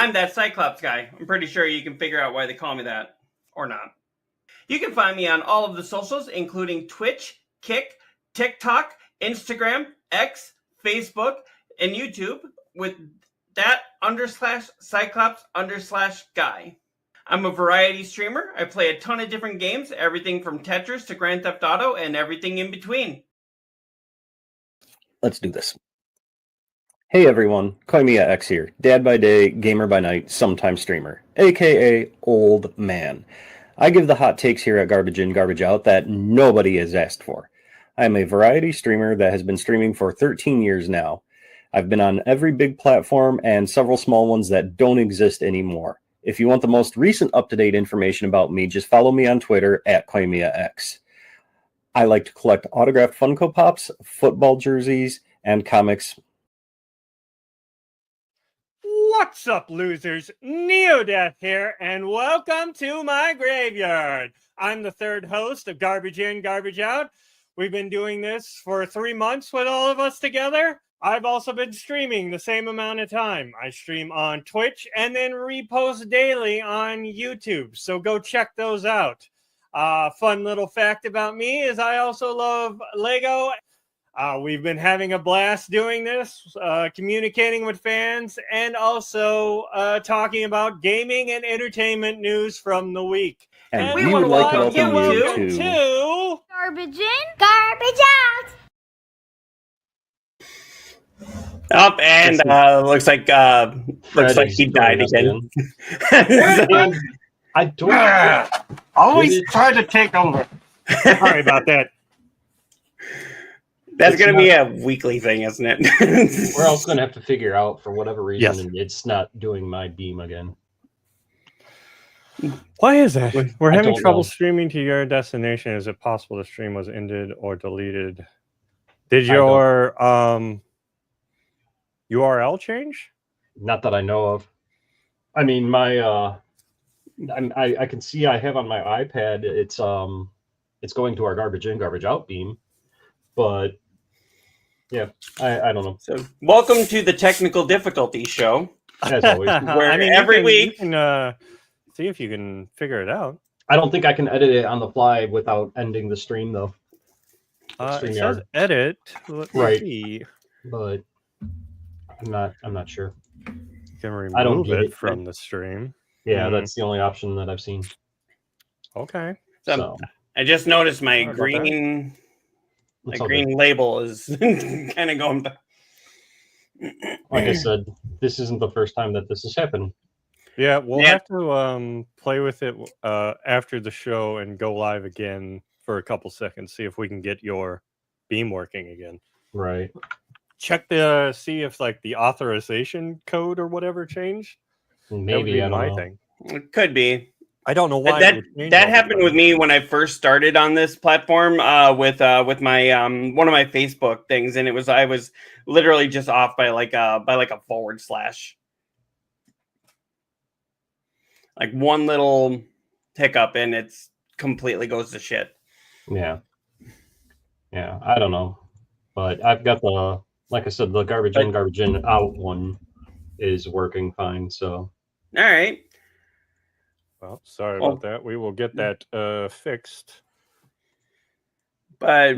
I'm that Cyclops guy. I'm pretty sure you can figure out why they call me that. Or not. You can find me on all of the socials, including Twitch, Kick, TikTok, Instagram, X, Facebook, and YouTube with that_Cyclops_guy. I'm a variety streamer. I play a ton of different games, everything from Tetris to Grand Theft Auto and everything in between. Let's do this. Hey everyone, Koimiya X here, dad by day, gamer by night, sometime streamer, aka old man. I give the hot takes here at Garbage In, Garbage Out that nobody has asked for. I am a variety streamer that has been streaming for 13 years now. I've been on every big platform and several small ones that don't exist anymore. If you want the most recent up-to-date information about me, just follow me on Twitter at Koimiya X. I like to collect autographed Funko Pops, football jerseys, and comics. What's up, losers? Neodeath here, and welcome to my graveyard. I'm the third host of Garbage In, Garbage Out. We've been doing this for 3 months with all of us together. I've also been streaming the same amount of time. I stream on Twitch and then repost daily on YouTube, so go check those out. Fun little fact about me is I also love Lego. We've been having a blast doing this, communicating with fans, and also talking about gaming and entertainment news from the week. And we would like to welcome you to Garbage In, Garbage Out. Up and looks like he died again. I don't always try to take over. Sorry about that. That's going to be a weekly thing, isn't it? We're also going to have to figure out, for whatever reason, it's not doing my beam again. Why is that? We're having trouble know. streaming to your destination. Is it possible the stream was ended or deleted? Did your URL change? Not that I know of. I mean, my I can see I have on my iPad. It's going to our Garbage In, Garbage Out beam, but yeah, I don't know. So, welcome to the Technical Difficulties Show. As always, where every week you can see if you can figure it out. I don't think I can edit it on the fly without ending the stream, though. It says edit, right? See. But I'm not sure. You can remove I don't get it it from the stream. Yeah, that's the only option that I've seen. Okay. So I just noticed my Sorry about green label is kind of going back. like I said, this isn't the first time that this has happened. Yeah, we'll have to play with it after the show and go live again for a couple seconds, see if we can get your beam working again. Right. Check see if like the authorization code or whatever changed. Maybe that would be my thing. It could be. I don't know why that happened with me when I first started on this platform with my one of my Facebook things, and I was literally just off by like a /. Like one little hiccup and it's completely goes to shit. Yeah, I don't know, but I've got like I said, the Garbage In, Garbage In Out one is working fine. So all right. Well, sorry about that. We will get that fixed. But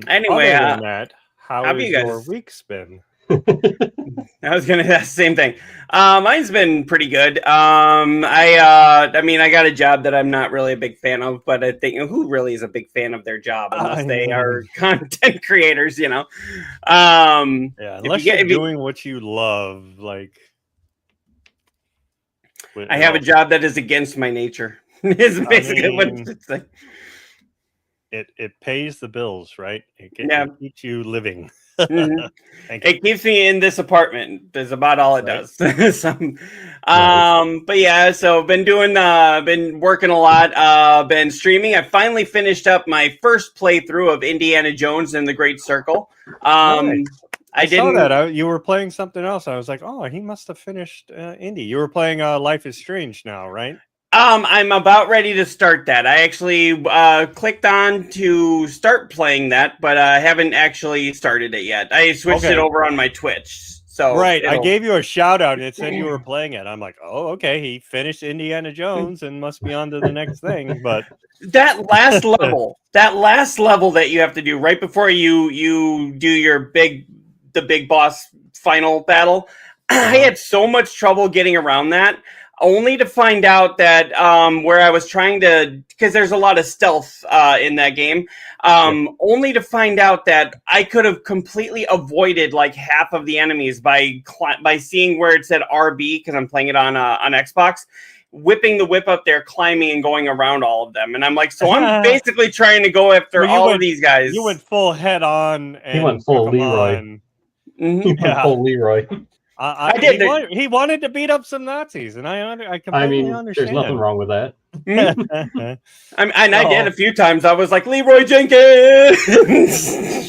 anyway, other than that, how has your week's been? I was gonna ask the same thing. Mine's been pretty good. I mean, I got a job that I'm not really a big fan of, but I think who really is a big fan of their job unless they are content creators, you know? Unless you're doing what you love, like. I have a job that is against my nature. Is basically what it's like. It pays the bills, right? It keeps you living. Mm-hmm. It keeps me in this apartment. Is about all it does. But yeah, so been working a lot. Been streaming. I finally finished up my first playthrough of Indiana Jones and the Great Circle. I saw that. You were playing something else. I was like, oh, he must have finished Indy. You were playing Life is Strange now, right? I'm about ready to start that. I actually clicked on to start playing that, but I haven't actually started it yet. I switched it over on my Twitch. So right, I it'll- gave you a shout out and it said you were playing it. I'm like, oh, okay, he finished Indiana Jones and must be on to the next thing. But that last level, that you have to do right before you do the big boss final battle. I had so much trouble getting around that, only to find out that where I was trying to, because there's a lot of stealth in that game, only to find out that I could have completely avoided like half of the enemies by seeing where it said RB, because I'm playing it on Xbox, whipping the whip up there, climbing and going around all of them. And I'm like, so I'm basically trying to go after all of these guys. You went full head on. And he went full Leroy. Mm-hmm. He went full Leroy. I did. He wanted to beat up some Nazis, and I completely understand. There's nothing wrong with that. I did a few times. I was like, Leroy Jenkins,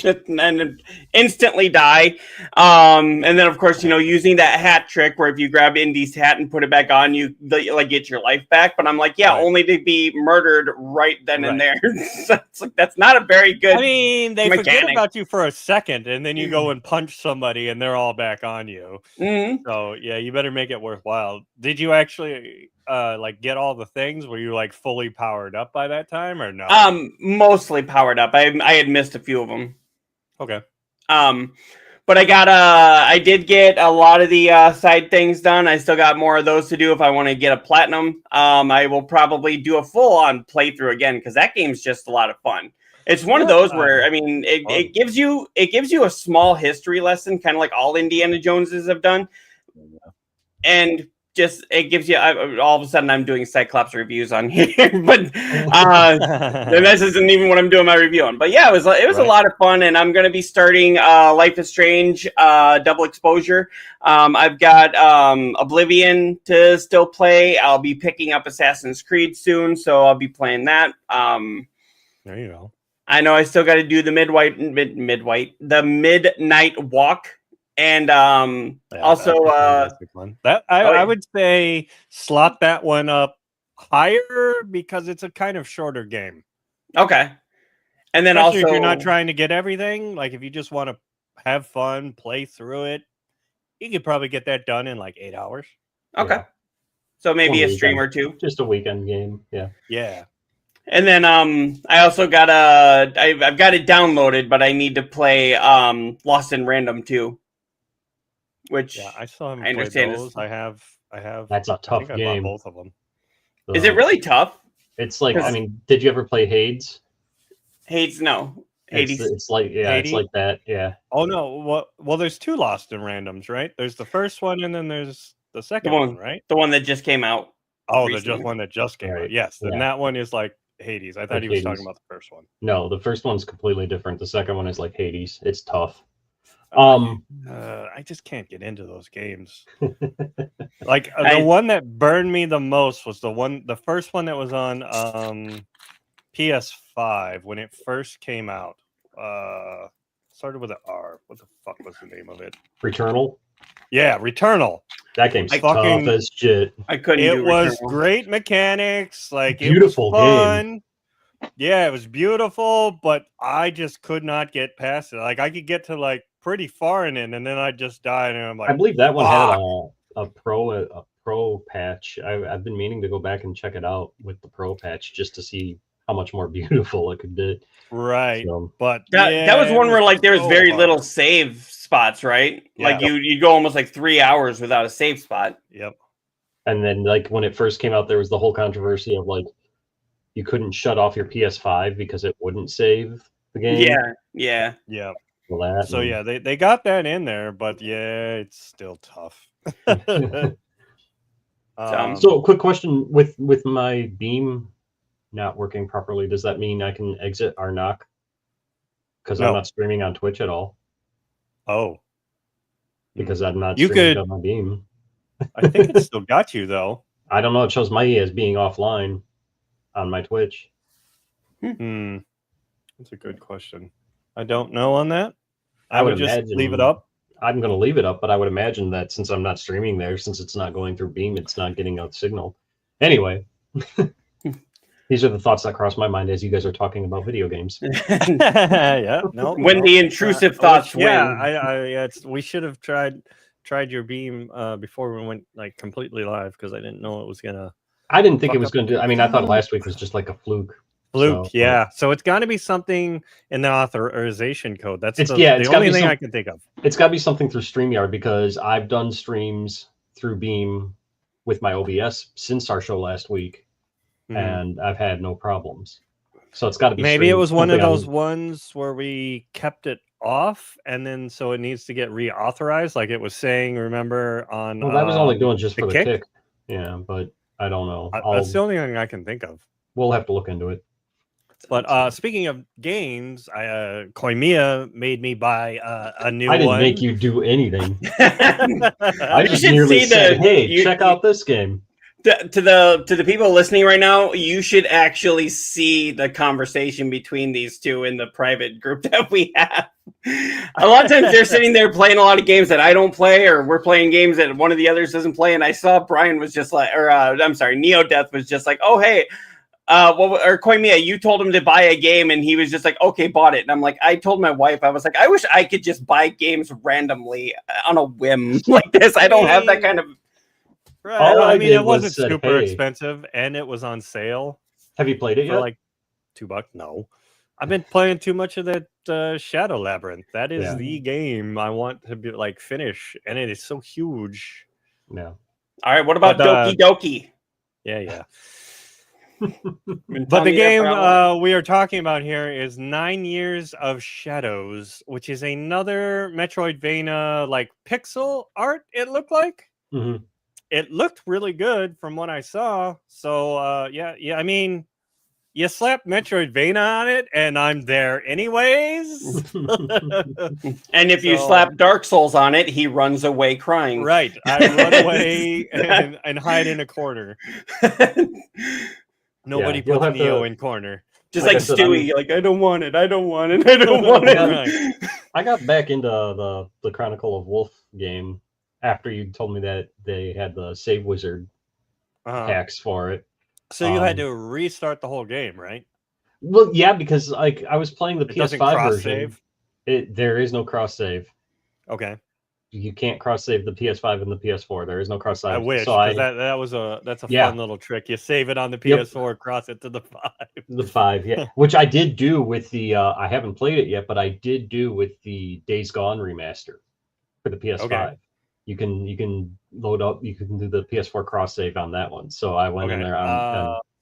shit, and instantly die. And then, of course, using that hat trick where if you grab Indy's hat and put it back on, you like get your life back. But I'm like, only to be murdered right then and there. So it's like, that's not a very good. I mean, they mechanic. forget about you for a second, and then you go and punch somebody, and they're all back on you. Mm-hmm. So yeah, you better make it worthwhile. Did you actually like get all the things? Were you like fully powered up by that time, or no? Mostly powered up. I had missed a few of them. Okay. But I did get a lot of the side things done. I still got more of those to do if I want to get a platinum. I will probably do a full-on playthrough again, because that game's just a lot of fun. It's one of those where, I mean, it gives you a small history lesson, kind of like all Indiana Joneses have done. And just, it gives you, all of a sudden I'm doing Cyclops reviews on here, but this isn't even what I'm doing my review on. But yeah, it was a lot of fun, and I'm going to be starting Life is Strange Double Exposure. I've got Oblivion to still play. I'll be picking up Assassin's Creed soon, so I'll be playing that. There you go. I know I still got to do the midnight walk, and also I would say slot that one up higher because it's a kind of shorter game. Okay, and then especially also if you're not trying to get everything, like if you just want to have fun, play through it, you could probably get that done in like 8 hours. Okay, so maybe a stream or two, just a weekend game. Yeah. And then I also got I've got it downloaded, but I need to play Lost in Random too. Which I still haven't I understand played those. I have. That's a tough game. I bought both of them. Is it really tough? It's like, I mean, did you ever play Hades? Hades, no. Hades. It's like Hades? it's like that. Yeah. Oh no. Well, there's two Lost in Randoms, right? There's the first one, and then there's the second one, right? The one that just came out. Oh, recently. the one that just came out. Yes, and that one is like Hades. I thought Like he was Hades. talking about the first one. No, the first one's completely different. The second one is like Hades. It's tough. I just can't get into those games. Like the one that burned me the most was the first one that was on PS5 when it first came out. Started with an R. What the fuck was the name of it? Returnal. Yeah, Returnal. That game's fucking tough as shit. I couldn't. It was great mechanics. Like beautiful it was fun. Yeah, it was beautiful, but I just could not get past it. Like I could get to like pretty far in it, and then I just died. And I'm like, I believe that one had a pro patch. I've been meaning to go back and check it out with the pro patch just to see how much more beautiful it could be. Right, so, but that was one where like there was very little save spots, right? Yeah. Like you'd go almost like 3 hours without a save spot. Yep. And then like when it first came out, there was the whole controversy of like you couldn't shut off your PS5 because it wouldn't save the game. Yeah. So yeah, they got that in there, but yeah, it's still tough. So quick question, with my beam not working properly, does that mean I can exit our knock? Because I'm not streaming on Twitch at all. Oh. Because I'm not streaming on my beam. I think it still got you though. I don't know. It shows me as being offline on my Twitch. That's a good question. I don't know on that. I would just leave it up. I'm going to leave it up, but I would imagine that since I'm not streaming there, since it's not going through Beam, it's not getting out signal. Anyway, these are the thoughts that cross my mind as you guys are talking about video games. Yeah, no. When the intrusive thoughts win. Yeah, we should have tried. tried your beam before we went like completely live because I didn't know it was gonna I didn't think it fuck was up. going to. I mean, I thought last week was just like a fluke. Fluke, So, yeah. So it's got to be something in the authorization code. That's It's the gotta only be thing I can think of. It's got to be something through StreamYard because I've done streams through Beam with my OBS since our show last week, and I've had no problems. So it's got to be. Maybe it was one of those on... ones where we kept it off, and then so it needs to get reauthorized, like it was saying. Remember on? Well, that was only doing just for the kick. kick. Yeah, but I don't know. That's the only thing I can think of. We'll have to look into it. But speaking of games, Koimiya made me buy a new one. I didn't make you do anything. I You just should merely see said, the- "Hey, check out this game." To the people listening right now, you should actually see the conversation between these two in the private group that we have. A lot of times they're sitting there playing a lot of games that I don't play, or we're playing games that one of the others doesn't play. And I saw Brian was just like, or I'm sorry, Neo Death was just like, oh hey, or Koimiya, you told him to buy a game, and he was just like, okay, bought it. And I'm like, I told my wife, I was like, I wish I could just buy games randomly on a whim like this. I don't have that kind of. Right. All I I mean, did it was wasn't said, super "Hey." expensive, and it was on sale Have you played it for yet? like $2. No, I've been playing too much of that Shadow Labyrinth. That is the game I want to be like finish, and it is so huge. No. All right, what about Doki Doki? Yeah. But the game we are talking about here is 9 Years of Shadows, which is another Metroidvania like pixel art. It looked like. Mm-hmm. It looked really good from what I saw. So yeah. I mean, you slap Metroidvania on it, and I'm there anyways. And if you slap Dark Souls on it, he runs away crying. Right, I run away and hide in a corner. Nobody puts Neo in corner. Just like Stewie, like, I don't want it, I don't want it, I don't want it. Right. I got back into the Chronicle of Wolf game after you told me that they had the Save Wizard packs for it. So you had to restart the whole game, right? Well, yeah, because like I was playing the PS5 version. Save? There is no cross save. Okay. You can't cross save the PS5 and the PS4. There is no cross save. I wish, so that's a fun little trick. You save it on the PS4, cross it to the 5. The 5, yeah. Which I did do with the I haven't played it yet, but I did do with the Days Gone remaster for the PS5. Okay. You can load up. You can do the PS4 cross save on that one. So I went in there.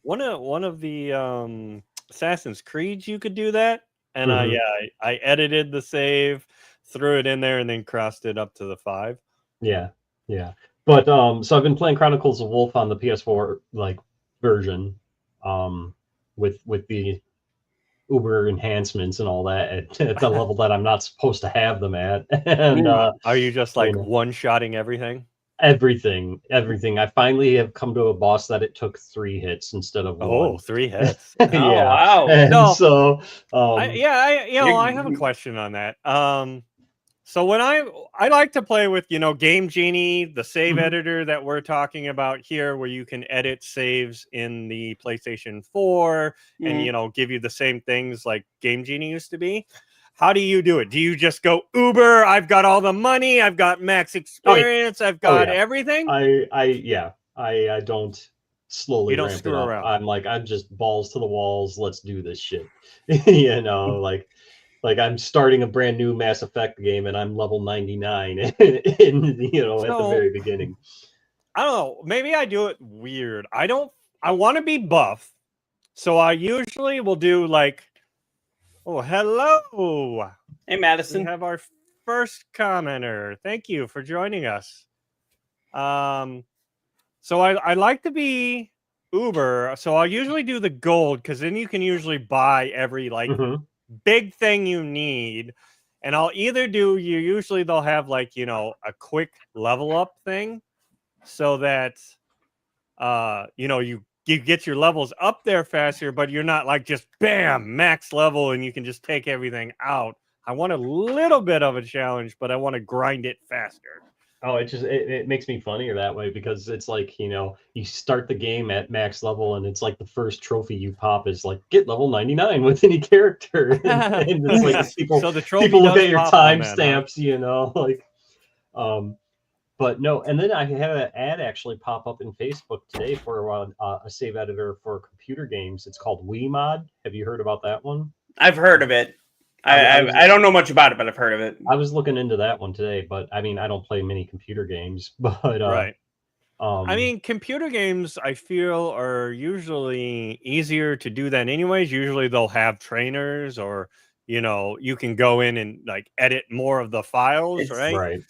One of the Assassin's Creed, you could do that, and I edited the save, threw it in there, and then crossed it up to the 5. Yeah. But so I've been playing Chronicles of Wolf on the PS4 like version, with the Uber enhancements and all that at the level that I'm not supposed to have them at. And are you just like one-shotting everything? Everything. I finally have come to a boss that it took 3 hits instead of 1. Oh, 3 hits. Yeah. Oh, wow. And so I have a question on that. So when I like to play with, Game Genie, the save editor that we're talking about here, where you can edit saves in the PlayStation 4 and, give you the same things like Game Genie used to be. How do you do it? Do you just go Uber? I've got all the money. I've got max experience. I've got everything. I don't slowly. You don't screw around. I'm just balls to the walls. Let's do this shit. Like I'm starting a brand new Mass Effect game and I'm level 99 at the very beginning. I don't know. Maybe I do it weird. I want to be buff. So I usually will do like, oh, hello. Hey, Madison. We have our first commenter. Thank you for joining us. So I like to be Uber. So I'll usually do the gold because then you can usually buy every big thing you need, and I'll either usually they'll have like a quick level up thing so that you get your levels up there faster, but you're not like just bam max level and you can just take everything out. I want a little bit of a challenge, but I want to grind it faster. Oh, it makes me funnier that way because it's like, you start the game at max level and it's like the first trophy you pop is like get level 99 with any character. And it's like people look at your timestamps, But no, and then I had an ad actually pop up in Facebook today for a save editor for computer games. It's called WeMod. Have you heard about that one? I've heard of it. I don't know much about it, but I've heard of it. I was looking into that one today, but I mean, I don't play many computer games, but Right. I mean, computer games, I feel, are usually easier to do than anyways. Usually they'll have trainers or, you can go in and like edit more of the files, right? right.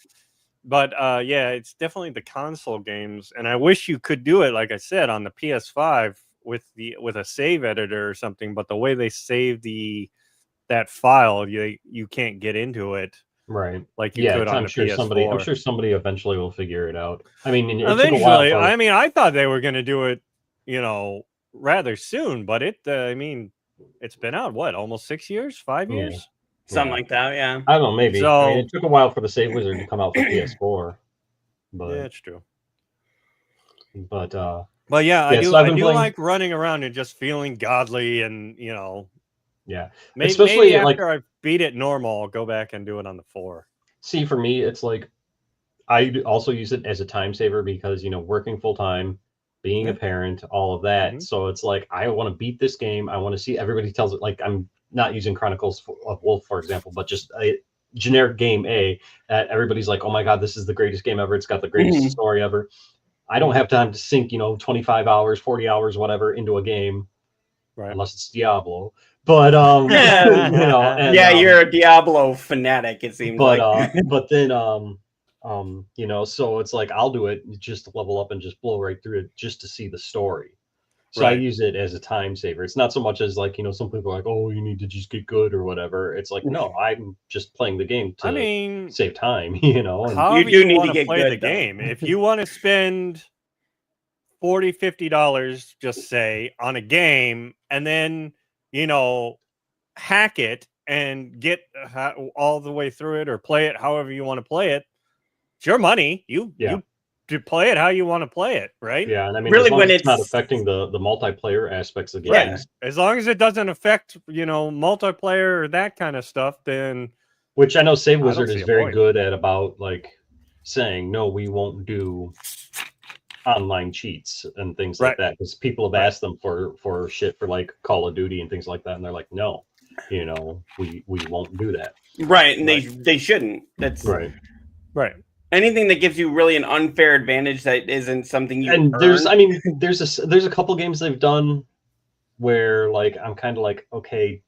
But yeah, it's definitely the console games. And I wish you could do it, like I said, on the PS5 with a save editor or something. But the way they save that file, you can't get into it. Right. Like you could on I'm the sure PS4. I'm sure somebody eventually will figure it out. I mean, it Eventually, took a while I mean, I thought they were going to do it, rather soon, but I mean, it's been out, what, almost 6 years, 5 years? Something like that, yeah. I don't know, maybe. So, I mean, it took a while for the Save Wizard to come out for PS4. But yeah, it's true. But yeah, I do. so I've I been do playing... like running around and just feeling godly, and yeah. Maybe after I beat it normal, I'll go back and do it on the 4. See, for me, it's like I also use it as a time saver because working full time, being a parent, all of that. Mm-hmm. So it's like I want to beat this game. I want to see everybody tells it. Like I'm not using Chronicles of Wolf, for example, but just a generic game A that everybody's like, oh my god, this is the greatest game ever. It's got the greatest story ever. I don't have time to sink 25 hours, 40 hours, whatever into a game, right? Unless it's Diablo. But you're a Diablo fanatic, it seems like. But then so it's like I'll do it just to level up and just blow right through it just to see the story. So I use it as a time saver. It's not so much as like, some people are like, oh, you need to just get good or whatever. It's like, no, I'm just playing the game to save time, How you do need to get play good, the game. If you want to spend $40, $50, just say, on a game, and then, hack it and get all the way through it or play it however you want to play it, it's your money. You to play it how you want to play it, right? Yeah, and I mean, really, as long when as it's not affecting the multiplayer aspects of games, as long as it doesn't affect multiplayer or that kind of stuff, then which I know Save Wizard is very good at about like saying no, we won't do online cheats and things like that because people have asked them for shit for like Call of Duty and things like that, and they're like, no, we won't do that. Right, and they shouldn't. That's right. Anything that gives you really an unfair advantage that isn't something you earn. There's a couple games they've done where like I'm kind of like, okay,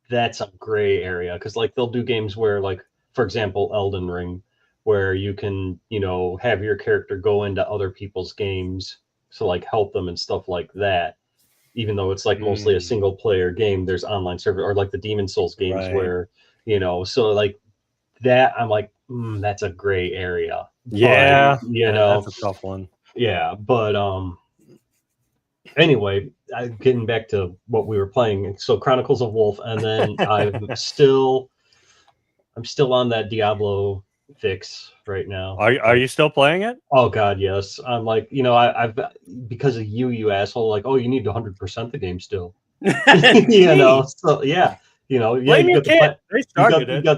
that's a gray area because like they'll do games where like, for example, Elden Ring, where you can have your character go into other people's games to like help them and stuff like that. Even though it's like mostly a single player game, there's online server or like the Demon Souls games where so like that I'm like, that's a gray area. Yeah, but, that's a tough one. Yeah, but anyway, getting back to what we were playing. So Chronicles of Wolf, and then I'm still on that Diablo fix right now. Are you still playing it? Oh god, yes. I'm like, I've because of you asshole, like, oh, you need to 100% the game still. So yeah. You got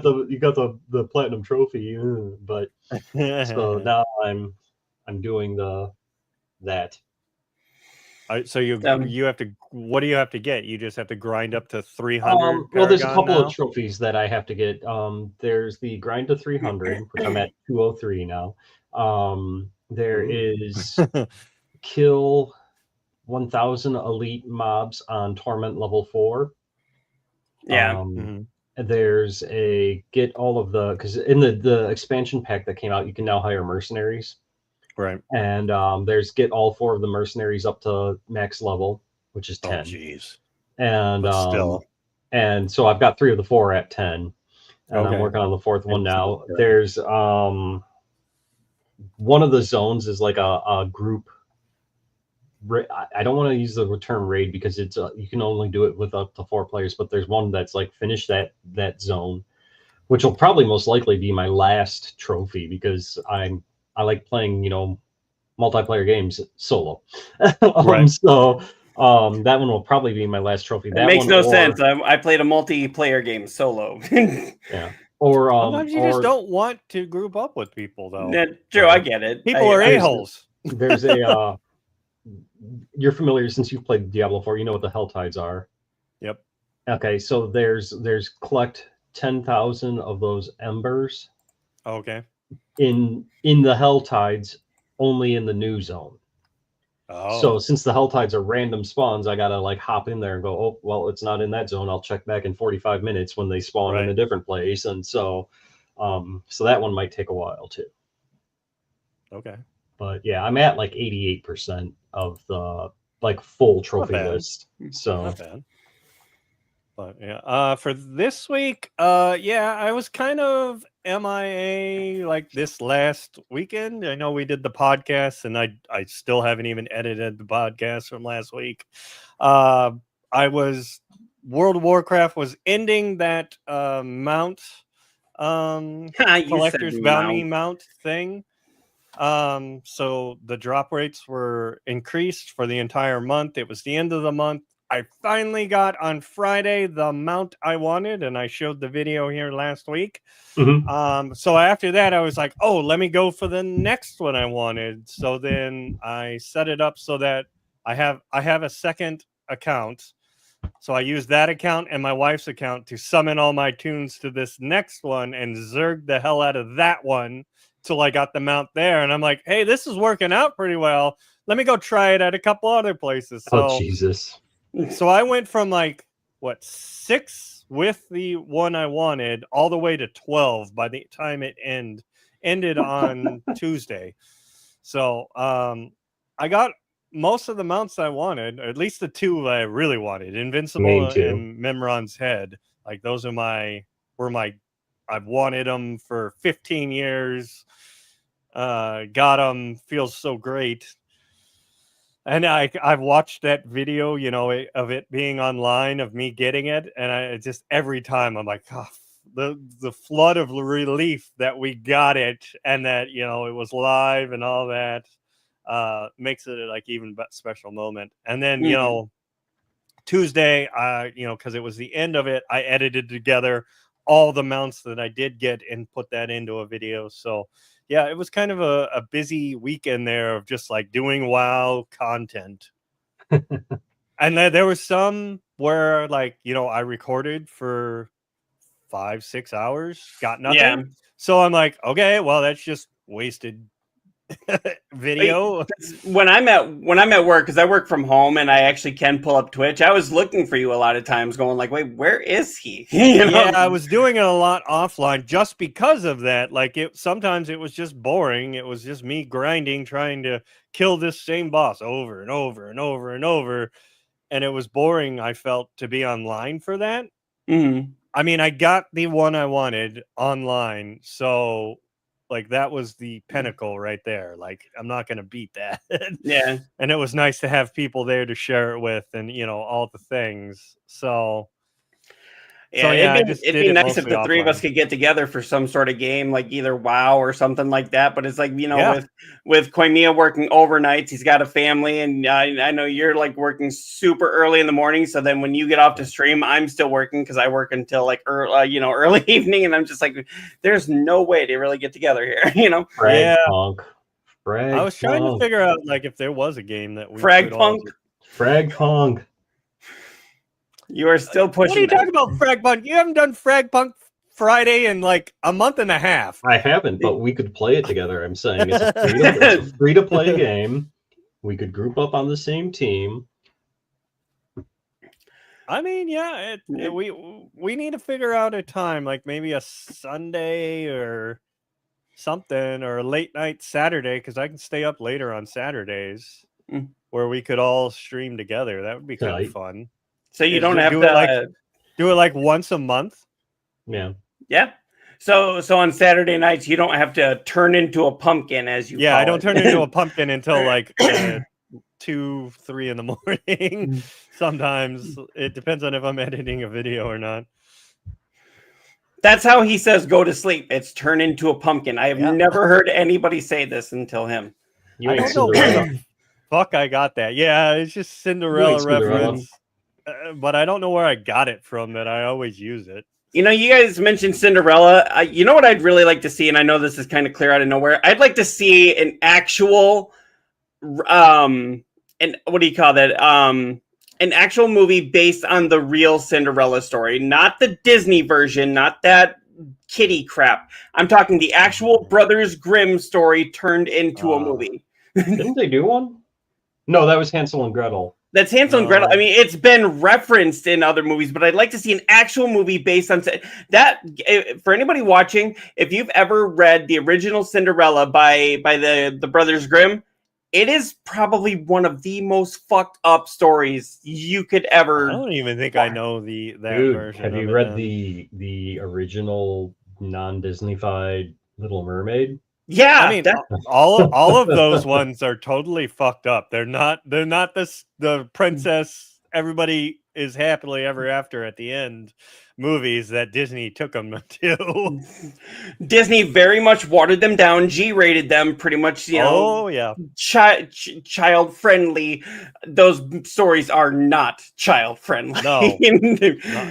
the platinum trophy, but so now I'm doing that. So you have to. What do you have to get? You just have to grind up to 300. Well, there's a couple of trophies that I have to get. There's the grind to 300, which I'm at 203 now. There is kill 1,000 elite mobs on Torment level 4. Yeah. There's a get all of the because in the expansion pack that came out, you can now hire mercenaries. Right. And there's get all 4 of the mercenaries up to max level, which is 10. Oh, jeez. And and so I've got 3 of the 4 at 10. And I'm working on the 4th one now. There's one of the zones is like a group. I don't want to use the term raid because it's you can only do it with up to 4 players, but there's one that's like finish that zone, which will probably most likely be my last trophy because I like playing multiplayer games solo. So that one will probably be my last trophy. That makes no sense. I played a multiplayer game solo. Yeah. Or Sometimes you just don't want to group up with people, though. Yeah, true, I get it. People are there's- a-holes. there's a you're familiar since you've played Diablo 4, you know what the Hell Tides are. Yep. Okay, so there's collect 10,000 of those embers Okay. in the Hell Tides, only in the new zone. Oh. So since the Hell Tides are random spawns, I gotta like hop in there and go, oh well, it's not in that zone. I'll check back in 45 minutes when they spawn in a Right. different place. And so so that one might take a while too. Okay. But yeah, I'm at like 88% of the like full trophy bad. list. So Not bad. But yeah, for this week, yeah, I was kind of MIA like this last weekend. I know we did the podcast, and I still haven't even edited the podcast from last week. I was World of Warcraft was ending that mount You said collector's bounty mount. mount thing. So the drop rates were increased for the entire month. It was the end of the month. I finally got on Friday the mount I wanted, and I showed the video here last week. So after that, I was like, oh, let me go for the next one I wanted. So then I set it up so that I have a second account. So I used that account and my wife's account to summon all my tunes to this next one and zerg the hell out of that one till I got the mount there. And I'm like, hey, this is working out pretty well. Let me go try it at a couple other places. So, oh Jesus. So I went from like, 6 with the one I wanted all the way to 12 by the time it ended on Tuesday. So I got most of the mounts I wanted, or at least the two I really wanted, Invincible and Memron's Head. Like those are I've wanted them for 15 years. Got them, feels so great. And I've watched that video, of it being online of me getting it, and I just every time I'm like, oh, the flood of relief that we got it, and that it was live and all that makes it like even special moment. And then Tuesday, because it was the end of it, I edited together all the mounts that I did get and put that into a video. So yeah, it was kind of a busy weekend there of just like doing WoW content. And there was some where like, I recorded for 5-6 hours, got nothing. Yeah. So I'm like, okay, well, that's just wasted video. When I'm at work, because I work from home and I actually can pull up Twitch, I was looking for you a lot of times, going like, wait, where is he? Yeah, I was doing it a lot offline just because of that. Like sometimes it was just boring. It was just me grinding, trying to kill this same boss over and over and over and over. And it was boring, I felt, to be online for that. Mm-hmm. I mean, I got the one I wanted online, so like that was the pinnacle right there. Like I'm not going to beat that. Yeah. And it was nice to have people there to share it with, and all the things. So yeah, it'd be nice if the three of us could get together for some sort of game, like either WoW or something like that. But it's like, with Koimiya working overnights, he's got a family, and I know you're like working super early in the morning. So then when you get off to stream, I'm still working because I work until like early evening, and I'm just like, there's no way to really get together here. Frag Punk. I was trying to figure out like if there was a game that we Frag Punk. Frag Punk. You are still pushing. What are you talking about, Frag Punk? You haven't done Frag Punk Friday in like a month and a half. I haven't, but we could play it together. I'm saying it's a free to play game. We could group up on the same team. I mean, yeah, we need to figure out a time, like maybe a Sunday or something, or a late night Saturday, because I can stay up later on Saturdays, where we could all stream together. That would be kind of fun. So you don't have to do it like once a month. Yeah. Yeah. So on Saturday nights, you don't have to turn into a pumpkin, as you. Yeah, I don't turn into a pumpkin until like 2-3 in the morning. Sometimes it depends on if I'm editing a video or not. That's how he says go to sleep. It's turn into a pumpkin. I have never heard anybody say this until him. I don't know where the fuck I got that. Yeah, it's just Cinderella reference. But I don't know where I got it from, that I always use it. You know, you guys mentioned Cinderella. You know what I'd really like to see, and I know this is kind of clear out of nowhere. I'd like to see an actual, and what do you call that? An actual movie based on the real Cinderella story, not the Disney version, not that kiddie crap. I'm talking the actual Brothers Grimm story turned into a movie. Didn't they do one? No, that was Hansel and Gretel. That's Hansel and Gretel. I mean, it's been referenced in other movies, but I'd like to see an actual movie based on that. For anybody watching, if you've ever read the original Cinderella by the Brothers Grimm, it is probably one of the most fucked up stories you could ever. I don't even think I know that version. Have you read the original non-Disneyfied Little Mermaid? Yeah, I mean, all of those ones are totally fucked up. They're not the princess. Everybody is happily ever after at the end movies that Disney took them to. Disney very much watered them down, G-rated them, pretty much. You know, child friendly. Those stories are not child friendly. No,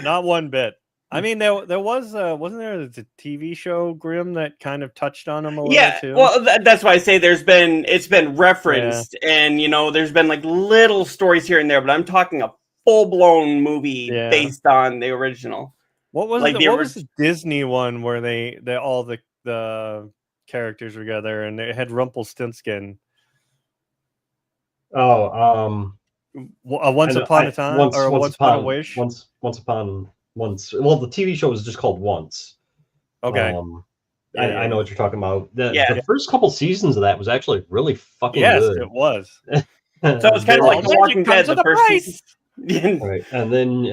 not one bit. I mean, there was wasn't there a TV show Grimm that kind of touched on him a little too? Well, that's why I say it's been referenced, and you know, there's been like little stories here and there, but I'm talking a full blown movie based on the original. What was what was the Disney one where they all the characters were together and they had Rumpelstiltskin? Oh, Once Upon a Time, or Once Upon a Wish. Once. Well, the TV show was just called Once. Okay. I know what you're talking about. The first couple seasons of that was actually really fucking good. Yes, it was. So it's kind of like The Walking Dead, the first season. Right, and then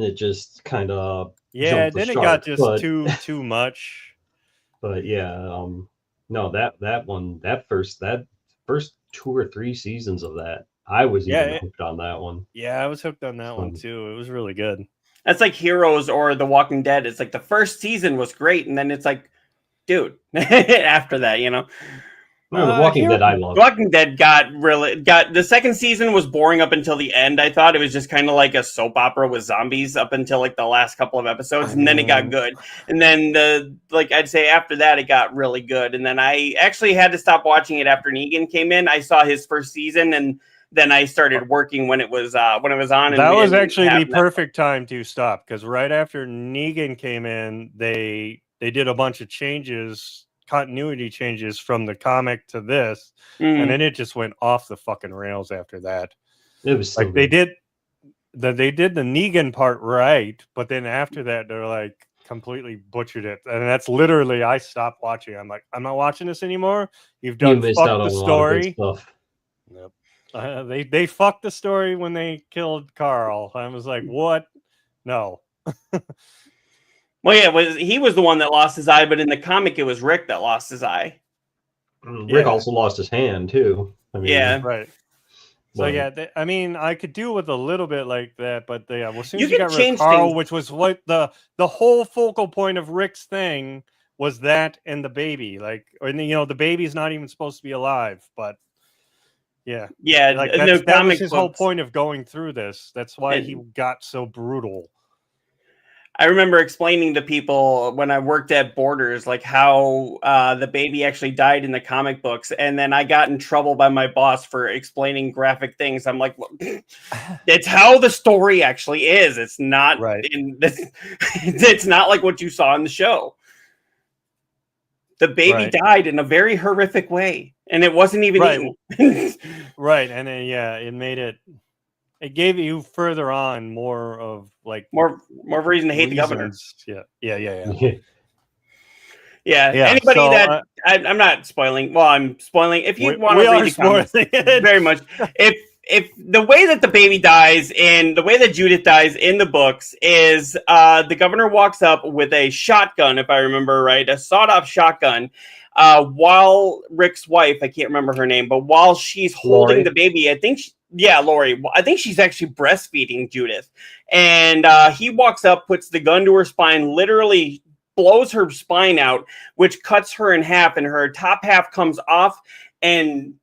it just kind of then it got just too much. But yeah, no, that first 2 or 3 seasons of that, I was even hooked on that one. Yeah, I was hooked on that one too. It was really good. That's like Heroes or The Walking Dead. It's like the first season was great, and then it's like, dude, after that, you know. No, The Walking Dead I love. The Walking Dead got the second season was boring up until the end. I thought it was just kind of like a soap opera with zombies up until like the last couple of episodes, and then it got good. And then I'd say after that it got really good. And then I actually had to stop watching it after Negan came in. I saw his first season, and then I started working when it was on. And that was actually the perfect time to stop, because right after Negan came in, they did a bunch of continuity changes from the comic to this, and then it just went off the fucking rails after that. It was like they did the Negan part right, but then after that they're like completely butchered it, and that's literally I stopped watching. I'm like, I'm not watching this anymore. You've done fucked the story. Yep. They fucked the story when they killed Carl. I was like, what? No. Well, yeah, he was the one that lost his eye, but in the comic, it was Rick that lost his eye. Rick also lost his hand too. I mean, right. So I mean, I could do with a little bit like that, but as soon as you got rid of Carl, which was what the whole focal point of Rick's thing was, that and the baby, and the baby's not even supposed to be alive, but. Yeah, like that was his whole point of going through this. That's why he got so brutal. I remember explaining to people when I worked at Borders, like how the baby actually died in the comic books, and then I got in trouble by my boss for explaining graphic things. I'm like, it's how the story actually is. It's not it's not like what you saw in the show. The baby died in a very horrific way, and it wasn't even eaten. Right, and then it gave you further on more of more reason to hate the governor. Yeah. Anybody that I'm not spoiling. Well, I'm spoiling. If you want to read the comments, very much. If the way that the baby dies and the way that Judith dies in the books is the governor walks up with a shotgun, if I remember right, a sawed-off shotgun, while Rick's wife, I can't remember her name, but while she's holding the baby, I think, Lori, I think she's actually breastfeeding Judith. And he walks up, puts the gun to her spine, literally blows her spine out, which cuts her in half, and her top half comes off and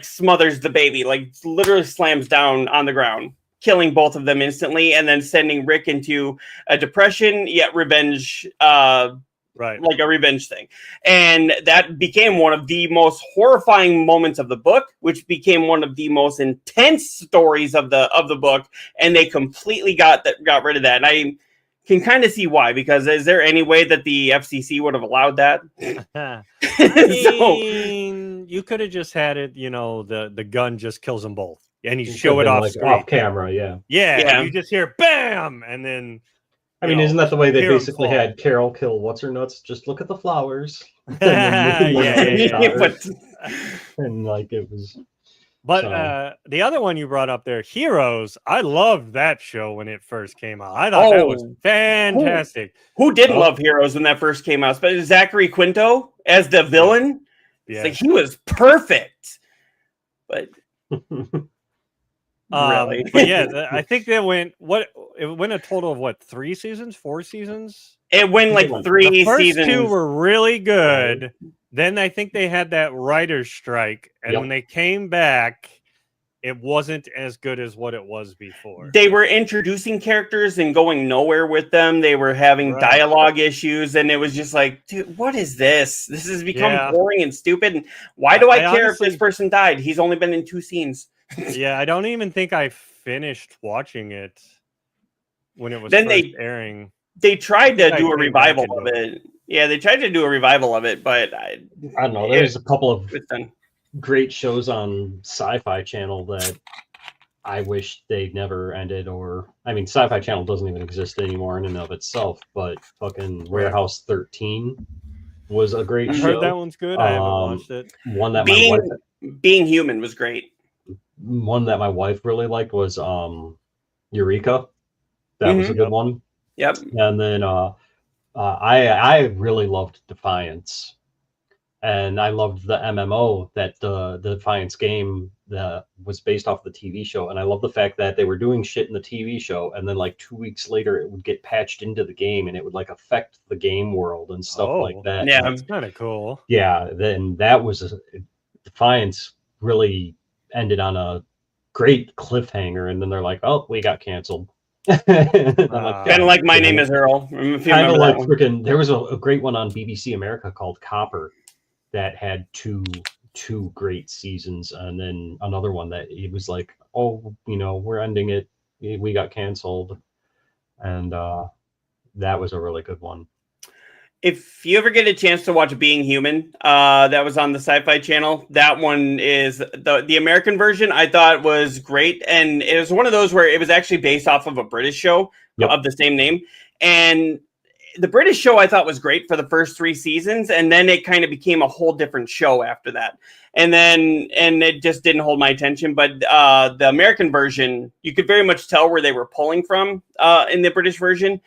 smothers the baby, literally slams down on the ground, killing both of them instantly and then sending Rick into a depression, yet revenge, Right. like a revenge thing. And that became one of the most horrifying moments of the book, which became one of the most intense stories of the book. And they completely got rid of that. And I can kind of see why, because is there any way that the FCC would have allowed that? I So, mean, you could have just had it, you know, the gun just kills them both. And you It show could've it been, off like, screen. off camera, yeah. Yeah, Yeah. you just hear bam, and then I mean, isn't that the way they hear 'em basically fall. had Carol kill what's her nuts? Just look at the flowers. Yeah. but And like it was. But So- the other one you brought up there, Heroes, I loved that show when it first came out. I thought that was fantastic. who didn't Oh. love Heroes when that first came out? But Zachary Quinto as the villain, Yeah. it's like he was perfect. But really, But yeah, I think they went it went a total of what, 3 seasons, 4 seasons? it went like The 3 The first seasons. 2 were really good. Then I think they had that writer's strike, and Yep. when they came back, it wasn't as good as what it was before. They were introducing characters and going nowhere with them. They were having Right. dialogue issues, and it was just like, dude, what is this? This has become Yeah. boring and stupid. And why do I care if honestly- this person died? He's only been in 2 scenes. Yeah, I don't even think I finished watching it when it was Then first they- airing. They tried to I do a came back revival of into it. Yeah, they tried to do a revival of it, but I don't know. There's a couple of it's done. great shows on Sci-Fi Channel that I wish they never ended. Or I mean, Sci-Fi Channel doesn't even exist anymore in and of itself. But fucking Warehouse 13 was a great I show. heard that one's good. I haven't watched it. One that Being Human was great. my wife really liked was Eureka. That was a good one. Yep. And then I really loved Defiance, and I loved the MMO that the Defiance game that was based off the TV show. And I love the fact that they were doing shit in the TV show, and then like 2 weeks later it would get patched into the game, and it would like affect the game world and stuff like that. Yeah. That's kind of cool. Yeah. Then that was Defiance really ended on a great cliffhanger, and then they're like, "Oh, we got canceled." Kind of like My Name Is Earl. If you Kind of remember like that one. freaking. There was a great one on BBC America called Copper that had two great seasons, and then another one that it was like, oh, we're ending it. We got canceled, and that was a really good one. If you ever get a chance to watch Being Human, that was on the Sci-Fi Channel. That one is the American version. I thought was great, and it was one of those where it was actually based off of a British show of the same name. And the British show I thought was great for the first 3 seasons, and then it kind of became a whole different show after that. And it just didn't hold my attention. But the American version, you could very much tell where they were pulling from in the British version,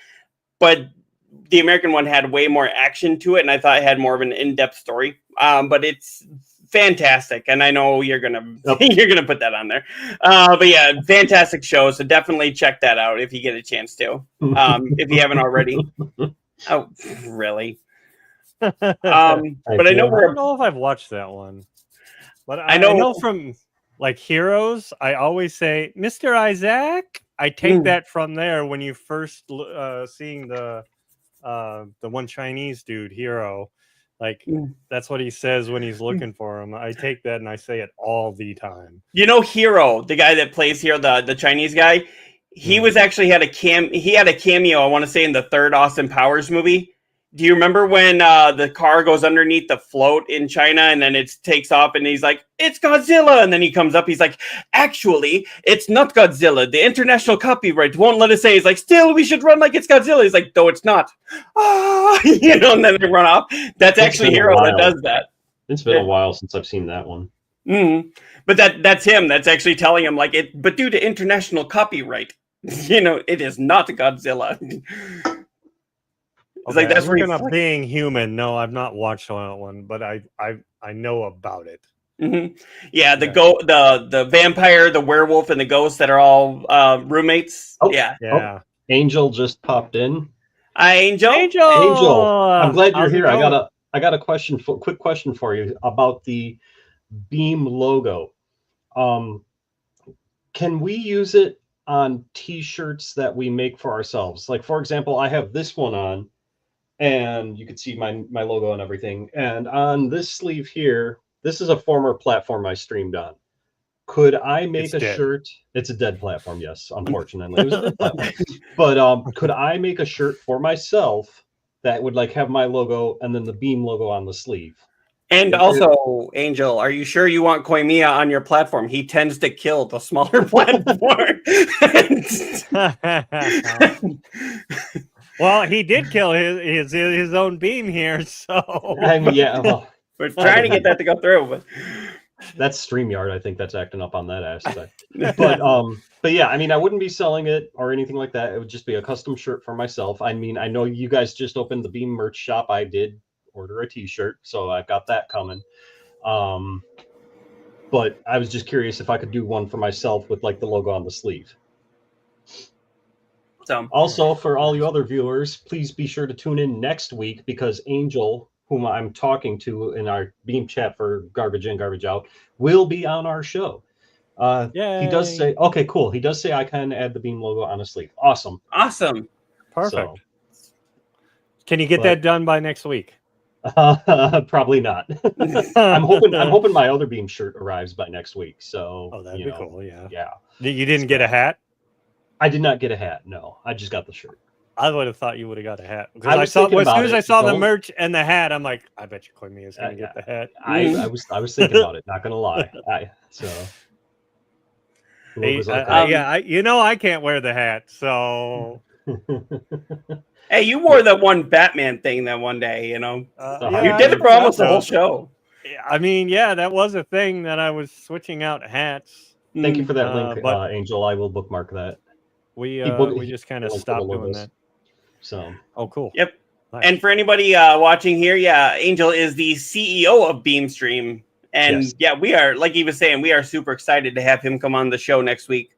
but the American one had way more action to it, and I thought it had more of an in-depth story. But it's fantastic, and I know you're gonna put that on there. But yeah, fantastic show. So definitely check that out if you get a chance to. If you haven't already. Oh, really? But I know I don't know if I've watched that one, but I know from like Heroes, I always say, Mr. Isaac. I take that from there when you first seeing the one Chinese dude, Hero. Like that's what he says when he's looking for him. I take that and I say it all the time. Hero, the guy that plays here, the Chinese guy, he was actually had a cameo, I want to say, in the 3rd Austin Powers movie. Do you remember when the car goes underneath the float in China and then it takes off and he's like, it's Godzilla. And then he comes up, he's like, actually, it's not Godzilla. The international copyright won't let us say. He's like, still, we should run like it's Godzilla. He's like, no, it's not. And then they run off. That's actually Hero that does that. It's been a while since I've seen that one. But that's him. That's actually telling him like it. But due to international copyright, it is not Godzilla. It's like that's where he's Being Human. No, I've not watched that one, but I know about it. Yeah, the vampire, the werewolf, and the ghost that are all roommates. Yeah. Angel just popped in. Hi, Angel. Angel. I'm glad you're How's it here. going? I got a quick question for you about the Beam logo. Can we use it on t-shirts that we make for ourselves. Like, for example, I have this one on, and you can see my logo and everything. And on this sleeve here, this is a former platform I streamed on. Could I make a shirt? It's a dead platform, yes, unfortunately. It was a dead platform. But could I make a shirt for myself that would like have my logo and then the Beam logo on the sleeve? And also, Angel, are you sure you want Koimiya on your platform? He tends to kill the smaller platform. Well, he did kill his own Beam here, so I mean, yeah, well, we're trying to get that to go through, but that's StreamYard. I think that's acting up on that aspect. But yeah, I mean, I wouldn't be selling it or anything like that. It would just be a custom shirt for myself. I mean, I know you guys just opened the Beam merch shop. I did order a t-shirt, so I've got that coming. But I was just curious if I could do one for myself with like the logo on the sleeve. Also, for all you other viewers, please be sure to tune in next week, because Angel, whom I'm talking to in our Beam chat for Garbage In, Garbage Out, will be on our show. He does say, okay, cool. He does say I can add the Beam logo on a sleeve. Awesome. Perfect. Can you get that done by next week? Probably not. I'm hoping my other Beam shirt arrives by next week. So that'd be cool. Yeah. You didn't get a hat? I did not get a hat. No, I just got the shirt. I would have thought you would have got a hat, because as soon as I saw the merch and the hat, I'm like, I bet you Koimiya is going to get the hat. I was thinking about it. Not going to lie. I can't wear the hat, so. Hey, you wore the one Batman thing that one day, you know. You did it for almost the whole show. I mean, yeah, that was a thing that I was switching out hats. Thank you for that link, Angel. I will bookmark that. We just kind of stopped doing that. So. Oh, cool. Yep. Nice. And for anybody watching here, Angel is the CEO of BeamStream. And we are, like he was saying, we are super excited to have him come on the show next week.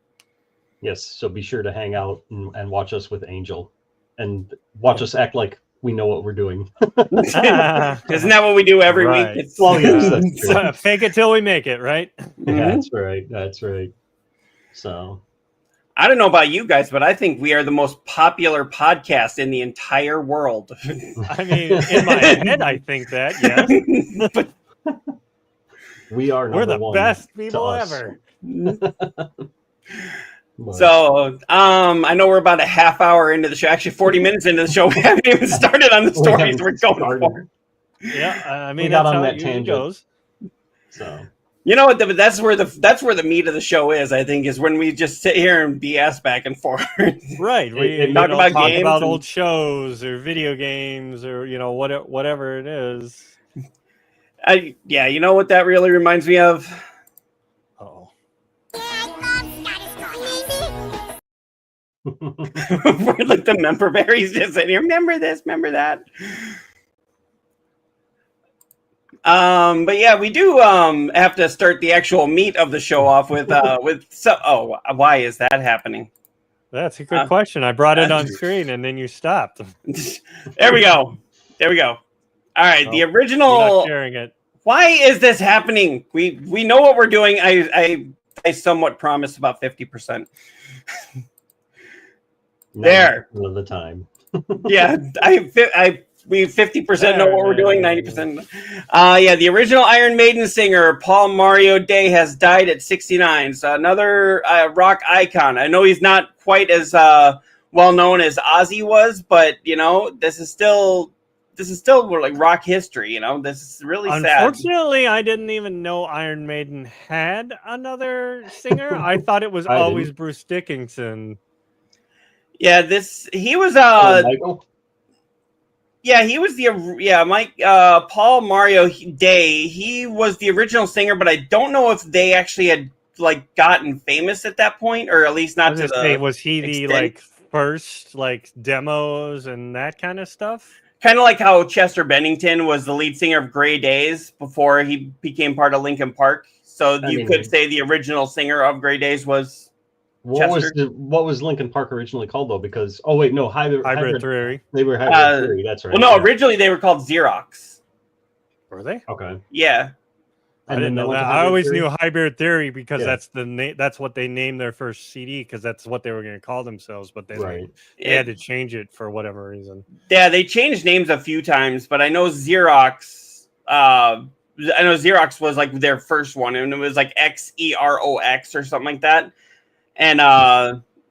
Yes, so be sure to hang out and watch us with Angel, and watch us act like we know what we're doing. Isn't that what we do every week? It's, that's true. Fake it till we make it, right? Yeah, that's right. That's right. So, I don't know about you guys, but I think we are the most popular podcast in the entire world. I mean, in my head, I think that, yes. But we're the best people ever. So, I know we're about a half hour into the show. Actually, 40 minutes into the show. We haven't even started on the stories we're going for. Yeah, I mean, that's on that tangent goes. So, you know what? That's where the meat of the show is. I think is when we just sit here and BS back and forth. Right. We talk about games, about old shows or video games or whatever it is. You know what that really reminds me of? We're like the member berries just sitting here. Remember this, remember that. But yeah, we do have to start the actual meat of the show off with why is that happening? That's a good question. I brought it on screen and then you stopped. There we go. All right, the original. You're not sharing it. Why is this happening? We know what we're doing. I somewhat promised about 50%. There. All the time. Yeah, we 50% know what we're doing, 90%. The original Iron Maiden singer Paul Mario Day has died at 69. So another rock icon. I know he's not quite as well known as Ozzy was, but this is still like rock history. This is really sad. Unfortunately, I didn't even know Iron Maiden had another singer. I thought it was always Bruce Dickinson. Yeah, he was Michael? Yeah, he was Mike Paul Mario Day. He was the original singer, but I don't know if they actually had like gotten famous at that point, or at least not to the was he the extent. First demos and that kind of stuff? Kind of like how Chester Bennington was the lead singer of Grey Days before he became part of Linkin Park. So you could say the original singer of Grey Days was Chester. What was Linkin Park originally called though? Because Hybrid Theory. They were Hybrid Theory. That's right. Well, no, originally they were called Xerox. Were they? Okay. Yeah. I And didn't then know they went that. to I Hybrid always Theory. knew Hybrid Theory because Yeah. that's the name. That's what they named their first CD because that's what they were going to call themselves. But then Right. they had to change it for whatever reason. Yeah, they changed names a few times, but I know Xerox. I know Xerox was like their first one, and it was like XEROX or something like that. And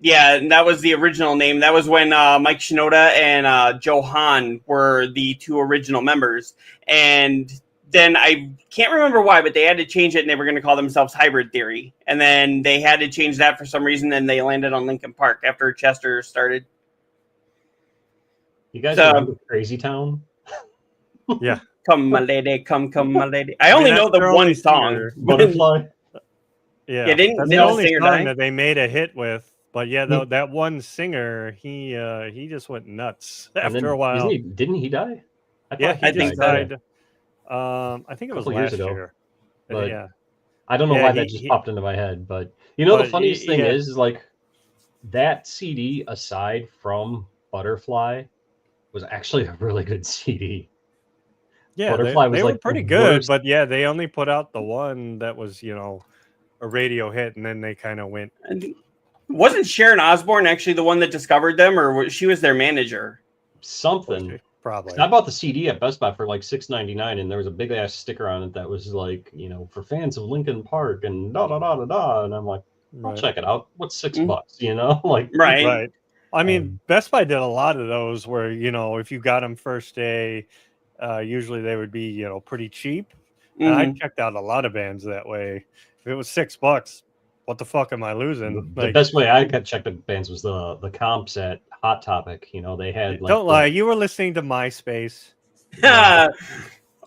yeah, and that was the original name. That was when Mike Shinoda and Joe Hahn were the two original members. And then I can't remember why, but they had to change it, and they were going to call themselves Hybrid Theory. And then they had to change that for some reason, and they landed on Linkin Park after Chester started. You guys So- remember Crazy Town? Yeah. Come, my lady, come, my lady. I I mean, only that's know the their one only song. singer. Butterfly? Yeah, Yeah, didn't- that's didn't the the only singer song die? that they made a hit with. But yeah, though that one singer, he just went nuts And after then, a while. didn't he die? I Yeah, thought he I just think so. died. I think it was Couple years last ago. year. But Yeah, I don't know Yeah, why he- that just he- popped into my head. But you know, the But funniest thing yeah. is like that CD, aside from Butterfly, was actually a really good CD. yeah, Butterfly was they were like the pretty good. worst. But yeah, they only put out the one that was a radio hit, and then they kind of went. Wasn't Sharon Osbourne actually the one that discovered them, or she was their manager? Something. Probably. I bought the CD at Best Buy for like $6.99, and there was a big ass sticker on it that was like, for fans of Linkin Park and da da da da da. And I'm like, I'll check it out. What's $6? Like, Right. Right. I mean, Best Buy did a lot of those where if you got them first day, usually they would be pretty cheap. And I checked out a lot of bands that way. If it was $6, what the fuck am I losing? the best way I could check the bands was the comps at Hot Topic. They had like Don't lie, you were listening to MySpace.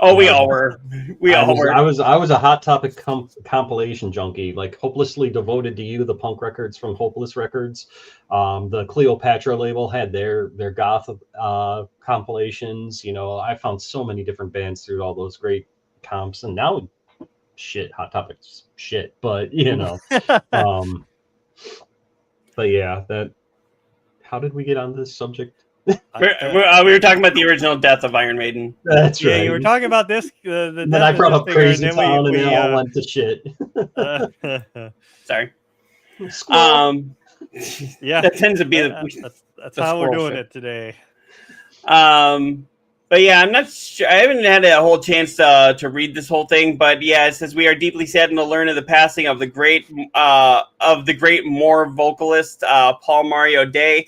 Oh, we all were. We all were. I was a Hot Topic compilation junkie, like Hopelessly Devoted to You, the punk records from Hopeless Records. The Cleopatra label had their goth compilations. I found so many different bands through all those great comps, and now shit, Hot Topic's shit, but but yeah, how did we get on this subject? We were talking about the original death of Iron Maiden. That's right. Yeah, you were talking about this. Then I brought up Crazy Town, and it all went to shit. Sorry. Yeah, that tends to be that's how we're doing it today. But yeah, I'm not sure. I haven't had a whole chance to read this whole thing. But yeah, it says we are deeply saddened to learn of the passing of the great Moore vocalist Paul Mario Day.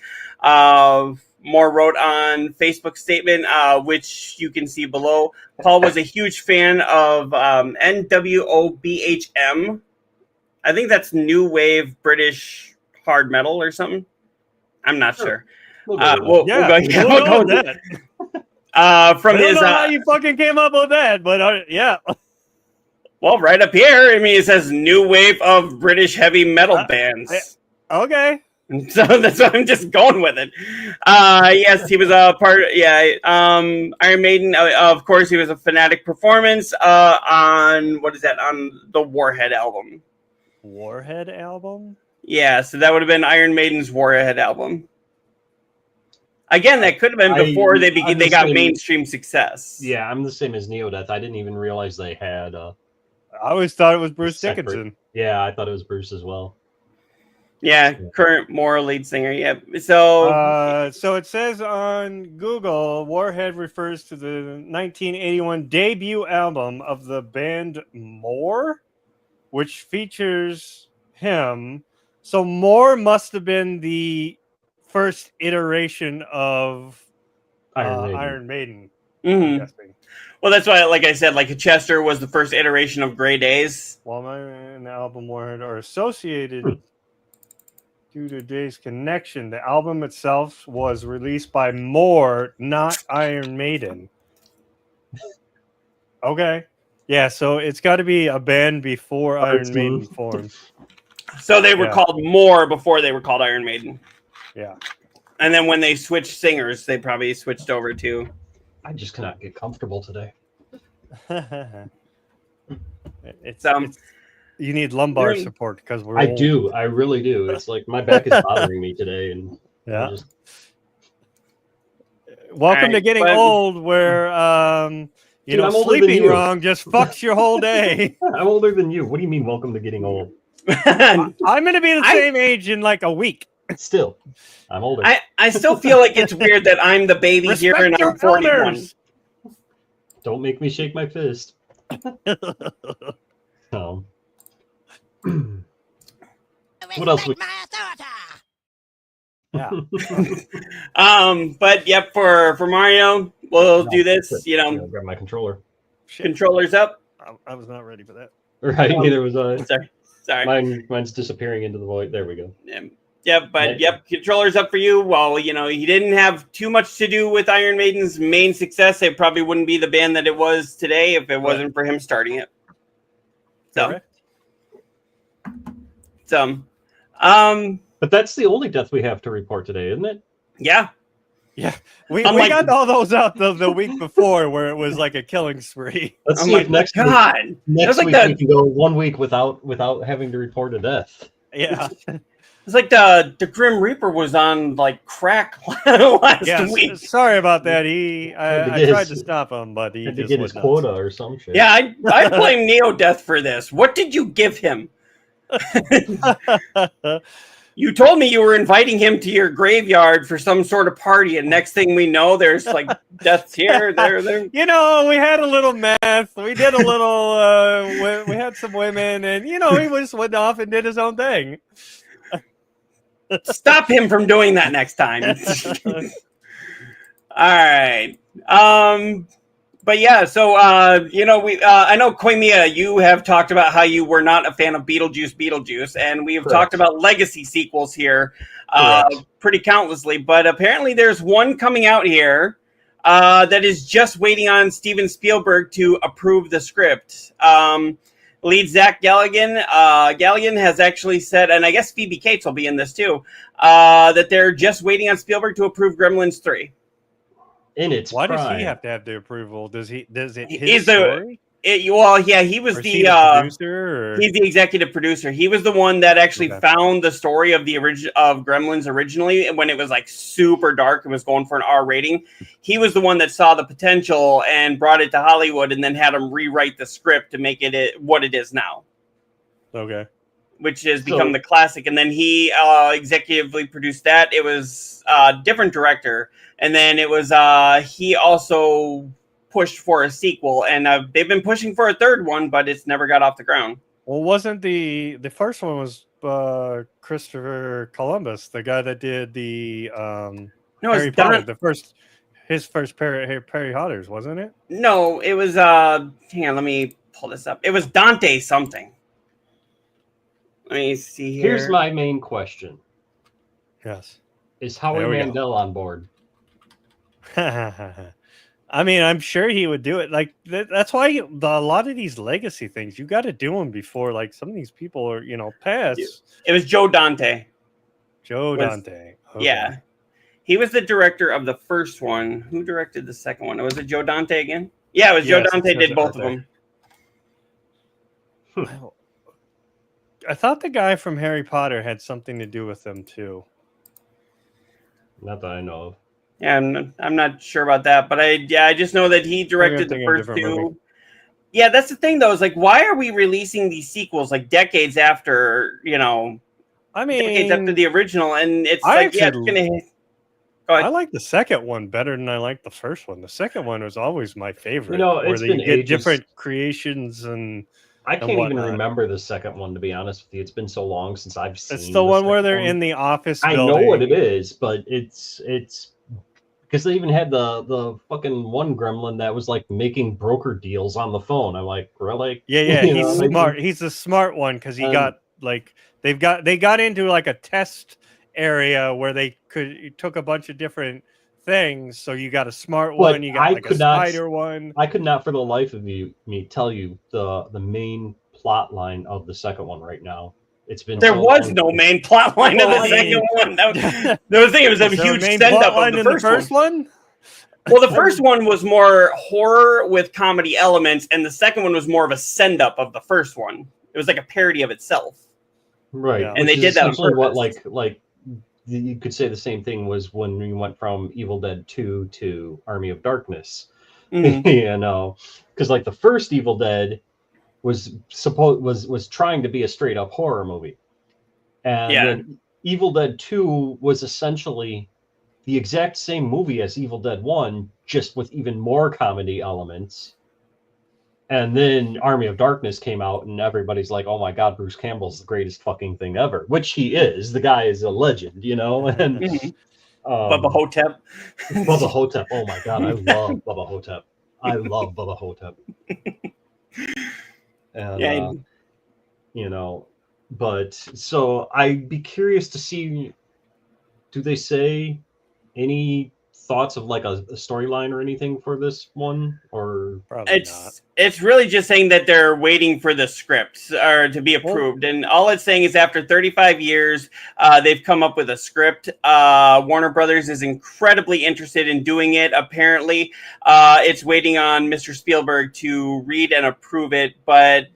Moore wrote on Facebook statement, which you can see below. Paul was a huge fan of NWOBHM. I think that's new wave British hard metal or something. I'm not sure. We'll We'll go with that. From I don't his know how you fucking came up with that, but yeah. Well, right up here, I mean, it says new wave of British heavy metal bands. Okay. So that's why I'm just going with it. Yes, he was a part. Iron Maiden. Of course, he was a Fanatic performance on on the Warhead album. Warhead album. Yeah, so that would have been Iron Maiden's Warhead album. Again, that could have been before they got mainstream success. Yeah, I'm the same as Neodeath. I didn't even realize they had. I always thought it was Bruce Dickinson. Yeah, I thought it was Bruce as well. Yeah, current Moore lead singer. Yeah, so so it says on Google, Warhead refers to the 1981 debut album of the band Moore, which features him. So Moore must have been the first iteration of Iron Maiden. I'm guessing. Well, that's why, like I said, like Chester was the first iteration of Grey Days. Well, my album Warhead are associated due to Day's connection. The album itself was released by Moore, not Iron Maiden. Okay. Yeah, so it's got to be a band before Iron Maiden formed. So they were called Moore before they were called Iron Maiden. Yeah. And then when they switched singers, they probably switched over to... I just cannot get comfortable today. it's you need lumbar support because we're old. do. I really do. It's like my back is bothering me today, and Welcome to Alright, getting old, where You Dude, know, I'm older than sleeping you. wrong just fucks your whole day. I'm older than you. What do you mean, welcome to getting old? I'm going to be the same age in like a week. Still, I'm older. I still feel like it's weird that I'm the baby here and Respect I'm your 41. elders. Don't make me shake my fist. Um, what else? Yeah. But yep, for Mario, we'll do this. You Yeah, know, grab my controller. Shit. controllers up. I was not ready for that. Right, neither was I. Sorry. Mine's disappearing into the void. There we go. Yep, but yep, controllers up for you. Well, you know, he didn't have too much to do with Iron Maiden's main success. It probably wouldn't be the band that it was today if it wasn't for him starting it. So, But that's the only death we have to report today, isn't it? yeah. Yeah, we I'm like- got all those out the week before where it was like a killing spree. Let's Oh see my if next God. week, next like week the- we can go 1 week without having to report a death. Yeah, It's like the Grim Reaper was on like crack last yeah. week. Sorry about that. Had to I get tried his- to stop him, but he Had to just get his went nuts. quota or some shit. Yeah, I blame Neo Death for this. What did you give him? You told me you were inviting him to your graveyard for some sort of party, and next thing we know, there's like deaths here, there. You know, we had a little meth. We did a little. We had some women, and you know, he just went off and did his own thing. Stop him from doing that next time. All right. But yeah, so you know, I know Koimiya, you have talked about how you were not a fan of Beetlejuice, and we have talked about legacy sequels here pretty countlessly. But apparently, there's one coming out here that is just waiting on Steven Spielberg to approve the script. Lead Zach Galligan. Galligan has actually said, and I guess Phoebe Cates will be in this too, that they're just waiting on Spielberg to approve Gremlins 3. In its Why prime. does he have to have the approval? Does it He's his the- story? Well, yeah, he was Or is the he the producer? Or? he's the executive producer. He was the one that actually Okay. found the story of the of Gremlins originally when it was like super dark and was going for an R rating. He was the one that saw the potential and brought it to Hollywood, and then had him rewrite the script to make it what it is now, Okay. which has become the classic. And then he executively produced that. It was a different director, and then it was he also pushed for a sequel, and they've been pushing for a third one, but it's never got off the ground. Well, wasn't the first one was Christopher Columbus, the guy that did the No, Harry it's Potter, Don. his first Perry Potters, wasn't it? No, it was hang on, let me pull this up. It was Dante something. Let me see here. Here's my main question: Yes. Is Howie There we go. Mandel on board? I mean, I'm sure he would do it. Like that's why a lot of these legacy things you got to do them before like some of these people are pass. It was Joe Dante. Joe Dante. Okay. Yeah. He was the director of the first one. Who directed the second one? Was it Joe Dante again? Yeah, it was Joe Yes, Dante it says did it both right of them. I thought the guy from Harry Potter had something to do with them too. Not that I know of. Yeah, I'm not sure about that, but I just know that he directed the thinking of a first different two. movie. Yeah, that's the thing though. Is like, why are we releasing these sequels like decades after I decades after mean, the original? And it's I like, yeah, it's actually- gonna hit. Go ahead. I like the second one better than I like the first one. The second one was always my favorite. It's where been you get ages. different creations and I can't even whatnot. remember the second one, to be honest with you. It's been so long since I've seen. it's the one where second they're one. in the office. I know building. what it is, but it's because they even had the fucking one gremlin that was like making broker deals on the phone. I'm like, really? Yeah, You he's know, smart. He's the smart one because he got like they got into like a test area where they took a bunch of different things. So you got a smart one, you got like a spider one. I could not, for the life of me, tell you the main plot line of the second one right now. It's been There so was long. no main plot line of Well, the I mean- second one. The thing, it was a Was there huge main send plot up line of in the first one. one. Well, the first one was more horror with comedy elements, and the second one was more of a send up of the first one. It was like a parody of itself. Right, Yeah. And which they is did that on essentially what purpose. like you could say the same thing was when we went from Evil Dead 2 to Army of Darkness. You know, because like the first Evil Dead was trying to be a straight up horror movie, and Yeah. then Evil Dead 2 was essentially the exact same movie as Evil Dead 1, just with even more comedy elements. And then Army of Darkness came out, and everybody's like, "Oh my God, Bruce Campbell's the greatest fucking thing ever," which he is. The guy is a legend, you know. And Bubba Hotep. Bubba Hotep. Oh my God, I love Bubba Hotep. I love Bubba Hotep. And Yeah. you know, but so I'd be curious to see. Do they say any thoughts of like a storyline or anything for this one, or Probably not. It's really just saying that they're waiting for the scripts or to be approved, and all it's saying is after 35 years, they've come up with a script. Warner Brothers is incredibly interested in doing it. Apparently, it's waiting on Mr. Spielberg to read and approve it. But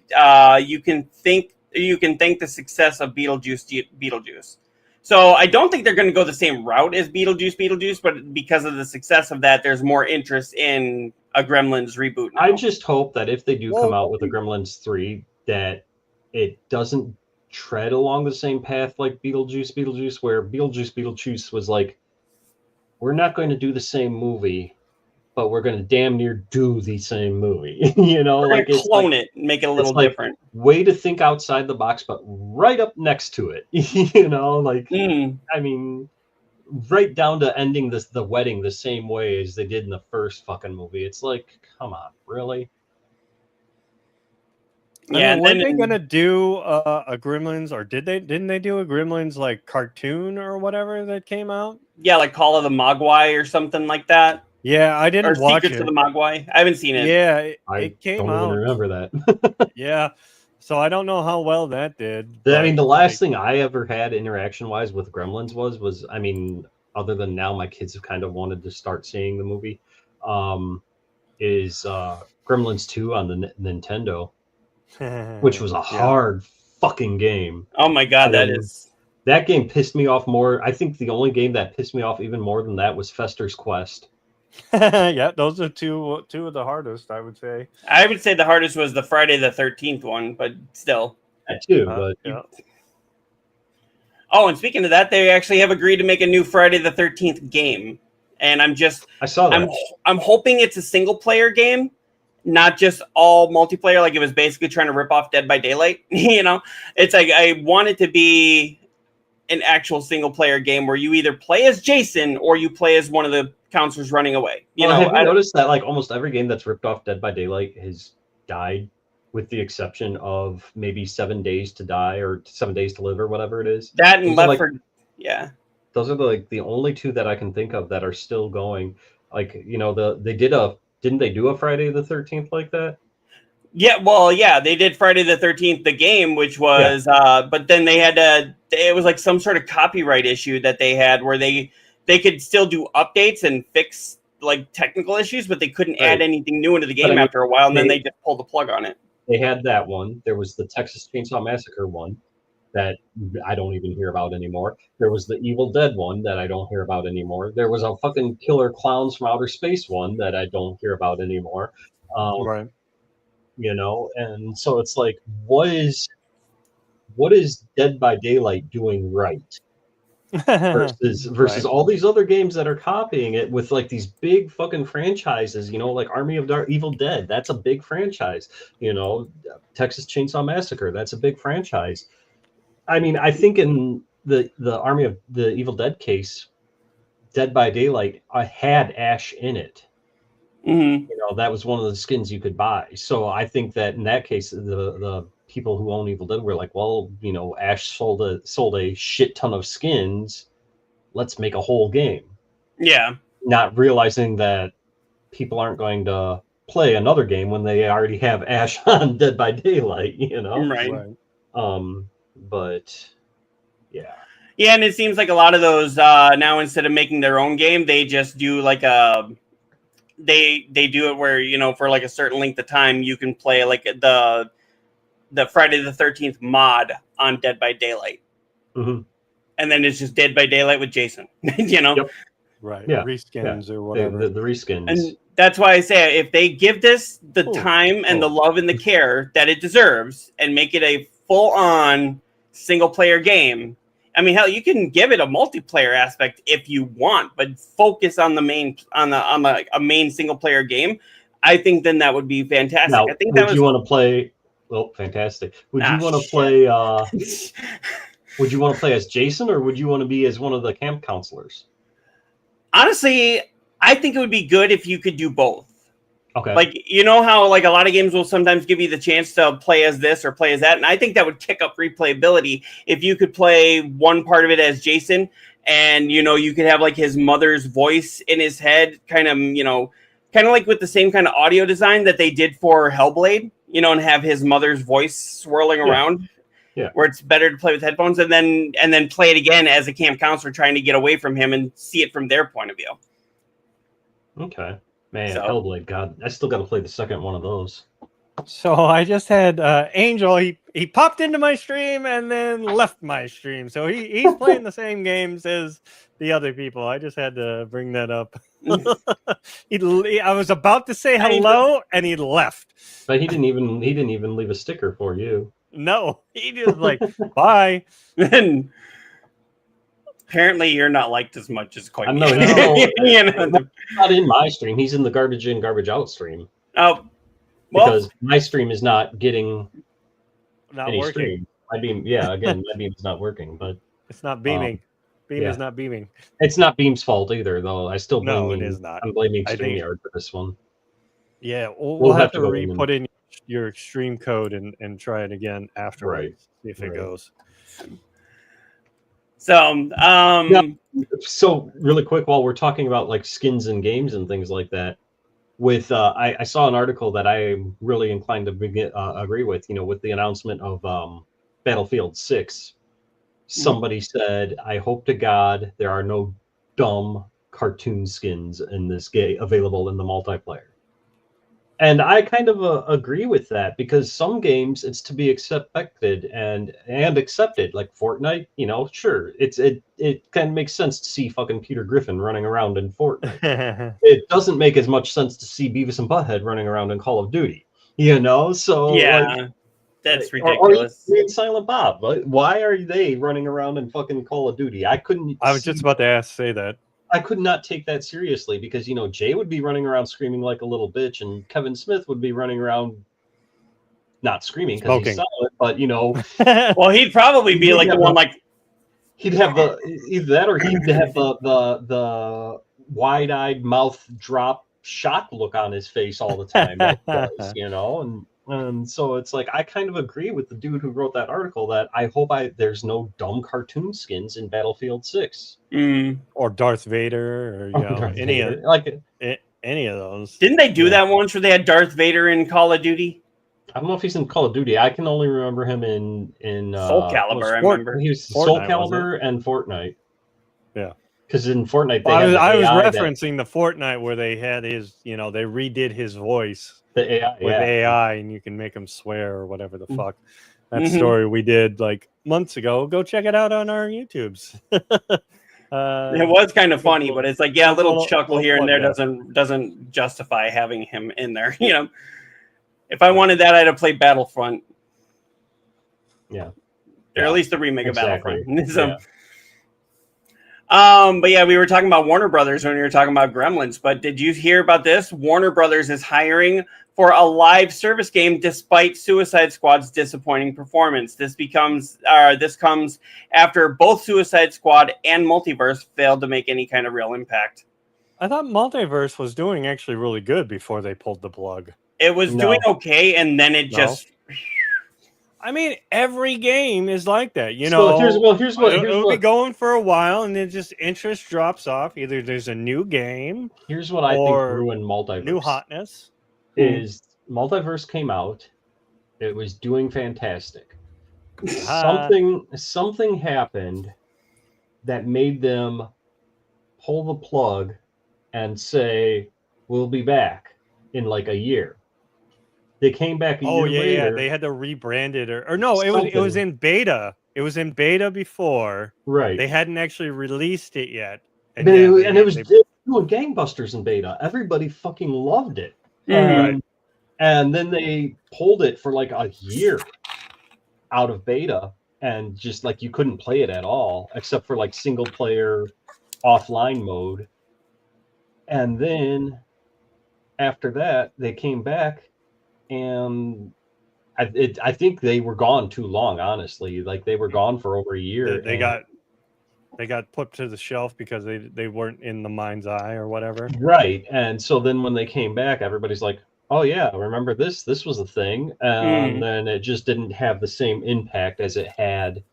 you can thank the success of Beetlejuice. So I don't think they're going to go the same route as Beetlejuice, but because of the success of that, there's more interest in a Gremlins reboot now. I just hope that if they do come out with a Gremlins 3, that it doesn't tread along the same path like Beetlejuice, where Beetlejuice was like, we're not going to do the same movie, but we're going to damn near do the same movie. You know, We're like gonna it's clone like, it and make it a little like, different. way to think outside the box, but right up next to it. You know, like I mean, right down to ending the wedding the same way as they did in the first fucking movie. It's like, come on, really? Yeah, and were then they gonna do a Gremlins, or didn't they do a Gremlins like cartoon or whatever that came out? yeah, like Call of the Mogwai or something like that, Yeah, I or didn't watch Secrets it. of the Mogwai. I haven't seen it. Yeah, I it came don't out. even remember that. Yeah, so I don't know how well that did. I mean, but, the last like, thing I ever had interaction wise with Gremlins was I mean, other than now my kids have kind of wanted to start seeing the movie, is Gremlins 2 on the Nintendo, which was a hard fucking game. Oh my God, And that game pissed me off more. I think the only game that pissed me off even more than that was Fester's Quest. yeah, those are two of the hardest, I would say. I would say the hardest was the Friday the 13th one, but still. That too, but Yeah. Oh, and speaking of that, they actually have agreed to make a new Friday the 13th game, and I saw that. I'm hoping it's a single player game, not just all multiplayer. Like it was basically trying to rip off Dead by Daylight. You know, it's like I want it to be an actual single player game where you either play as Jason or you play as one of the counselors running away. Have you noticed that like almost every game that's ripped off Dead by Daylight has died, with the exception of maybe 7 Days to Die or 7 Days to Live or whatever it is? That and Those Left are, like, 4 yeah. Those are the only two that I can think of that are still going. Like, you know, didn't they do a Friday the 13th like that? Yeah, well, yeah, they did Friday the 13th, the game, which was, but then they had to, it was like some sort of copyright issue that they had where they could still do updates and fix like technical issues, but they couldn't add anything new into the game after a while, and then they just pulled the plug on it. They had that one. There was the Texas Chainsaw Massacre one that I don't even hear about anymore. There was the Evil Dead one that I don't hear about anymore. There was a fucking Killer Clowns from Outer Space one that I don't hear about anymore. Right. You know, and so it's like, what is Dead by Daylight doing right versus all these other games that are copying it with like these big fucking franchises, you know, like Army of Evil Dead, that's a big franchise, you know, Texas Chainsaw Massacre, that's a big franchise. I mean, I think in the Army of the Evil Dead case, Dead by Daylight had Ash in it. Mm-hmm. You know, that was one of the skins you could buy. So I think that in that case, the people who own Evil Dead were like, well, you know, Ash sold a shit ton of skins. Let's make a whole game. Yeah. Not realizing that people aren't going to play another game when they already have Ash on Dead by Daylight, you know? Right. But yeah. Yeah, and it seems like a lot of those now, instead of making their own game, they just do like a they do it where, you know, for like a certain length of time you can play like the Friday the 13th mod on Dead by Daylight. Mm-hmm. And then it's just Dead by Daylight with Jason. You know? Yep. Right. Yeah. Reskins or whatever. The reskins. And That's why I say if they give this the Ooh. time and the love and the care that it deserves and make it a full-on single-player game. I mean, hell, you can give it a multiplayer aspect if you want, but focus on the main on a main single-player game. I think then that would be fantastic. Now, I think would that was you want to play? Well, fantastic. Would you want to shit. play? Would you want to play as Jason, or would you want to be as one of the camp counselors? Honestly, I think it would be good if you could do both. Okay. Like, you know how like a lot of games will sometimes give you the chance to play as this or play as that, and I think that would kick up replayability if you could play one part of it as Jason, and you could have like his mother's voice in his head, kind of like with the same kind of audio design that they did for Hellblade, and have his mother's voice swirling around. Yeah. Where it's better to play with headphones and then play it again as a camp counselor trying to get away from him and see it from their point of view. Okay. Man, So- Hellblade, God, I still got to play the second one of those. So I just had Angel. He popped into my stream and then left my stream. So he's playing the same games as the other people. I just had to bring that up. I was about to say hello and he left. But he didn't even leave a sticker for you. No, he just like bye. And apparently you're not liked as much as Coy. I know. Not in my stream. He's in the garbage in, garbage out stream. Oh, well, Because my stream is not getting Not any working. stream. My beam, again, my beam's not working, but It's not beaming. Beam yeah. is not beaming. it's not Beam's fault either, though. I still No, blame it is not. I'm blaming I think- StreamYard for this one. Yeah, we'll We'll have to go in re-put in your stream code and try it again afterwards. See if it Right. goes. so So really quick, while we're talking about like skins and games and things like that, with I saw an article that I'm really inclined to agree with. With the announcement of Battlefield 6, somebody said, "I hope to God there are no dumb cartoon skins in this game available in the multiplayer." And I kind of agree with that, because some games it's to be expected and accepted, like Fortnite. Sure, it kind of makes sense to see fucking Peter Griffin running around in Fortnite. It doesn't make as much sense to see Beavis and Butthead running around in Call of Duty. So yeah, that's or ridiculous. even Silent Bob. Why are they running around in fucking Call of Duty? I I was just about to say that. I could not take that seriously, because Jay would be running around screaming like a little bitch, and Kevin Smith would be running around not screaming because he's silent, but Well, he'd probably be like the one like he'd have the either that, or he'd have the wide-eyed mouth drop shock look on his face all the time. That does, and so it's like I kind of agree with the dude who wrote that article that I hope there's no dumb cartoon skins in Battlefield 6 or Darth Vader, or Darth any Vader. any of those. Didn't they do that once where they had Darth Vader in Call of Duty? I don't know if he's in Call of Duty. I can only remember him in Soul Calibur. I remember he was Fortnite, Soul Calibur and Fortnite. Yeah, because in Fortnite they I was AI referencing the Fortnite where they had his, they redid his voice the AI with AI, and you can make him swear or whatever the fuck. That story we did like months ago. Go check it out on our YouTubes. it was kind of funny, but it's like, a little chuckle here and there doesn't justify having him in there. If I wanted that, I'd have played Battlefront. Yeah. Or at least the remake Exactly. of Battlefront. So, Yeah. but yeah, we were talking about Warner Brothers when we were talking about Gremlins. But did you hear about this? Warner Brothers is hiring for a live service game despite Suicide Squad's disappointing performance. This comes after both Suicide Squad and Multiverse failed to make any kind of real impact. I thought Multiverse was doing actually really good before they pulled the plug. It was doing okay, and then it just... I mean, every game is like that, So here's what it'll be going for a while, and then just interest drops off. Either there's a new game, here's what I think ruined Multiverse. New hotness is Multiverse came out, it was doing fantastic. Something happened that made them pull the plug and say we'll be back in like a year. They came back a year later. Yeah, they had to rebrand it, or no, it was in beta. It was in beta before. Right. They hadn't actually released it yet. It was doing gangbusters in beta. Everybody fucking loved it. Mhm. And then they pulled it for like a year out of beta, and just like you couldn't play it at all except for like single player offline mode. And then after that, they came back, and I think they were gone too long, honestly. Like they were gone for over a year. They got put to the shelf because they weren't in the mind's eye or whatever. Right. And so then when they came back, everybody's like, oh yeah, remember this? This was a thing. And then it just didn't have the same impact as it had.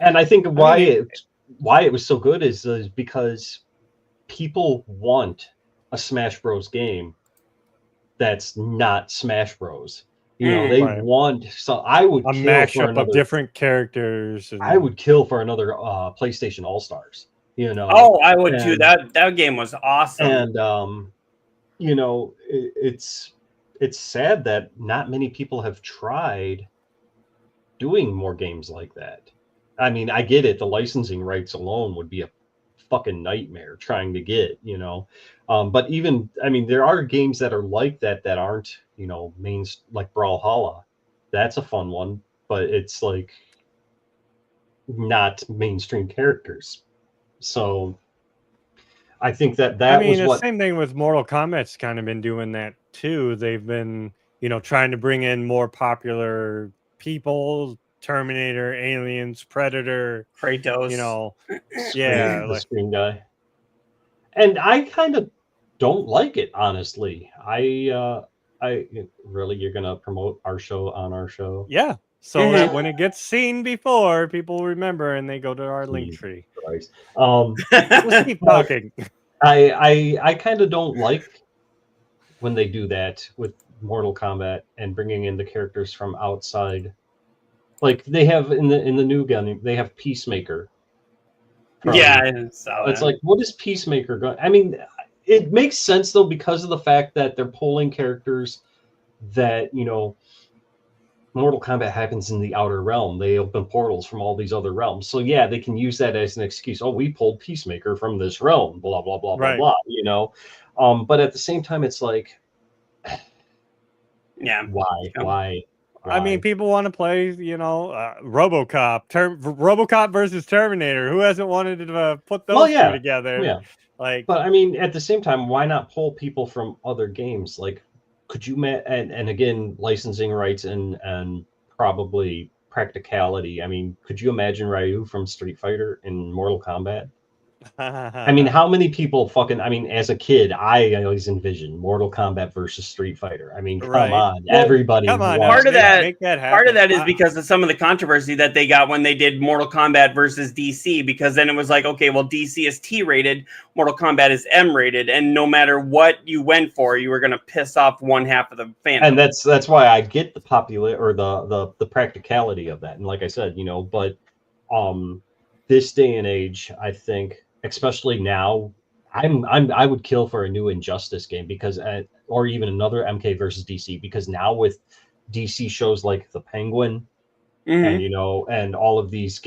And I think why it was so good is because people want a Smash Bros. Game that's not Smash Bros. You know, they want. So I would a kill mashup for another, of different characters. I would kill for another PlayStation All Stars. You know. Oh, I would too. That game was awesome. And you know, it's sad that not many people have tried doing more games like that. I mean, I get it. The licensing rights alone would be a fucking nightmare trying to get, you know. But even, I mean, there are games that are like that that aren't, you know, like Brawlhalla. That's a fun one, but it's like not mainstream characters. So I think that was what. Same thing with Mortal Kombat's kind of been doing that too. They've been, you know, trying to bring in more popular people, Terminator, Aliens, Predator, Kratos. You know, The Screen guy. And I kind of don't like it, honestly. I really, you're gonna promote our show on our show? Yeah. So that when it gets seen before, people remember and they go to our link tree. Let's keep talking. I kind of don't like when they do that with Mortal Kombat and bringing in the characters from outside. Like they have in the new gun, they have Peacemaker. It's like, what is Peacemaker going? I mean, it makes sense though because of the fact that they're pulling characters that, you know, Mortal Kombat happens in the outer realm. They open portals from all these other realms. So yeah, they can use that as an excuse. Oh, we pulled Peacemaker from this realm, blah, blah, blah, blah, blah, you know? But at the same time, it's like, yeah, why? I mean, people want to play, you know, RoboCop, RoboCop versus Terminator. Who hasn't wanted to put those two together? Yeah. Like, but I mean, at the same time, why not pull people from other games? Like, could you and again, licensing rights and probably practicality. I mean, could you imagine Ryu from Street Fighter in Mortal Kombat? I mean, how many people fucking, I mean, as a kid, I always envisioned Mortal Kombat versus Street Fighter. I mean, come on, well, everybody. Come on, part of that is because of some of the controversy that they got when they did Mortal Kombat versus DC, because then it was like, okay, well, DC is T-rated, Mortal Kombat is M-rated, and no matter what you went for, you were going to piss off one half of the fandom. And that's why I get the the practicality of that. And like I said, you know, but this day and age, I think, especially now, I would kill for a new Injustice game because, or even another MK versus DC, because now with DC shows like The Penguin, and you know, and all of these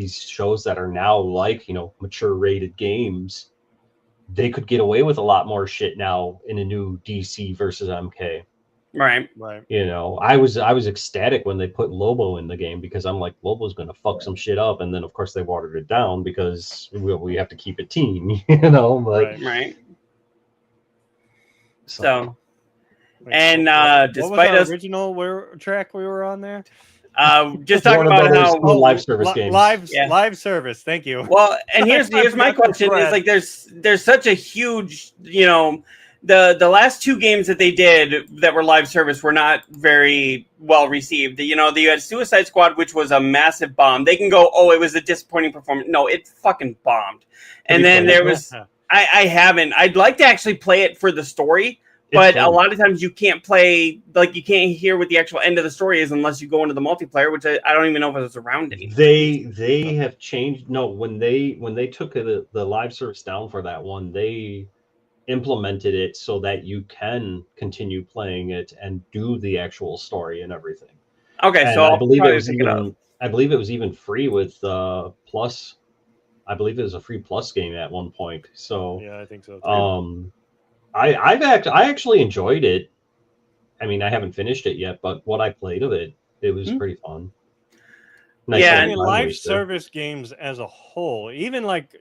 shows that are now like, you know, mature rated games, they could get away with a lot more shit now in a new DC versus MK. Right. You know, I was ecstatic when they put Lobo in the game because I'm like, Lobo's gonna fuck some shit up, and then of course they watered it down because we have to keep it teen, you know. But right. So and despite what was our original track we were on there? Just talking about how live service games. Live service. Thank you. Well, and here's my question is like, there's such a huge, you know. The last two games that they did that were live service were not very well received. You know, you had Suicide Squad, which was a massive bomb. They can go, oh, it was a disappointing performance. No, it fucking bombed. And then there was, I haven't. I'd like to actually play it for the story, but a lot of times you can't play, like you can't hear what the actual end of the story is unless you go into the multiplayer, which I don't even know if it was around anymore. They have changed. No, when they took the live service down for that one, they implemented it so that you can continue playing it and do the actual story and everything. Okay, and so I believe it was even free with Plus I believe it was a free plus game at one point. So Yeah, I think so too. I actually enjoyed it. I mean, I haven't finished it yet, but what I played of it, it was pretty fun. Nice Yeah, I little mean, time live waster. service games as a whole, even like,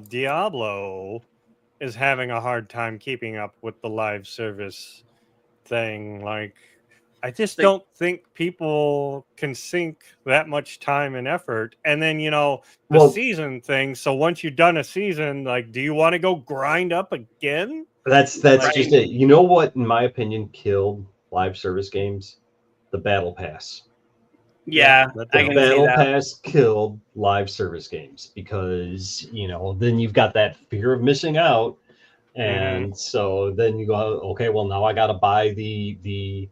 Diablo is having a hard time keeping up with the live service thing. Like, I just don't think people can sink that much time and effort. And then, the Well- season thing. So once you've done a season, like, do you want to go grind up again? That's Right. just it. You know what, in my opinion, killed live service games? The Battle Pass. Yeah, that I too. can see Battle that. Pass killed live service games because then you've got that fear of missing out, and so then you go, okay, well now I got to buy the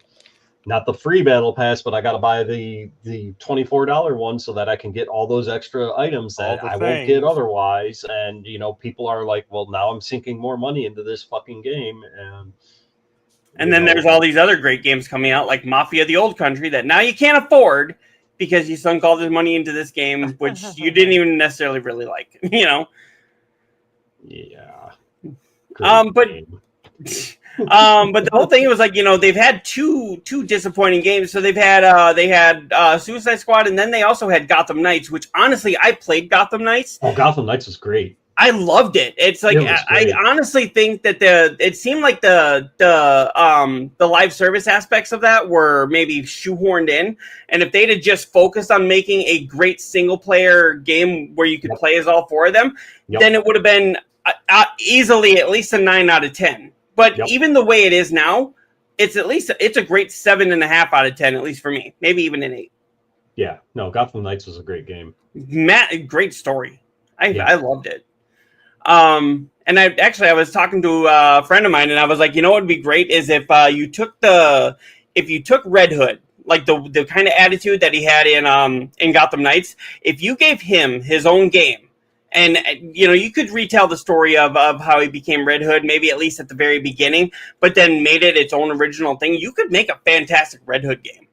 not the free Battle Pass, but I got to buy the $24 one so that I can get all those extra items that All the I won't get things. otherwise. And people are like, well, now I'm sinking more money into this fucking game, And then there's all these other great games coming out, like Mafia: The Old Country, that now you can't afford because you sunk all this money into this game, which you didn't even necessarily really like. Yeah. But game. but the whole thing was like, they've had two disappointing games. So they had Suicide Squad, and then they also had Gotham Knights, which honestly I played Gotham Knights. Oh, Gotham Knights was great. I loved it. It's like It was I great. honestly think that it seemed like the live service aspects of that were maybe shoehorned in, and if they'd have just focused on making a great single player game where you could Yep. play as all four of them, Yep. then it would have been easily at least a 9 out of 10. But Yep. even the way it is now, it's a great 7.5 out of 10, at least for me. Maybe even an 8. Yeah, no, Gotham Knights was a great game. Great story. I Yeah. loved it. And I was talking to a friend of mine, and I was like, what would be great is if you took Red Hood, like the kind of attitude that he had in Gotham Knights, if you gave him his own game, and you could retell the story of how he became Red Hood, maybe at least at the very beginning, but then made it its own original thing, you could make a fantastic Red Hood game.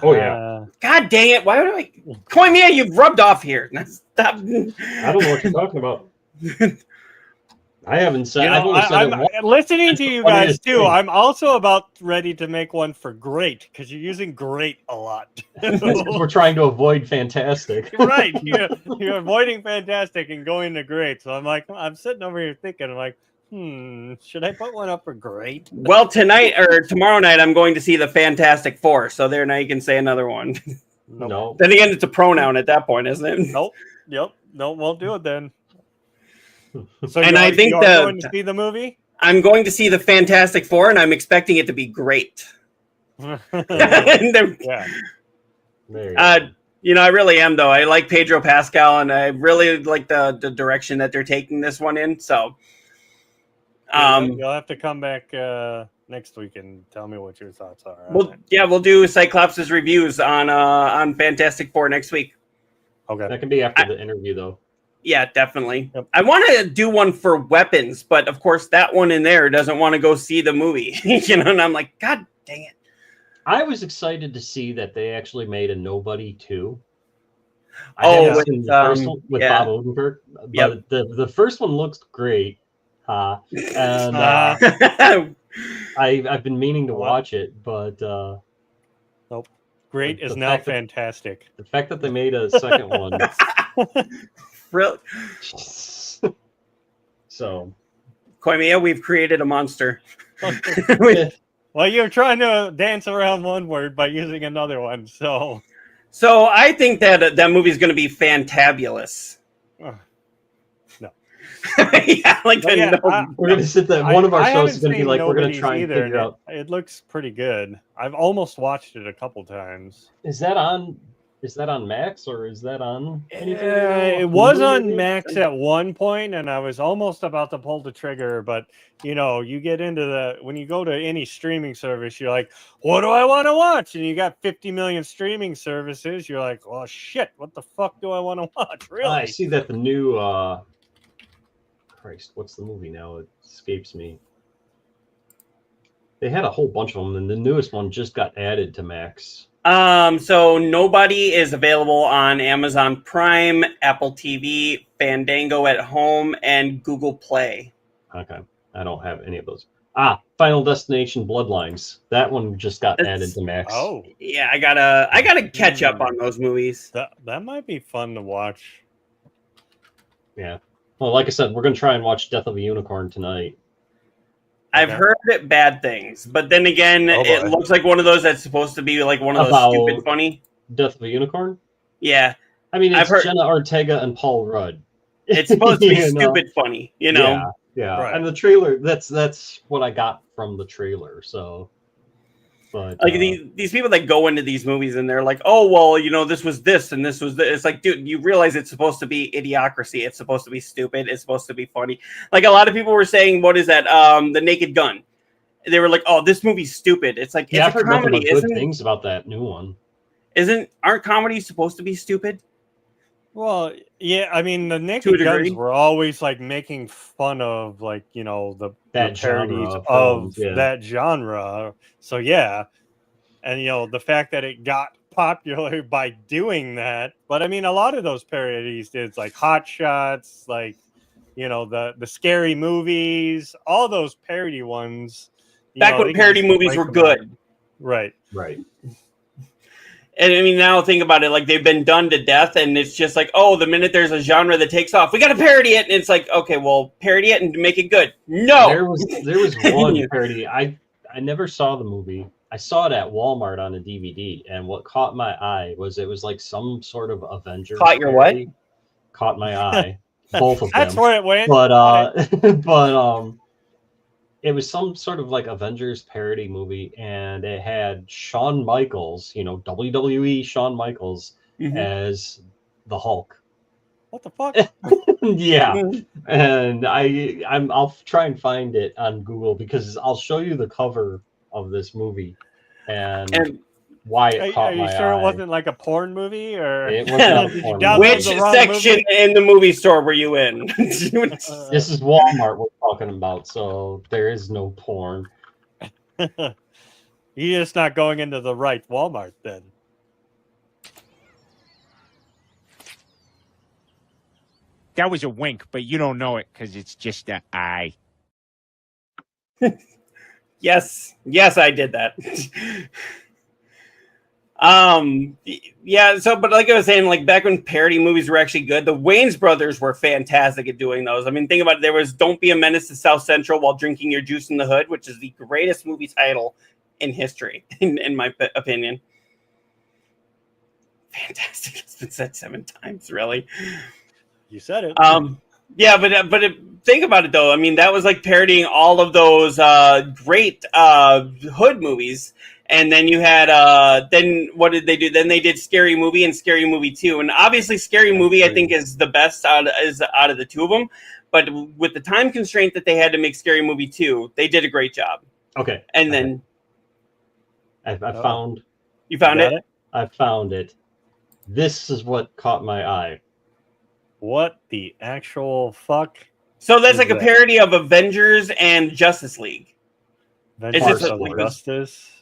Oh, yeah. God dang it! Why would I? Koimiya, you've rubbed off here. Stop. I don't know what you're talking about. I haven't said. I've only said I'm it once. listening to you Funny guys as too. thing. I'm also about ready to make one for great because you're using great a lot. We're trying to avoid fantastic. Right. You're avoiding fantastic and going to great. So I'm sitting over here thinking, I'm like, should I put one up for great? Well, tonight or tomorrow night, I'm going to see the Fantastic Four. So there, now you can say another one. No. Then again, it's a pronoun at that point, isn't it? Nope. Yep. No, won't do it then. So And I think you're going to see the movie. I'm going to see the Fantastic Four, and I'm expecting it to be great. Yeah. There you go. I really am, though. I like Pedro Pascal, and I really like the direction that they're taking this one in. So, You'll have to come back next week and tell me what your thoughts are. we'll do Cyclops' reviews on Fantastic Four next week. Okay. That can be after the interview, though. Yeah, definitely. Yep. I want to do one for weapons, but of course that one in there doesn't want to go see the movie. And I'm like, God dang it. I was excited to see that they actually made a Nobody 2. With, seen the first one with yeah. Bob Odenkirk, but Yep. the first one looks great. And I've been meaning to watch it, but Nope. Great the is now fact that- fantastic. the fact that they made a second one. Really? So, Koimiya, we've created a monster. Well, you're trying to dance around one word by using another one, so. So I think that movie is going to be fantabulous. No. Yeah, like But yeah, we're going to sit there. One of our I shows is haven't going to be seen like, we're going to Nobody's try and either, figure out. It looks pretty good. I've almost watched it a couple times. Is that on Max or is that on anything? It was on Max at one point, and I was almost about to pull the trigger. But you get into when you go to any streaming service, you're like, "What do I want to watch?" And you got 50 million streaming services. You're like, "Oh shit, what the fuck do I want to watch?" Really? I see that the new. Christ, what's the movie now? It escapes me. They had a whole bunch of them, and the newest one just got added to Max. So Nobody is available on Amazon Prime, Apple TV, Fandango at Home, and Google Play. Okay, I don't have any of those. Final Destination Bloodlines. That one just got added to Max. Oh, Yeah, I gotta catch up on those movies. that might be fun to watch. Yeah. Well, like I said, we're gonna try and watch Death of a Unicorn tonight. I've heard bad things, but then again, it looks like one of those that's supposed to be like one of those stupid funny. Death of a Unicorn? Yeah. I mean, it's Jenna Ortega and Paul Rudd. It's supposed to be stupid funny, you know? Yeah. Right. And the trailer, that's what I got from the trailer, so... But, like these people that go into these movies and they're like, oh, well, you know, this was this and this was this. It's like, dude, you realize it's supposed to be idiocracy. It's supposed to be stupid. It's supposed to be funny. Like a lot of people were saying, what is that? The Naked Gun. They were like, oh, this movie's stupid. It's like, it's a comedy, good things about that new one. Aren't comedies supposed to be stupid? Well, yeah, I mean, the Naked Guns were always like making fun of, like, you know, the parodies of that genre. So yeah, and you know, the fact that it got popular by doing that. But I mean, a lot of those parodies did, like Hot Shots, like, you know, the scary movies, all those parody ones. Back when parody movies were good, right? And I mean, now think about it, like they've been done to death, and it's just like, oh, the minute there's a genre that takes off, we got to parody it, and it's like, okay, well, parody it and make it good. No, there was one parody. I never saw the movie. I saw it at Walmart on a DVD, and what caught my eye was it was like some sort of Avengers. Caught your parody. what? Caught my eye. Both of them. That's where it went. But it was some sort of like Avengers parody movie, and it had Shawn Michaels, you know, WWE Shawn Michaels, as the Hulk. What the fuck? Yeah, and I'll try and find it on Google because I'll show you the cover of this movie and why it caught my eye. Are you sure it wasn't like a porn movie, or it wasn't a porn movie? Which section in the movie store were you in? This is Walmart we're talking about, so there is no porn. You're just not going into the right Walmart then. That was a wink, but you don't know it because it's just an eye. Yes, I did that. Yeah, so, but like I was saying, like back when parody movies were actually good, the Wayans brothers were fantastic at doing those. I mean, think about it. There was Don't Be a Menace to South Central While Drinking Your Juice in the Hood, which is the greatest movie title in history, in my opinion. Fantastic. It's been said 7 times, really. You said it. Yeah, but think about it though. I mean, that was like parodying all of those great hood movies. And then you had then what did they do? Then they did Scary Movie and Scary Movie 2. And obviously Scary Movie I think is the best out of the two of them. But with the time constraint that they had to make Scary Movie 2, they did a great job. Okay. And then I found You found it? I found it. This is what caught my eye. What the actual fuck? So that's like a parody of Avengers and Justice League. Avengers of Justice?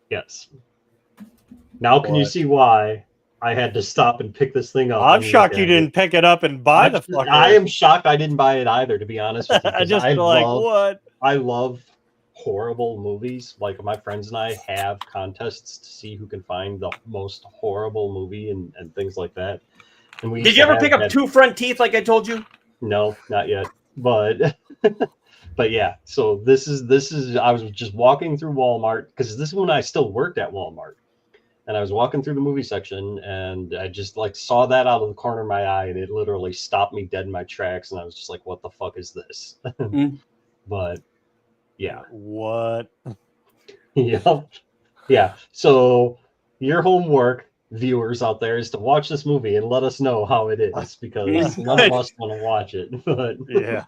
Yes. Now can you see why I had to stop and pick this thing up? I'm shocked you didn't pick it up and buy the fucker. I am shocked I didn't buy it either, to be honest with you. I just feel like, what? I love horrible movies. Like my friends and I have contests to see who can find the most horrible movie and things like that. And Did you ever pick up 2 front teeth like I told you? No, not yet. But but yeah, so this is I was just walking through Walmart because this is when I still worked at Walmart. And I was walking through the movie section and I just like saw that out of the corner of my eye and it literally stopped me dead in my tracks and I was just like, what the fuck is this? But yeah. What? Yep. Yeah. So your homework, viewers out there, is to watch this movie and let us know how it is because none of us want to watch it. But yeah,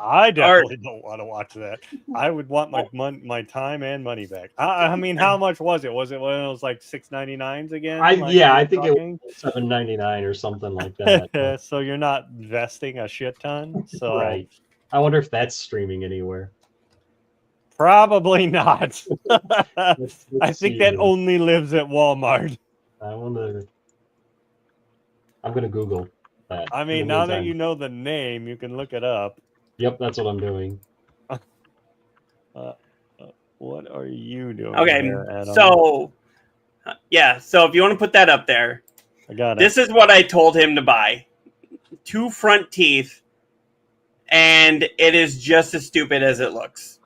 I definitely don't want to watch that. I would want my time and money back. I mean, how much was it? Was it one of those like $6.99s again? I think it was $7.99 or something like that. So you're not investing a shit ton. So right. I wonder if that's streaming anywhere. Probably not. Let's I think that only lives at Walmart. I'm gonna Google. that. I in mean, the now that meantime. you know the name, you can look it up. Yep, that's what I'm doing. What are you doing Okay, there, Adam? so yeah, so if you want to put that up there, I got it. this is what I told him to buy: 2 front teeth, and it is just as stupid as it looks.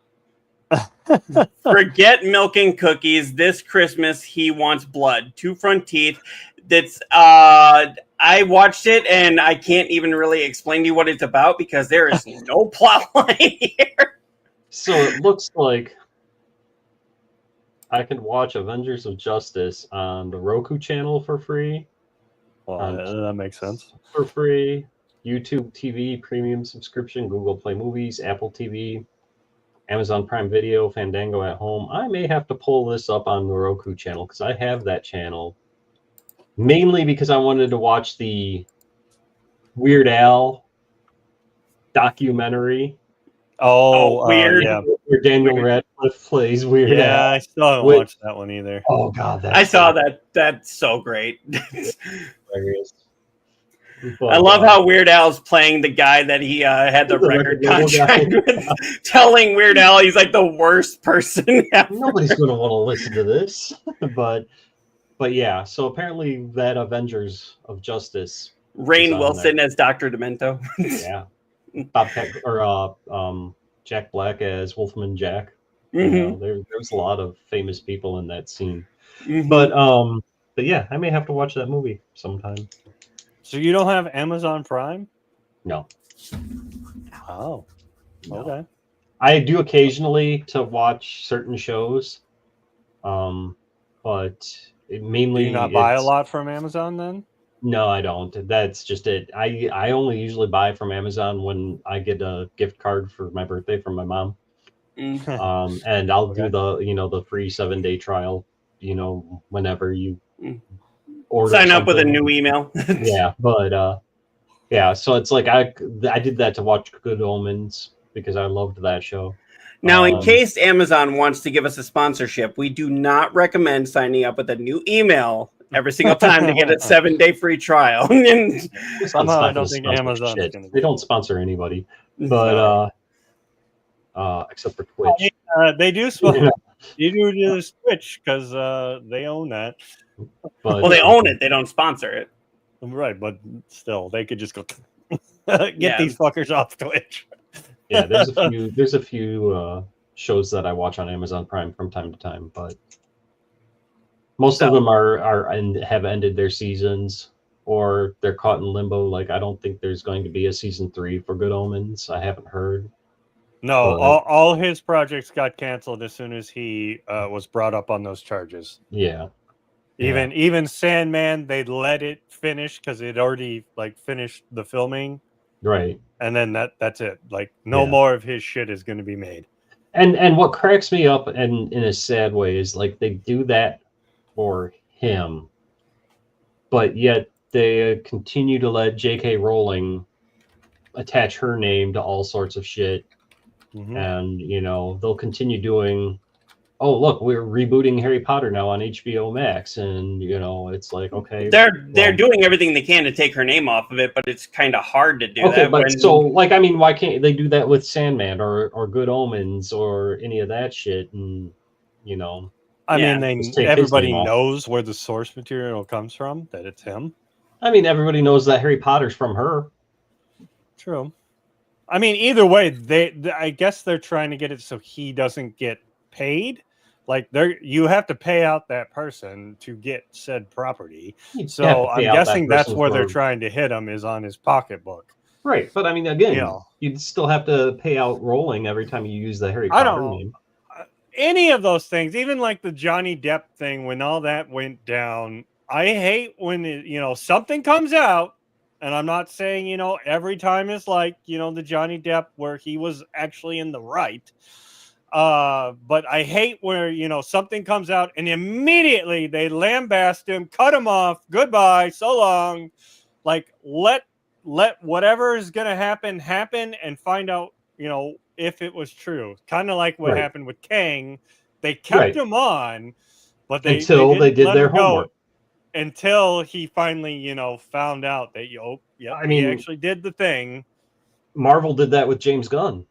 Forget milk and cookies. This Christmas, he wants blood. 2 front teeth. That's I watched it, and I can't even really explain to you what it's about because there is no plot line here. So it looks like I can watch Avengers of Justice on the Roku channel for free. Well, that makes sense. For free. YouTube TV premium subscription, Google Play Movies, Apple TV, Amazon Prime Video, Fandango at home. I may have to pull this up on the Roku channel because I have that channel. Mainly because I wanted to watch the Weird Al documentary. Oh, weird. yeah. Where Daniel Weird. Radcliffe plays Weird Yeah, Al. I still haven't With- watched that one either. Oh God, that's I saw that. That's so great. hilarious. I love how Weird Al's playing the guy that he had the record label guy. contract with, telling Weird Al he's like the worst person ever. Nobody's going to want to listen to this, but yeah. So apparently that Avengers of Justice, Rainn on Wilson as Dr. Demento. yeah, Bobcat or Jack Black as Wolfman Jack. You Mhm. know, there's a lot of famous people in that scene. Mhm. But yeah, I may have to watch that movie sometime. So you don't have Amazon Prime? No, Oh, no. okay. I do occasionally to watch certain shows, but it mainly Do you not buy a it's- lot from Amazon then? No, I don't. That's just it. I only usually buy from Amazon when I get a gift card for my birthday from my mom. Mm. And I'll Okay. do the free 7-day trial, whenever you Mm. order Sign up with a something. new email. Yeah, but yeah, so it's like I did that to watch Good Omens because I loved that show. Now, in case Amazon wants to give us a sponsorship, we do not recommend signing up with a new email every single time to get a 7-day free trial. And Somehow It's not I don't gonna think sponsor Amazon's shit. gonna do They don't sponsor anybody, but except for Twitch. they do you do this Twitch because they own that. But well, they own it. They don't sponsor it. Right, but still, they could just go get Yeah. these fuckers off Twitch. yeah, there's a few shows that I watch on Amazon Prime from time to time, but most of them are and have ended their seasons or they're caught in limbo. Like I don't think there's going to be a season 3 for Good Omens. I haven't heard. No, But- all his projects got canceled as soon as he was brought up on those charges. Yeah. Even Sandman, they let it finish because it already finished the filming, Right. and then that's it. Like no Yeah. more of his shit is going to be made. And what cracks me up and in a sad way is like they do that for him, but yet they continue to let J.K. Rowling attach her name to all sorts of shit, Mhm. and they'll continue doing. Oh, look, we're rebooting Harry Potter now on HBO Max, and it's like okay, They're doing everything they can to take her name off of it, but it's kind of hard to do okay, that. but so like I mean, why can't they do that with Sandman or Good Omens or any of that shit? And I Yeah. mean, Just take his everybody name off. knows where the source material comes from, that it's him. I mean, everybody knows that Harry Potter's from her. True. I mean, either way, I guess they're trying to get it so he doesn't get paid. Like you have to pay out that person to get said property. You have So to I'm pay out that guessing that's person where they're for- trying to hit him is on his pocketbook. Right, but I mean, again, Yeah. you'd still have to pay out Rowling every time you use the Harry I Potter don't- name. Any of those things, even like the Johnny Depp thing, when all that went down, I hate when something comes out, and I'm not saying every time is like the Johnny Depp where he was actually in the right, but I hate where something comes out and immediately they lambast him, cut him off, goodbye, so long. Like let whatever is gonna happen, and find out if it was true. Kind of like what Right. happened with Kang. They kept Right. him on, but Until they didn't did let their him go homework. until he finally found out that Yep. I mean, he actually did the thing. Marvel did that with James Gunn.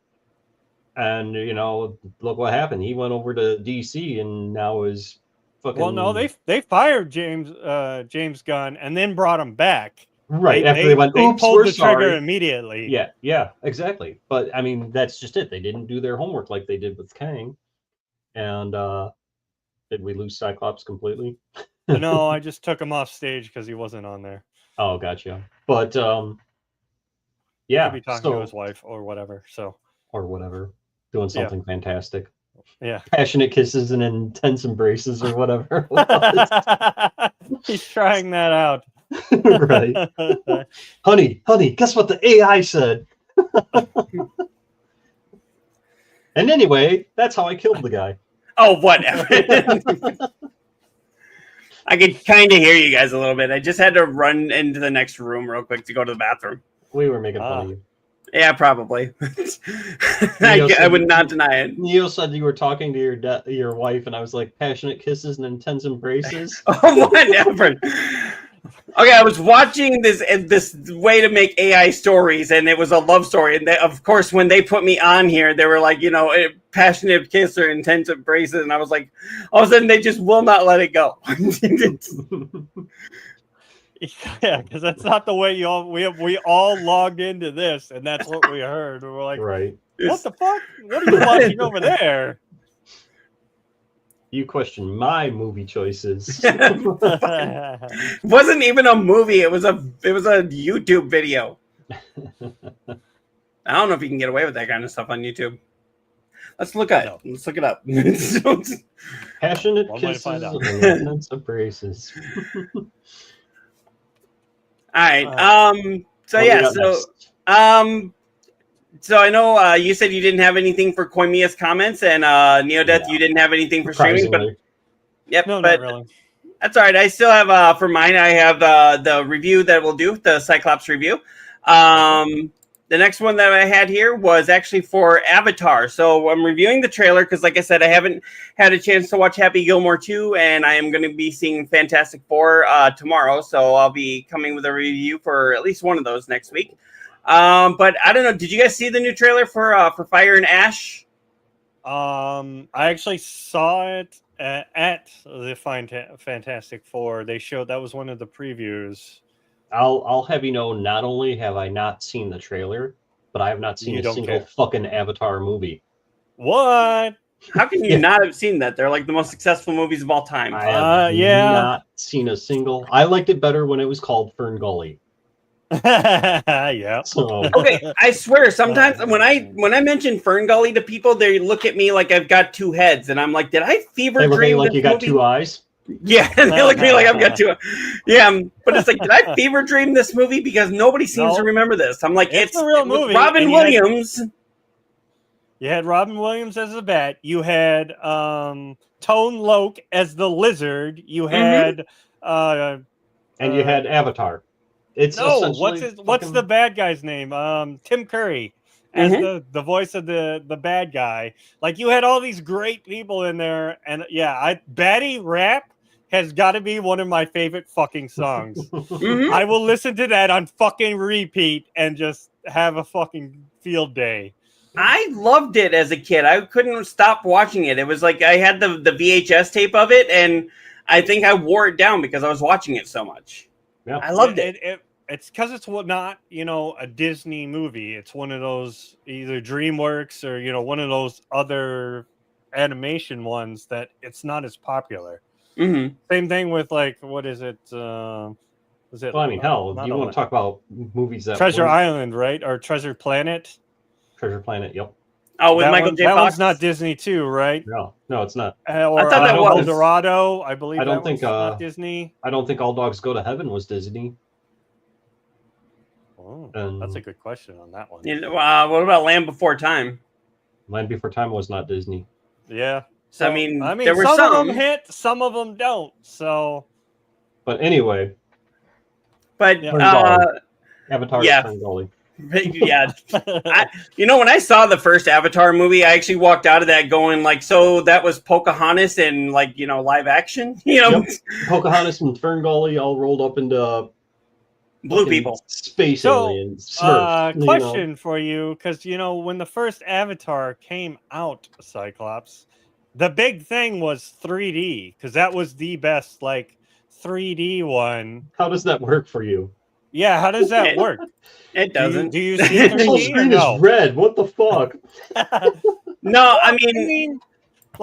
And, look what happened. He went over to DC and now is fucking... Well, no, they fired James Gunn and then brought him back. Right, after they went, oops, pulled we're the trigger sorry. immediately. Yeah, exactly. But, I mean, that's just it. They didn't do their homework like they did with Kang. And did we lose Cyclops completely? No, I just took him off stage because he wasn't on there. Oh, gotcha. But, He yeah. could be talking to his wife or whatever, so. Or whatever. Doing something fantastic. Yeah. Passionate kisses and intense embraces or whatever. He's trying that out. Right. honey, guess what the AI said? And anyway, that's how I killed the guy. Oh, whatever. I could kind of hear you guys a little bit. I just had to run into the next room real quick to go to the bathroom. We were making fun of you. Yeah, probably. I would not deny it. Neo said you were talking to your wife, and I was like, passionate kisses and intense embraces. Oh, whatever. Okay, I was watching this way to make AI stories, and it was a love story. And of course, when they put me on here, they were like, passionate kiss or intense embraces, and I was like, all of a sudden, they just will not let it go. Yeah, because that's not the way we all logged into this, and that's what we heard. We were like, right. What the fuck? What are you watching over there? You question my movie choices. It wasn't even a movie. It was a YouTube video. I don't know if you can get away with that kind of stuff on YouTube. Let's look at it. Let's look it up. Passionate kisses and intense embraces. All right. So I know you said you didn't have anything for Koimia's comments, and Neodeath, you didn't have anything for streaming, but not really. That's all right. I still have for mine. I have the review that we'll do, the Cyclops review. The next one that I had here was actually for Avatar. So I'm reviewing the trailer because, like I said, I haven't had a chance to watch Happy Gilmore 2, and I am going to be seeing Fantastic Four tomorrow. So I'll be coming with a review for at least one of those next week. But I don't know. Did you guys see the new trailer for Fire and Ash? I actually saw it at the Fantastic Four. They showed that was one of the previews. I'll have you know, not only have I not seen the trailer, but I have not seen a single fucking Avatar movie. What? How can you not have seen that? They're like the most successful movies of all time. I have not seen a single. I liked it better when it was called Fern Gully. Yeah. So. Okay, I swear, sometimes when I mention Fern Gully to people, they look at me like I've got two heads, and I'm like, did I fever dream? Like you got movie? two eyes. Yeah, and they look at me like I've got two. Yeah, but it's like, did I fever dream this movie? Because nobody seems to remember this. I'm like, it's a real movie. Robin Williams. You had Robin Williams as the bat. You had Tone Loc as the lizard. You had and you had Avatar. It's what's the bad guy's name? Tim Curry as the voice of the bad guy. Like, you had all these great people in there, and Batty Rap has got to be one of my favorite fucking songs. I will listen to that on fucking repeat and just have a fucking field day. I loved it as a kid. I couldn't stop watching it. It was like I had the VHS tape of it, and I think I wore it down because I was watching it so much. Yeah, I loved it. It's because it's not, a Disney movie. It's one of those either DreamWorks or, one of those other animation ones that it's not as popular. Mm-hmm. Same thing with, like, what is it? Was it? Well, I mean, hell, you want to talk about movies that Treasure Island, right? Or Treasure Planet? Treasure Planet, yep. Oh, with Michael J. Fox? That one's not Disney too, right? No, it's not. I thought that was El Dorado. I believe. I don't think not Disney. I don't think All Dogs Go to Heaven was Disney. Oh, that's a good question on that one. What about Land Before Time? Land Before Time was not Disney. Yeah. So, I mean, there were some of them hit, some of them don't. So. But anyway. But Avatar. Yeah. Yeah. When I saw the first Avatar movie, I actually walked out of that going like, so that was Pocahontas and live action, Yep. Pocahontas and Fern Gully all rolled up into Blue fucking people. space So, aliens, Smurfs. question for you, because when the first Avatar came out, Cyclops, the big thing was 3D, because that was the best 3D one. How does that work for you? Yeah, how does that work? It doesn't. Do you see The whole 3D or screen is no? red. What the fuck? No, I I mean, mean,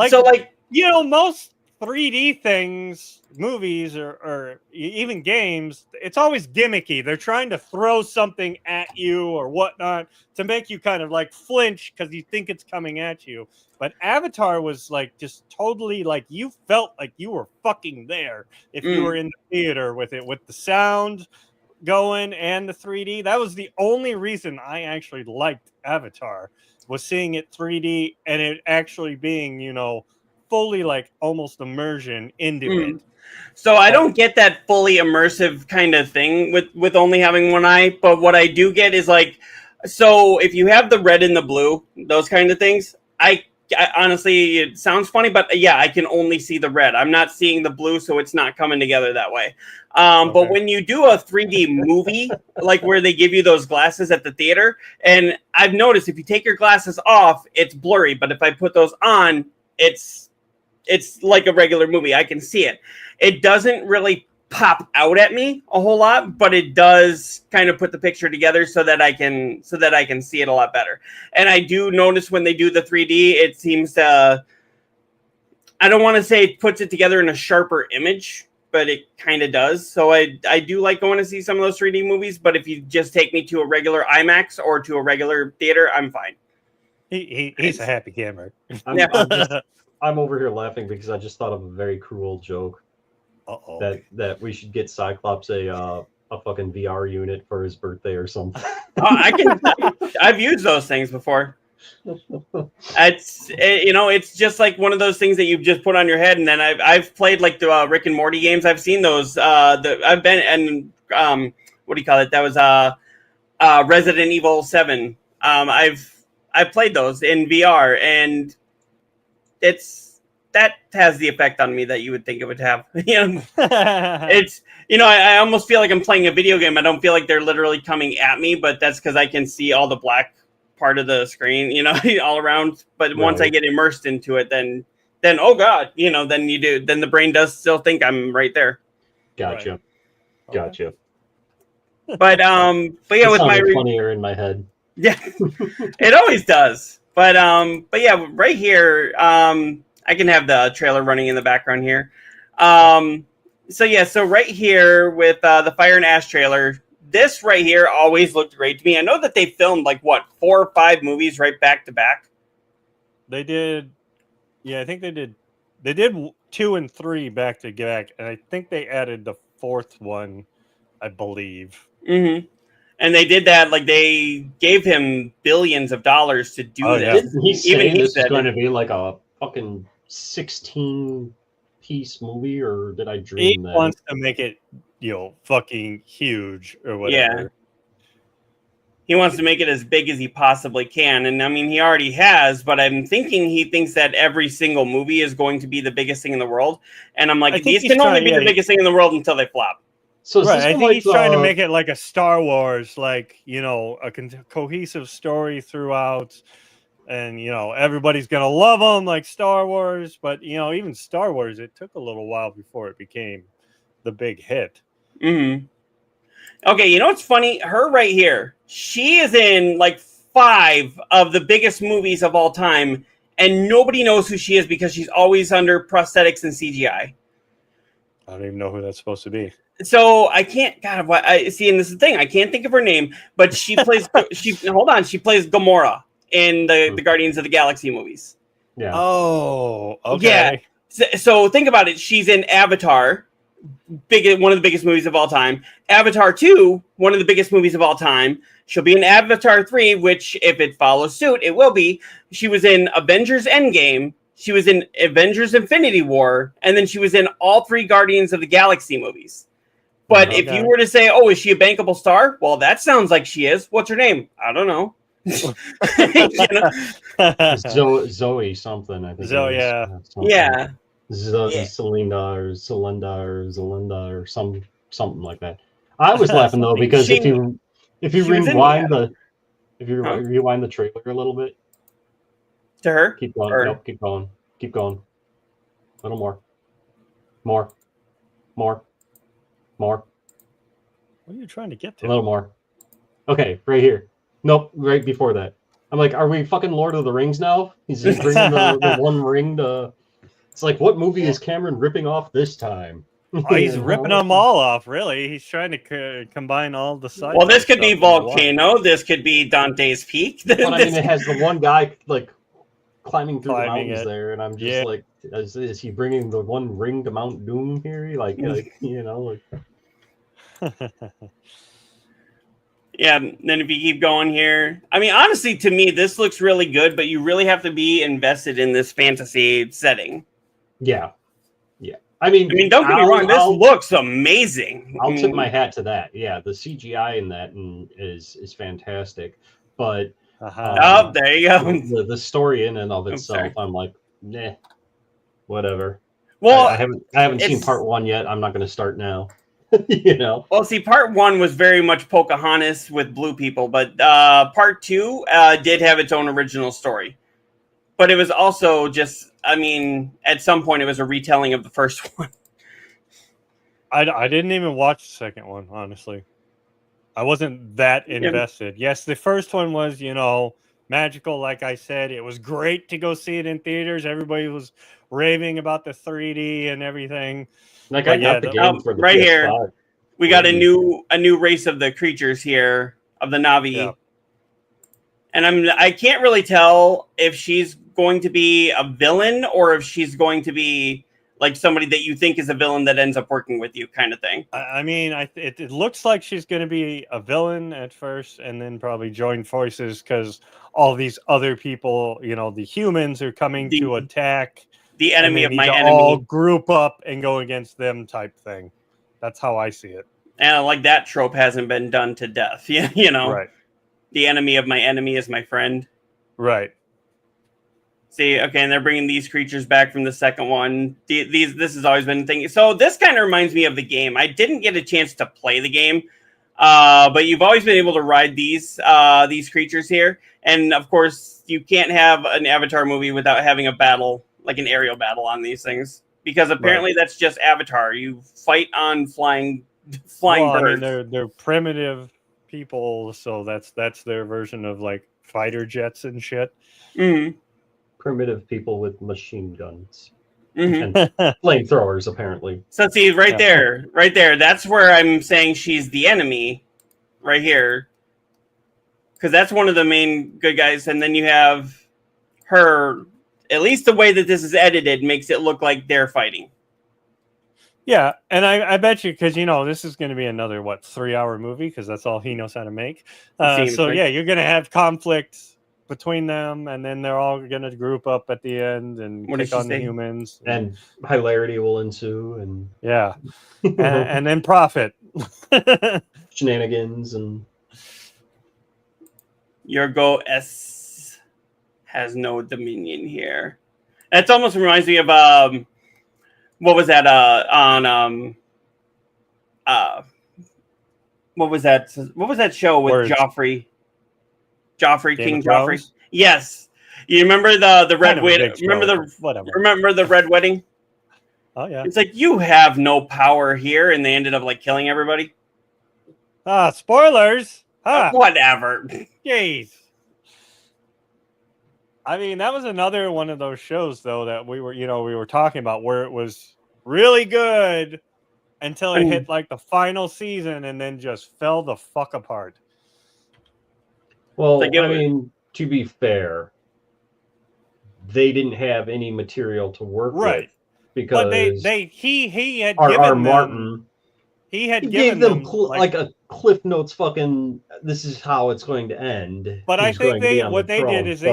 so like, most 3D things, movies or even games, it's always gimmicky. They're trying to throw something at you or whatnot to make you kind of flinch because you think it's coming at you. But Avatar was just totally you felt like you were fucking there if you were in the theater with it, with the sound going and the 3D. That was the only reason I actually liked Avatar, was seeing it 3D and it actually being, fully almost immersion into it. So I don't get that fully immersive kind of thing with only having one eye, but what I do get is so if you have the red and the blue, those kind of things, I honestly, it sounds funny, but yeah, I can only see the red. I'm not seeing the blue, so it's not coming together that way. But when you do a 3D movie, where they give you those glasses at the theater, and I've noticed if you take your glasses off, it's blurry, but if I put those on, it's like a regular movie. I can see it. It doesn't really pop out at me a whole lot, but it does kind of put the picture together so that I can see it a lot better. And I do notice when they do the 3D, it seems to, I don't want to say it puts it together in a sharper image, but it kind of does. So I do like going to see some of those 3D movies, but if you just take me to a regular IMAX or to a regular theater, I'm fine. He's a happy gamer. I'm over here laughing because I just thought of a very cruel joke. That we should get Cyclops a fucking VR unit for his birthday or something. I've used those things before. It's just like one of those things that you just put on your head, and then I've played the Rick and Morty games. I've seen those. I've been and what do you call it? That was Resident Evil 7. I've played those in VR, and that has the effect on me that you would think it would have. It's I almost feel like I'm playing a video game. I don't feel like they're literally coming at me, but that's because I can see all the black part of the screen, all around. But once I get immersed into it, then oh god, then the brain does still think I'm right there. Gotcha. Right. Gotcha. But yeah, with my funnier in my head. Yeah, it always does. But yeah, right here, I can have the trailer running in the background here. So right here with the Fire and Ash trailer, this right here always looked great to me. I know that they filmed 4 or 5 movies right back to back. They did, yeah, I think they did. They did 2 and 3 back to back, and I think they added the 4th one, I believe. Mm-hmm. And they did that, they gave him billions of dollars to do this. Yeah. Didn't he say this is going to be a fucking 16-piece movie, or did I dream that? He wants to make it, fucking huge or whatever. Yeah. He wants to make it as big as he possibly can. And I mean, he already has, but I'm thinking he thinks that every single movie is going to be the biggest thing in the world. And I'm like, these can only be the biggest thing in the world until they flop. So right, I think he's trying to make it like a Star Wars, a cohesive story throughout, and everybody's gonna love them like Star Wars. But even Star Wars, it took a little while before it became the big hit. Mm-hmm. Okay, what's funny? Her right here, she is in 5 of the biggest movies of all time, and nobody knows who she is because she's always under prosthetics and CGI. I don't even know who that's supposed to be. So I can't. God, what I see, and this is the thing. I can't think of her name, but she plays. She plays Gamora in the Guardians of the Galaxy movies. Yeah. Oh, okay. Yeah. So think about it. She's in Avatar, one of the biggest movies of all time. Avatar 2, one of the biggest movies of all time. She'll be in Avatar 3, which, if it follows suit, it will be. She was in Avengers Endgame. She was in Avengers Infinity War, and then she was in all 3 Guardians of the Galaxy movies. But if you were to say, oh, is she a bankable star? Well, that sounds like she is. What's her name? I don't know. Zoe something, I think. Zoe, yeah. Yeah. Zelinda or something like that. I was laughing though because if She you was in rewind the Huh? rewind the trailer a little bit, to her keep going. or Nope, keep going. A little more, more, more, What are you trying to get a to? little more. Okay, right here. Nope, right before that. I'm like, are we fucking Lord of the Rings now? Is he bringing the one ring to? It's like, what movie is Cameron ripping off this time? Oh, he's You ripping know? them all off. Really, he's trying to combine all the sci-fi. well, this could be stuff into one. Volcano. This could be Dante's Peak. But I mean, This it has the one guy like climbing through the Climbing mountains it. there, and I'm just Yeah. like, is he bringing the one ring to Mount Doom here? Like you know, like Yeah, then if you keep going here, I mean, honestly, to me, this looks really good, but you really have to be invested in this fantasy setting. yeah. I I mean, don't get me wrong, this looks amazing. I'll tip my hat to that. Yeah, the CGI in that is fantastic, but Oh, there you go. the story in and of I'm itself, sorry. I'm like, nah, whatever. Well, I haven't seen it's part one yet. I'm not going to start now. You know. well. See, part one was very much Pocahontas with blue people, but part two did have its own original story. But it was also just, I mean, at some point, it was a retelling of the first one. I didn't even watch the second one, honestly. I wasn't that invested. Yes, the first one was, magical. Like I said, it was great to go see it in theaters. Everybody was raving about the 3D and everything. Like But I got the game for the right PS5. here, we got a new race of the creatures here of the Navi. Yeah. And I can't really tell if she's going to be a villain or if she's going to be like somebody that you think is a villain that ends up working with you, kind of thing. I mean, it looks like she's going to be a villain at first, and then probably join forces because all these other people, the humans, are coming to attack. The enemy of my all enemy. group up and go against them, type thing. That's how I see it. And like that trope hasn't been done to death. Yeah, Right. The enemy of my enemy is my friend. Right. See, okay, and they're bringing these creatures back from the second one. This has always been a thing. So this kind of reminds me of the game. I didn't get a chance to play the game, but you've always been able to ride these creatures here. And of course, you can't have an Avatar movie without having a battle, like an aerial battle on these things, because apparently that's just Avatar. You fight on flying birds. I mean, they're primitive people, so that's their version of like fighter jets and shit. Mm-hmm. Primitive people with machine guns Mm-hmm. and flamethrowers, apparently. So see, right there. That's where I'm saying she's the enemy, right here, because that's one of the main good guys. And then you have her. At least the way that this is edited makes it look like they're fighting. Yeah, and I bet you, because this is going to be another 3-hour movie, because that's all he knows how to make. So yeah, you're going to have conflict between them, and then they're all going to group up at the end and pick on the humans, and hilarity will ensue, and yeah, and then profit, shenanigans, and Yorgo S has no dominion here. That almost reminds me of what was that what was that show with Joffrey King Joffrey? Yes, you remember the Red Wedding? Remember the Red Wedding? Oh yeah, it's like, you have no power here, and they ended up like killing everybody. Spoilers. Whatever. Jeez. I mean, that was another one of those shows, though, that we were talking about, where it was really good until it hit like the final season and then just fell the fuck apart. Well, I mean, to be fair, they didn't have any material to work with, because he had given them Martin. He had gave them like a Cliff Notes fucking, this is how it's going to end. But I think they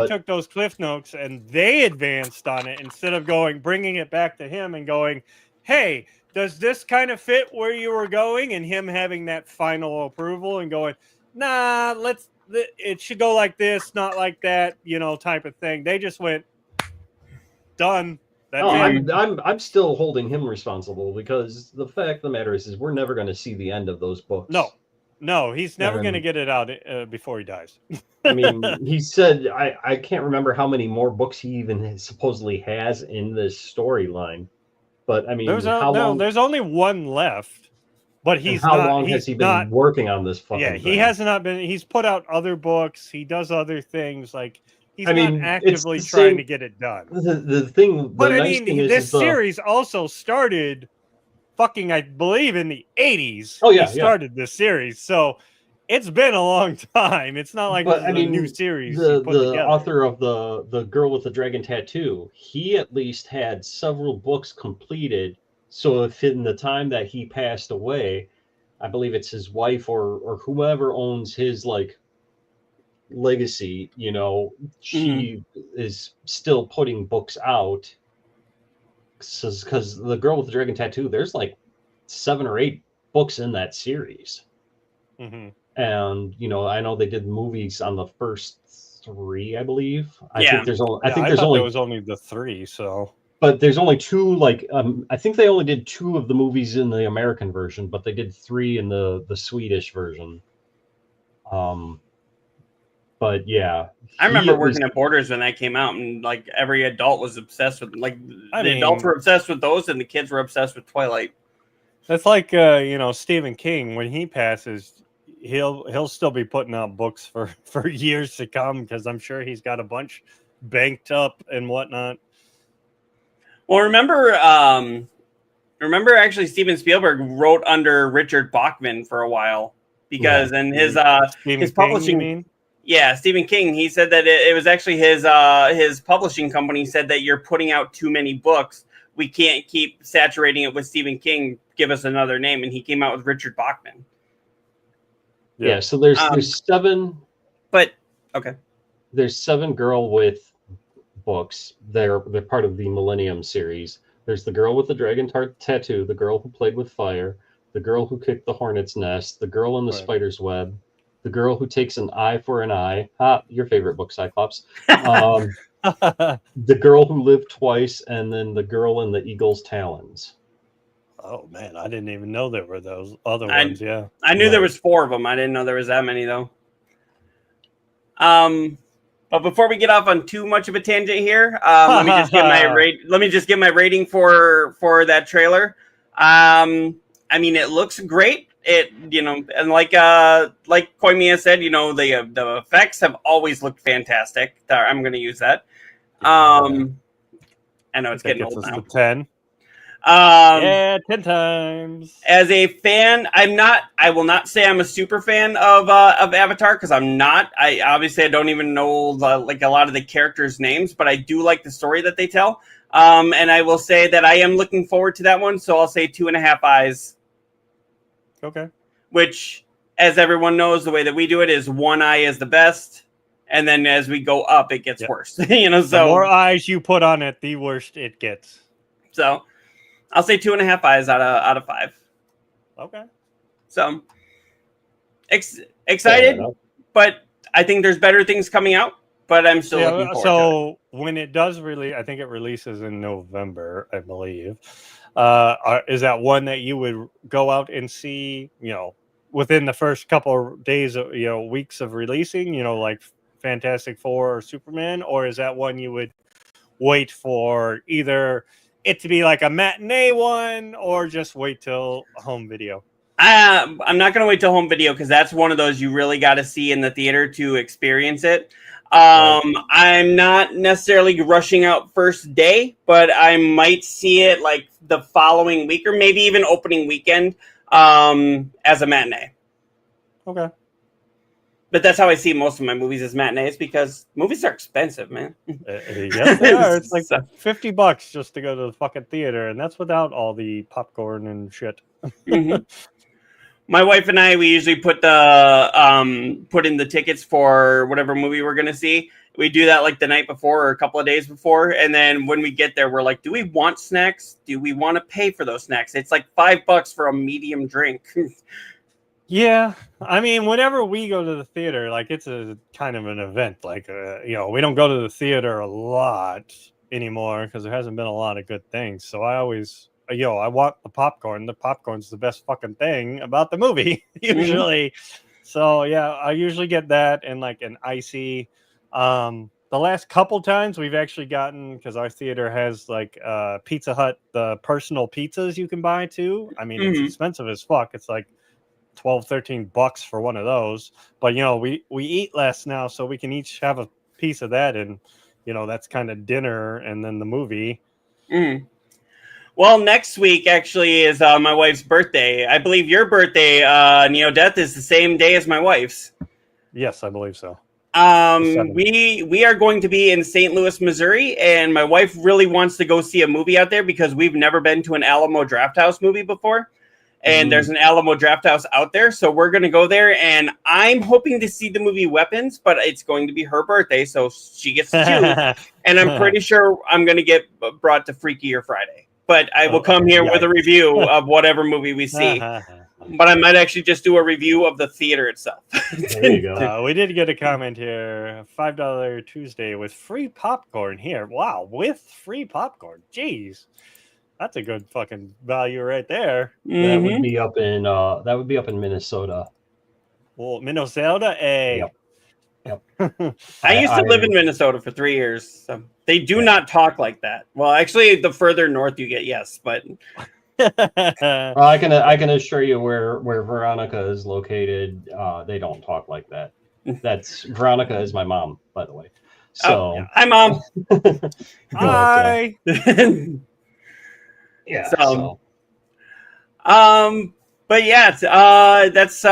took those Cliff Notes and they advanced on it, instead of bringing it back to him and going, hey, does this kind of fit where you were going? And him having that final approval and going, nah, it should go like this, not like that, type of thing. They just went, done. That's No, it. I'm still holding him responsible because the fact of the matter is we're never going to see the end of those books. No, he's never going to And- get it out before he dies. I mean, he said I can't remember how many more books he even supposedly has in this storyline, but I mean, there's only one left, but and how long has he been working on this fucking thing? He has not been. He's put out other books. He does other things. Like he's I not mean, actively it's the trying same- to get it done. The thing, But the I nice mean, thing this is series also started fucking, I believe, in the 80s. Oh, yeah, he started this series, so it's been a long time. It's not like but this I is mean, a new series the he put together. author of the girl with the dragon tattoo, he at least had several books completed. So if in the time that he passed away, I believe it's his wife or whoever owns his like legacy, you know, she is still putting books out. Because the girl with the dragon tattoo, there's like 7 or 8 books in that series. Mm-hmm. And you know, I know they did movies on the first 3, I believe. I Yeah. think there's only There was only the 3, so but there's only 2. Like I think they only did 2 of the movies in the American version, but they did 3 in the Swedish version. But yeah, I remember working at Borders when that came out, and like every adult was obsessed with adults were obsessed with those, and the kids were obsessed with Twilight. That's like Stephen King. When he passes, he'll still be putting out books for years to come, because I'm sure he's got a bunch banked up and whatnot. Well, remember actually Steven Spielberg wrote under Richard Bachman for a while because his publishing. King, you mean? Yeah, Stephen King. He said that it was actually his publishing company said that you're putting out too many books. We can't keep saturating it with Stephen King. Give us another name, and he came out with Richard Bachman. Yeah. So there's 7. But okay, there's 7 Girl with books. They're part of the Millennium series. There's the girl with the dragon tattoo, the girl who played with fire, the girl who kicked the hornet's nest, the girl in the spider's web, the girl who takes an eye for an eye. Your favorite book, Cyclops. The girl who lived twice, and then the girl in the eagle's talons. Oh man, I didn't even know there were those other ones. Yeah, I knew there was 4 of them. I didn't know there was that many though. But before we get off on too much of a tangent here, let me just give my rating for that trailer. I mean, it looks great. It and like Koimiya said, the effects have always looked fantastic. I'm going to use that. I know it's getting old now. 10. 10 times. As a fan, I will not say I'm a super fan of Avatar, because I'm not. I don't even know a lot of the characters' names, but I do like the story that they tell. And I will say that I am looking forward to that one. So I'll say 2.5 eyes. Okay. Which, as everyone knows, the way that we do it is 1 eye is the best, and then as we go up, it gets worse. So the more eyes you put on it, the worse it gets. So I'll say 2.5 eyes out of 5. Okay. So excited, but I think there's better things coming out. But I'm still looking forward to it. So when it does release, I think it releases in November, I believe. Is that one that you would go out and see, within the first couple of days, weeks of releasing, like Fantastic Four or Superman? Or is that one you would wait for either it to be like a matinee one or just wait till home video? I'm not going to wait till home video, because that's one of those you really got to see in the theater to experience it. I'm not necessarily rushing out first day, but I might see it like the following week or maybe even opening weekend as a matinee. Okay. But that's how I see most of my movies, as matinees, because movies are expensive, man. Yes, they are. It's like $50 just to go to the fucking theater, and that's without all the popcorn and shit. Mm-hmm. My wife and I, we usually put in the tickets for whatever movie we're gonna see. We do that like the night before or a couple of days before, and then when we get there, we're like, "Do we want snacks? Do we want to pay for those snacks?" It's like $5 for a medium drink. Yeah, I mean, whenever we go to the theater, like it's a kind of an event. Like, we don't go to the theater a lot, anymore because there hasn't been a lot of good things. So I always, I want the popcorn. The popcorn's the best fucking thing about the movie usually. So yeah, I usually get that and like an icy. The last couple times we've actually gotten, because our theater has like Pizza Hut, the personal pizzas you can buy too. I mean, it's expensive as fuck. It's like $12-13 for one of those. But we eat less now, so we can each have a piece of that, and that's kind of dinner and then the movie. Well, next week actually is my wife's birthday. I believe your birthday, Neo Death, is the same day as my wife's. Yes, I believe so. We are going to be in St. Louis, Missouri, and my wife really wants to go see a movie out there because we've never been to an Alamo Drafthouse movie before. And there's an Alamo Drafthouse out there, so we're going to go there, and I'm hoping to see the movie Weapons, but it's going to be her birthday, so she gets to choose, and I'm pretty sure I'm going to get brought to Freakier Friday. But I will come here with a review of whatever movie we see. But I might actually just do a review of the theater itself. There you go. We did get a comment here. $5 Tuesday with free popcorn here. Wow, with free popcorn. Jeez. That's a good fucking value right there. That would be up in Minnesota. Well, Minnesota, Yep. I used to live in Minnesota for 3 years. So they do not talk like that. Well, actually, the further north you get, yes, but well, I can assure you where Veronica is located, they don't talk like that. That's Veronica is my mom, by the way. So hi, Mom. Hi. Yeah. But yeah, that's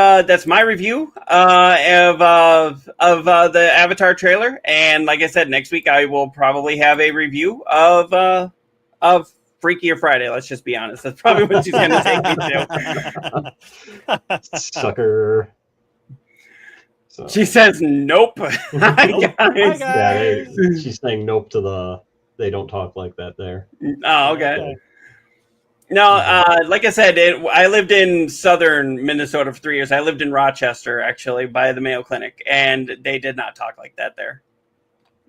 my review of the Avatar trailer, and like I said, next week I will probably have a review of Freakier Friday. Let's just be honest. That's probably what she's going to take me to. Sucker. So. She says nope. Hi, guys. guys. Yeah, she's saying nope to they don't talk like that there. Oh, okay. No, like I said, I lived in southern Minnesota for 3 years. I lived in Rochester, actually, by the Mayo Clinic, and they did not talk like that there.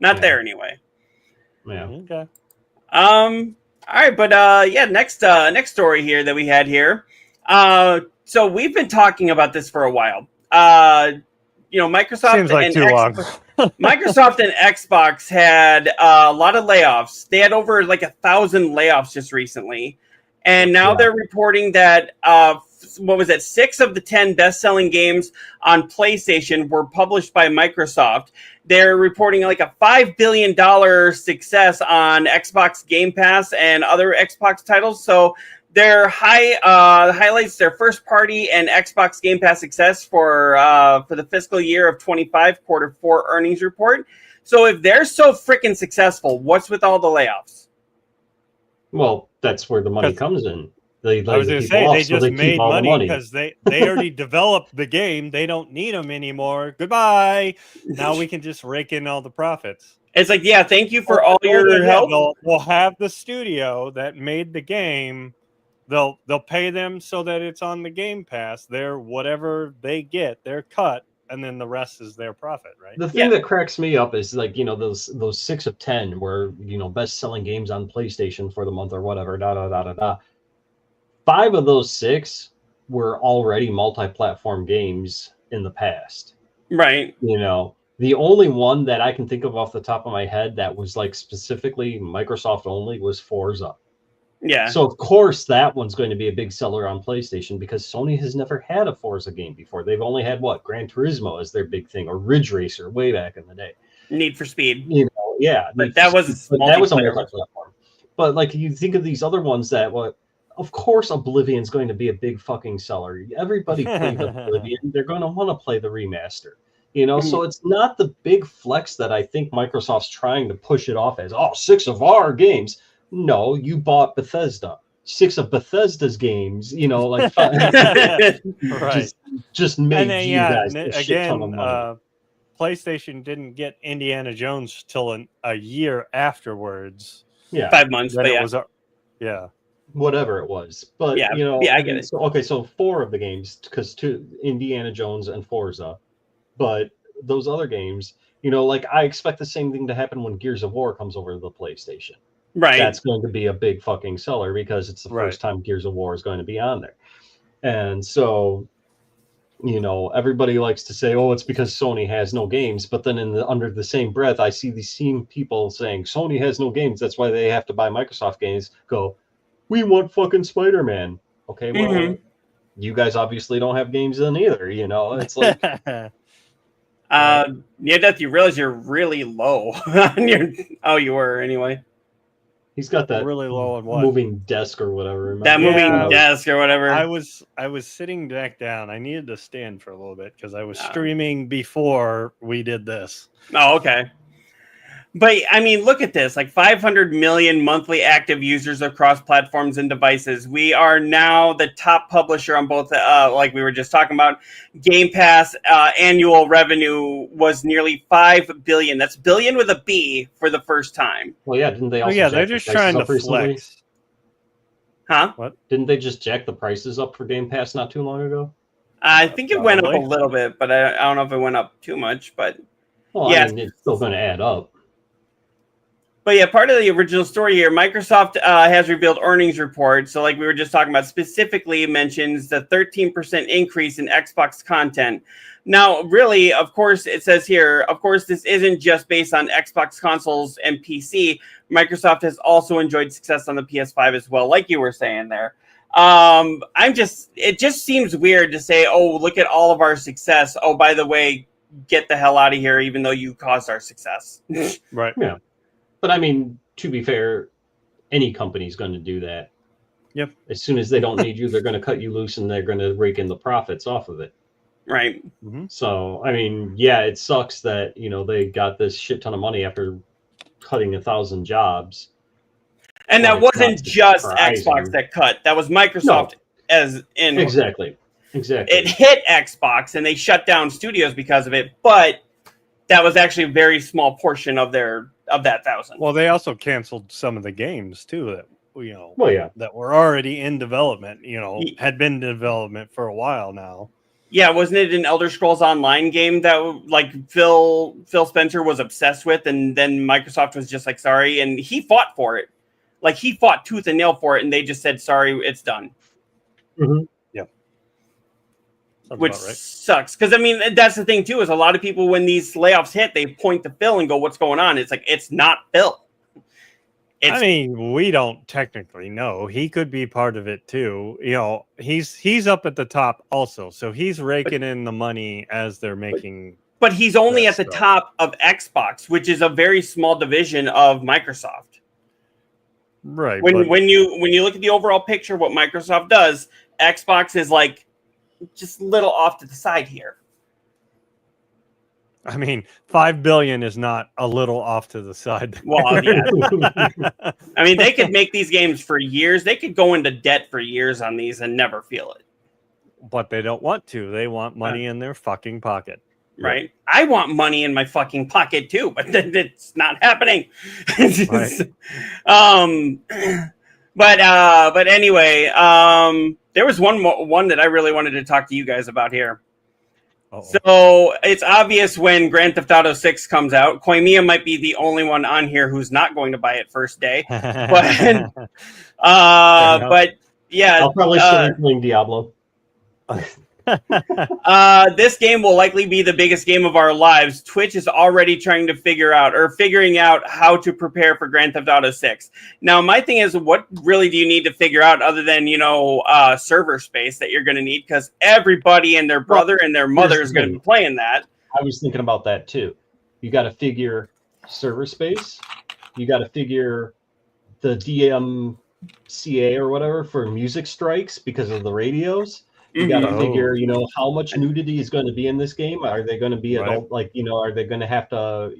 Not there, anyway. Yeah. Okay. All right, but next story here that we had here. So we've been talking about this for a while. Microsoft seems like too long. Microsoft and Xbox had a lot of layoffs. They had over like 1,000 layoffs just recently. And now they're reporting that, 6 of the 10 best-selling games on PlayStation were published by Microsoft. They're reporting like a $5 billion success on Xbox Game Pass and other Xbox titles. So their highlights their first-party and Xbox Game Pass success for the fiscal year of 25 quarter 4 earnings report. So if they're so freaking successful, what's with all the layoffs? Well, that's where the money comes in. I was going to say, they just made money because they already developed the game. They don't need them anymore. Goodbye. Now we can just rake in all the profits. It's like, yeah, thank you for all your help. We'll have the studio that made the game. They'll pay them so that it's on the Game Pass. They're whatever they get, their cut, and then the rest is their profit, right? The thing that cracks me up is like, those 6 of 10 were, best selling games on PlayStation for the month or whatever, 5 of those 6 were already multi-platform games in the past. Right. The only one that I can think of off the top of my head that was like specifically Microsoft only was Forza. Yeah. So of course that one's going to be a big seller on PlayStation because Sony has never had a Forza game before. They've only had Gran Turismo as their big thing, or Ridge Racer way back in the day. Need for Speed. But that was a multi-platform. But like you think of these other ones that of course Oblivion's going to be a big fucking seller. Everybody plays Oblivion. They're going to want to play the remaster. So it's not the big flex that I think Microsoft's trying to push it off as, 6 of our games. No, you bought Bethesda. 6 of Bethesda's games, right. just made you guys a shit ton of money. PlayStation didn't get Indiana Jones till a year afterwards. Yeah. 5 months, but it was whatever it was. But I get it. So 4 of the games, because 2 Indiana Jones and Forza, but those other games, You know, like I expect the same thing to happen when Gears of War comes over to the PlayStation. Right. That's going to be a big fucking seller because it's the Right. first time Gears of War is going to be on there. And so, you know, everybody likes to say, "Oh, it's because Sony has no games," but then under the same breath, I see these same people saying Sony has no games. That's why they have to buy Microsoft games. Go, we want fucking Spider-Man. Okay, well, Mhm. you guys obviously don't have games then either. You know, it's like, Yeah, Death, you realize you're really low on your. Oh, you were anyway. he's got that Really low on what? moving desk or whatever. Remember? That moving Yeah. desk or whatever. I was sitting back down. I needed to stand for a little bit because I was Oh. streaming before we did this. Oh, okay. But I mean, look at this, like 500 million monthly active users across platforms and devices. We are now the top publisher on both, like we were just talking about. Game Pass annual revenue was nearly 5 billion. That's billion with a B for the first time. Well, yeah, didn't they Oh also yeah, jack they're the just prices trying to up recently? flex. Huh? Didn't they just jack the prices up for Game Pass not too long ago? I think it went up a Probably. little bit, but I don't know if it went up too much. But Well, Yeah. I mean, it's still going to add up. But yeah, part of the original story here, Microsoft has revealed earnings reports. So like we were just talking about, specifically mentions the 13% increase in Xbox content. Now, really, of course, it says here, of course, this isn't just based on Xbox consoles and PC. Microsoft has also enjoyed success on the PS5 as well, like you were saying there. It just seems weird to say, oh, look at all of our success. Oh, by the way, get the hell out of here, even though you caused our success. Right. Yeah. But I mean, to be fair, any company's going to do that. Yep. As soon as they don't need you, they're going to cut you loose and they're going to rake in the profits off of it. Right. Mm-hmm. So, I mean, yeah, it sucks that, you know, they got this shit ton of money after cutting 1,000 jobs. And Well, that it's not wasn't just surprising. Xbox that cut. That was Microsoft as in Exactly. it hit Xbox and they shut down studios because of it, but that was actually a very small portion of that 1,000. Well, they also canceled some of the games too that Well, yeah. that were already in development. Ye- Had been in development for a while now. Yeah, wasn't it an Elder Scrolls Online game that like Phil Spencer was obsessed with, and then Microsoft was just like sorry, and he fought for it. Like he fought tooth and nail for it, and they just said sorry, it's done. Mhm. Sounds Which about right. sucks because I mean that's the thing too, is a lot of people when these layoffs hit, they point to Phil and go, "What's going on?" It's like it's not Phil. I mean, we don't technically know. He could be part of it too. He's up at the top also, so he's raking in the money as they're making. But he's only at That's the right. top of Xbox, which is a very small division of Microsoft. Right. When you look at the overall picture of what Microsoft does, Xbox is like just a little off to the side here. I mean, 5 billion is not a little off to the side. Well, yeah. I mean, they could make these games for years. They could go into debt for years on these and never feel it. But they don't want to. They want money in their fucking pocket. Right? I want money in my fucking pocket too, but it's not happening. Right. But anyway, there was one that I really wanted to talk to you guys about here. Uh-oh. So it's obvious when Grand Theft Auto 6 comes out, Koimiya might be the only one on here who's not going to buy it first day. But yeah, I'll probably still be playing Diablo. this game will likely be the biggest game of our lives. Twitch is already figuring out how to prepare for Grand Theft Auto 6. Now, my thing is, what really do you need to figure out other than, server space that you're going to need? Because everybody and their brother and their mother is going to be playing that. I was thinking about that too. You got to figure server space. You got to figure the DMCA or whatever for music strikes because of the radios. You got to Mhm. figure, how much nudity is going to be in this game. Are they going to be Right. adult? Are they going to have to,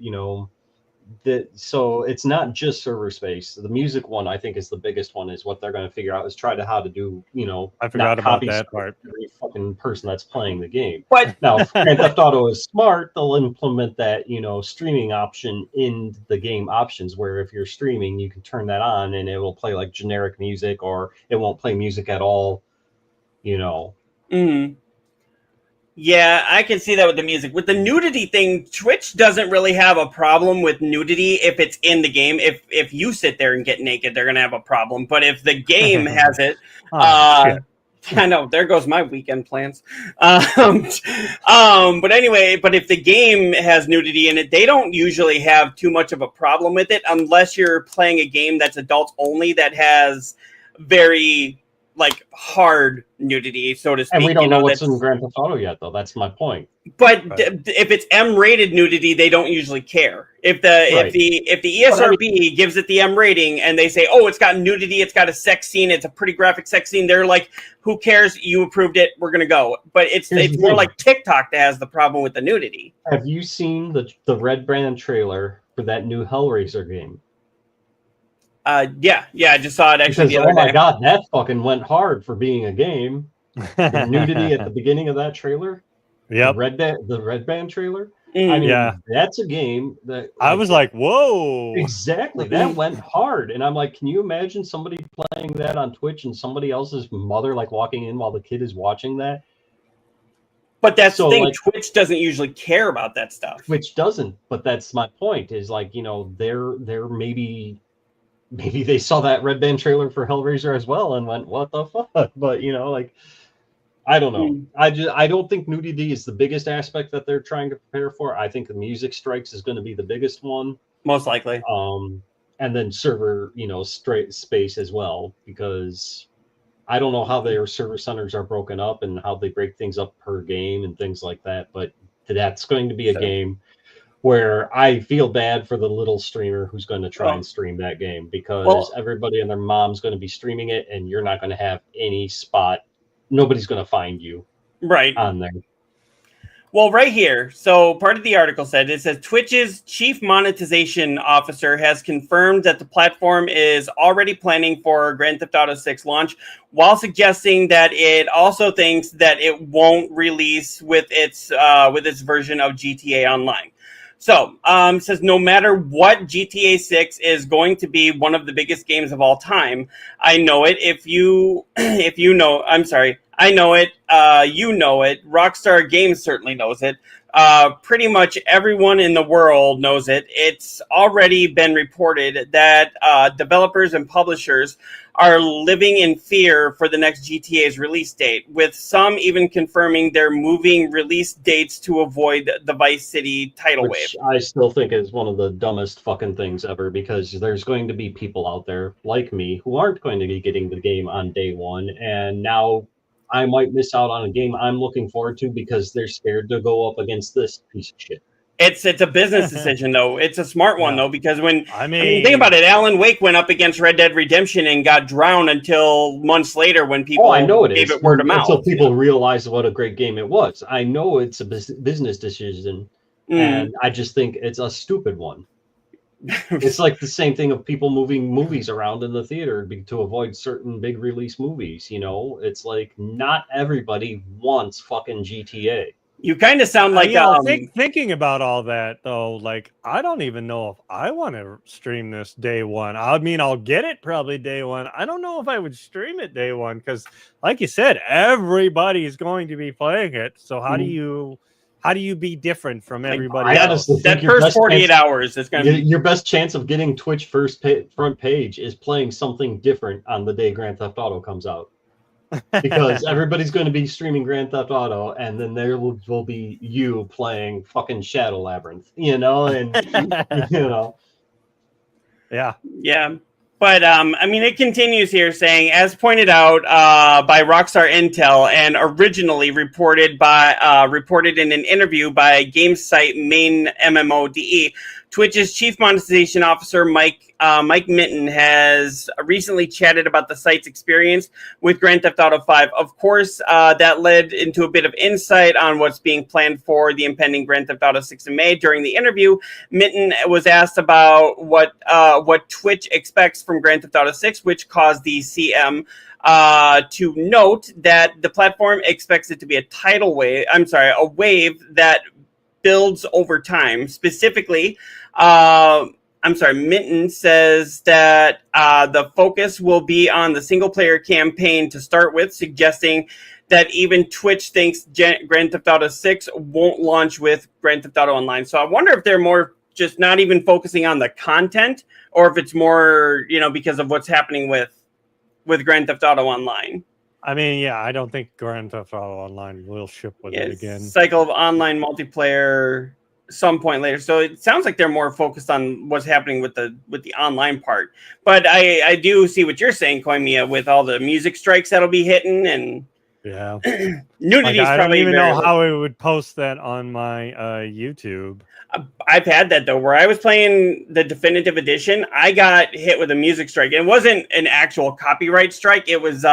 so it's not just server space. The music one, I think, is the biggest one. Is what they're going to figure out is how to do, I forgot not about copy that part. every fucking person that's playing the game. But Now, if Grand Theft Auto is smart, they'll implement that, streaming option in the game options, where if you're streaming, you can turn that on and it will play like generic music, or it won't play music at all. mhm. Yeah, I can see that with the music. With the nudity thing, Twitch doesn't really have a problem with nudity if it's in the game. If you sit there and get naked, they're gonna have a problem. But if the game has it, Shit. I know, there goes my weekend plans. But anyway, but if the game has nudity in it, they don't usually have too much of a problem with it unless you're playing a game that's adults only that has very like hard nudity, so to speak. And we don't know what's that's- in Grand Theft Auto yet, though. That's my point. But Right. if it's M-rated nudity, they don't usually care. If the Right. if the ESRB gives it the M rating and they say, oh, it's got nudity, it's got a sex scene, it's a pretty graphic sex scene, they're like, who cares? You approved it, we're gonna go. But it's Here's the more thing. like TikTok that has the problem with the nudity. Have you seen the Red Band trailer for that new Hellraiser game? Yeah, I just saw it actually Because, the other oh my day. god, that fucking went hard for being a game. The nudity at the beginning of that trailer, Yep. the Red Band trailer. Mm. I mean, Yeah. that's a game that I was like, whoa. exactly that went hard, and I'm like, can you imagine somebody playing that on Twitch and somebody else's mother like walking in while the kid is watching that? But that's So, the thing, like- Twitch doesn't usually care about that stuff. Which doesn't, but that's my point. Is like, they're maybe they saw that Red Band trailer for Hellraiser as well and went, what the fuck? But like, I don't know. I don't think nudity is the biggest aspect that they're trying to prepare for. I think the music strikes is going to be the biggest one. Most likely. And then server, straight space as well, because I don't know how their server centers are broken up and how they break things up per game and things like that. But that's going to be a game where I feel bad for the little streamer who's going to try and stream that game, because everybody and their mom's going to be streaming it, and you're not going to have any spot. Nobody's going to find you right on there. Well, right here. So part of the article said, it says Twitch's chief monetization officer has confirmed that the platform is already planning for Grand Theft Auto 6 launch, while suggesting that it also thinks that it won't release with its version of GTA Online. So, it says no matter what, GTA 6 is going to be one of the biggest games of all time. I know it. I know it. You know it. Rockstar Games certainly knows it. Pretty much everyone in the world knows it. It's already been reported that developers and publishers are living in fear for the next GTA's release date, with some even confirming they're moving release dates to avoid the Vice City tidal Which wave. I still think is one of the dumbest fucking things ever, because there's going to be people out there like me who aren't going to be getting the game on day one, and now I might miss out on a game I'm looking forward to because they're scared to go up against this piece of shit. It's a business decision, though. It's a smart one, though, because I mean, think about it. Alan Wake went up against Red Dead Redemption and got drowned until months later when people gave it word of mouth. Until people realized what a great game it was. I know it's a business decision, and I just think it's a stupid one. It's like the same thing of people moving movies around in the theater to avoid certain big release movies. It's like not everybody wants fucking GTA. You kind of sound like thinking about all that though. Like, I don't even know if I want to stream this day one. I mean, I'll get it probably day one. I don't know if I would stream it day one because, like you said, everybody's going to be playing it. So how do you be different from everybody else? That first 48 hours is going to be your best chance of getting Twitch front page is playing something different on the day Grand Theft Auto comes out. Because everybody's going to be streaming Grand Theft Auto, and then there will be you playing fucking Shadow Labyrinth, Yeah. But I mean, it continues here saying, as pointed out by Rockstar Intel, and originally reported in an interview by game site Main MMODE, Twitch's chief monetization officer Mike Minton has recently chatted about the site's experience with Grand Theft Auto 5. Of course, that led into a bit of insight on what's being planned for the impending Grand Theft Auto 6 in May. During the interview, Minton was asked about what Twitch expects from Grand Theft Auto 6, which caused the CM to note that the platform expects it to be a wave that builds over time. Specifically, Minton says that the focus will be on the single-player campaign to start with, suggesting that even Twitch thinks Grand Theft Auto 6 won't launch with Grand Theft Auto Online. So I wonder if they're more just not even focusing on the content, or if it's more, because of what's happening with Grand Theft Auto Online. I mean, yeah, I don't think Grand Theft Auto Online will ship with it again. Cycle of online multiplayer some point later. So it sounds like they're more focused on what's happening with the online part. But I do see what you're saying, Koimiya, with all the music strikes that'll be hitting and yeah, nudity. I don't even know how I would post that on my YouTube. I've had that though, where I was playing the definitive edition. I got hit with a music strike. It wasn't an actual copyright strike. It was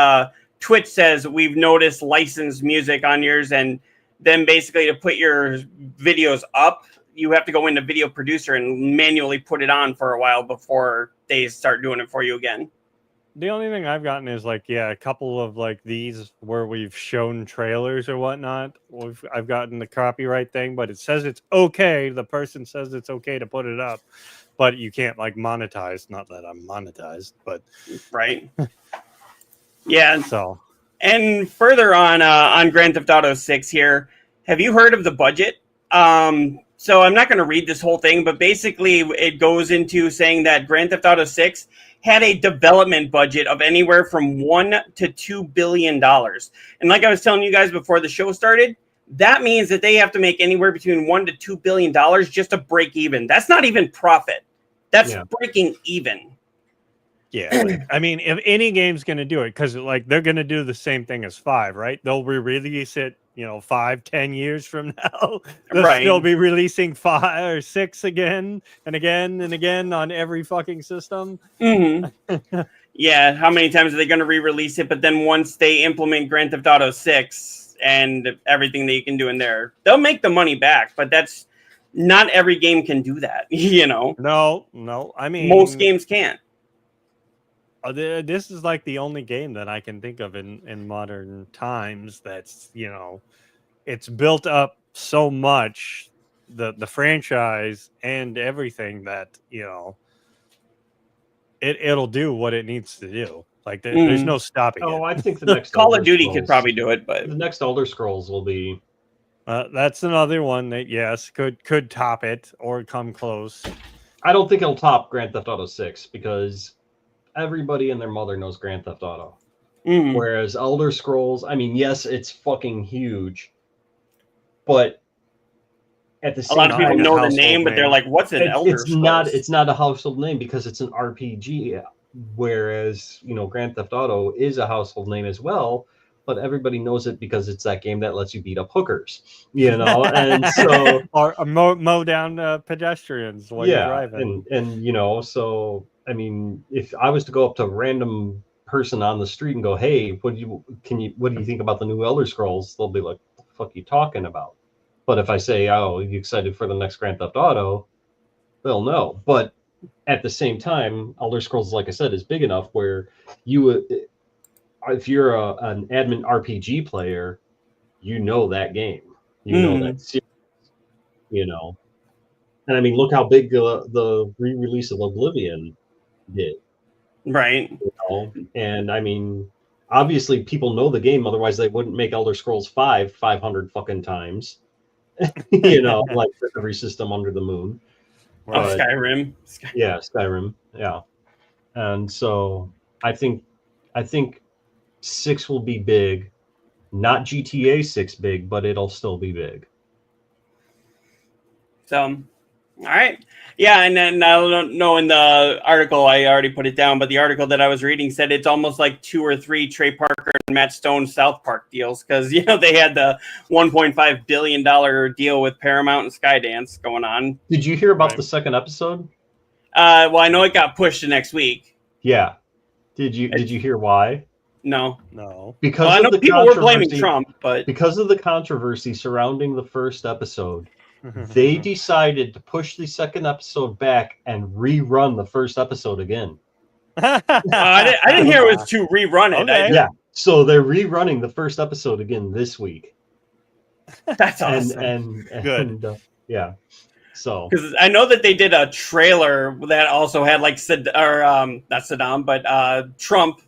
Twitch says we've noticed licensed music on yours, and then basically to put your videos up, you have to go into Video Producer and manually put it on for a while before they start doing it for you again. The only thing I've gotten is a couple of these where we've shown trailers or whatnot. I've gotten the copyright thing, but it says it's okay. The person says it's okay to put it up, but you can't monetize. Not that I'm monetized, but right. Yeah. So, and further on Grand Theft Auto 6 here, have you heard of the budget? So I'm not going to read this whole thing, but basically it goes into saying that Grand Theft Auto 6 had a development budget of anywhere from $1 to $2 billion. And like I was telling you guys before the show started, that means that they have to make anywhere between $1 to $2 billion just to break even. That's not even profit. That's breaking even. Yeah, I mean, if any game's going to do it, because they're going to do the same thing as 5, right? They'll re-release it, 5-10 years from now. They'll still be releasing 5 or 6 again and again and again on every fucking system. Mm-hmm. Yeah, how many times are they going to re-release it? But then once they implement Grand Theft Auto 6 and everything that you can do in there, they'll make the money back. But that's not every game can do that, No, I mean, most games can't. This is the only game that I can think of in modern times that's it's built up so much, the franchise and everything, that it'll do what it needs to do. There's no stopping it. I think the next Call of Duty could probably do it, but the next Elder Scrolls will be that's another one that could top it or come close. I don't think it'll top Grand Theft Auto 6 because everybody and their mother knows Grand Theft Auto. Mm-hmm. Whereas Elder Scrolls, I mean, yes, it's fucking huge, but at the same time, a lot of people know the name, but they're like, "What's an Elder Scrolls?" It's not a household name because it's an RPG. Whereas Grand Theft Auto is a household name as well, but everybody knows it because it's that game that lets you beat up hookers, and so or mow down pedestrians while you're driving, and so. I mean, if I was to go up to a random person on the street and go, "Hey, what do you think about the new Elder Scrolls?" They'll be like, "What the fuck are you talking about?" But if I say, "Oh, are you excited for the next Grand Theft Auto?" they'll know. But at the same time, Elder Scrolls, like I said, is big enough where if you're an admin RPG player, that game, that series, And I mean, look how big the re-release of Oblivion did. Right. And I mean, obviously people know the game, otherwise they wouldn't make Elder Scrolls 500 fucking times. For every system under the moon. Skyrim. Yeah, Skyrim. Yeah. And so I think 6 will be big. Not GTA 6 big, but it'll still be big. So all right. Yeah, and then I don't know, in the article, I already put it down, but the article that I was reading said it's almost like 2 or 3 Trey Parker and Matt Stone South Park deals, because they had the $1.5 billion deal with Paramount and Skydance going on. Did you hear about the second episode? Well, I know it got pushed to next week. Yeah. Did you hear why? No. Because I know people were blaming Trump, but because of the controversy surrounding the first episode, they decided to push the second episode back and rerun the first episode again. I didn't hear it was to rerun it. Okay. Yeah, so they're rerunning the first episode again this week. That's awesome. And good. Yeah. So because I know that they did a trailer that also had not Saddam, but Trump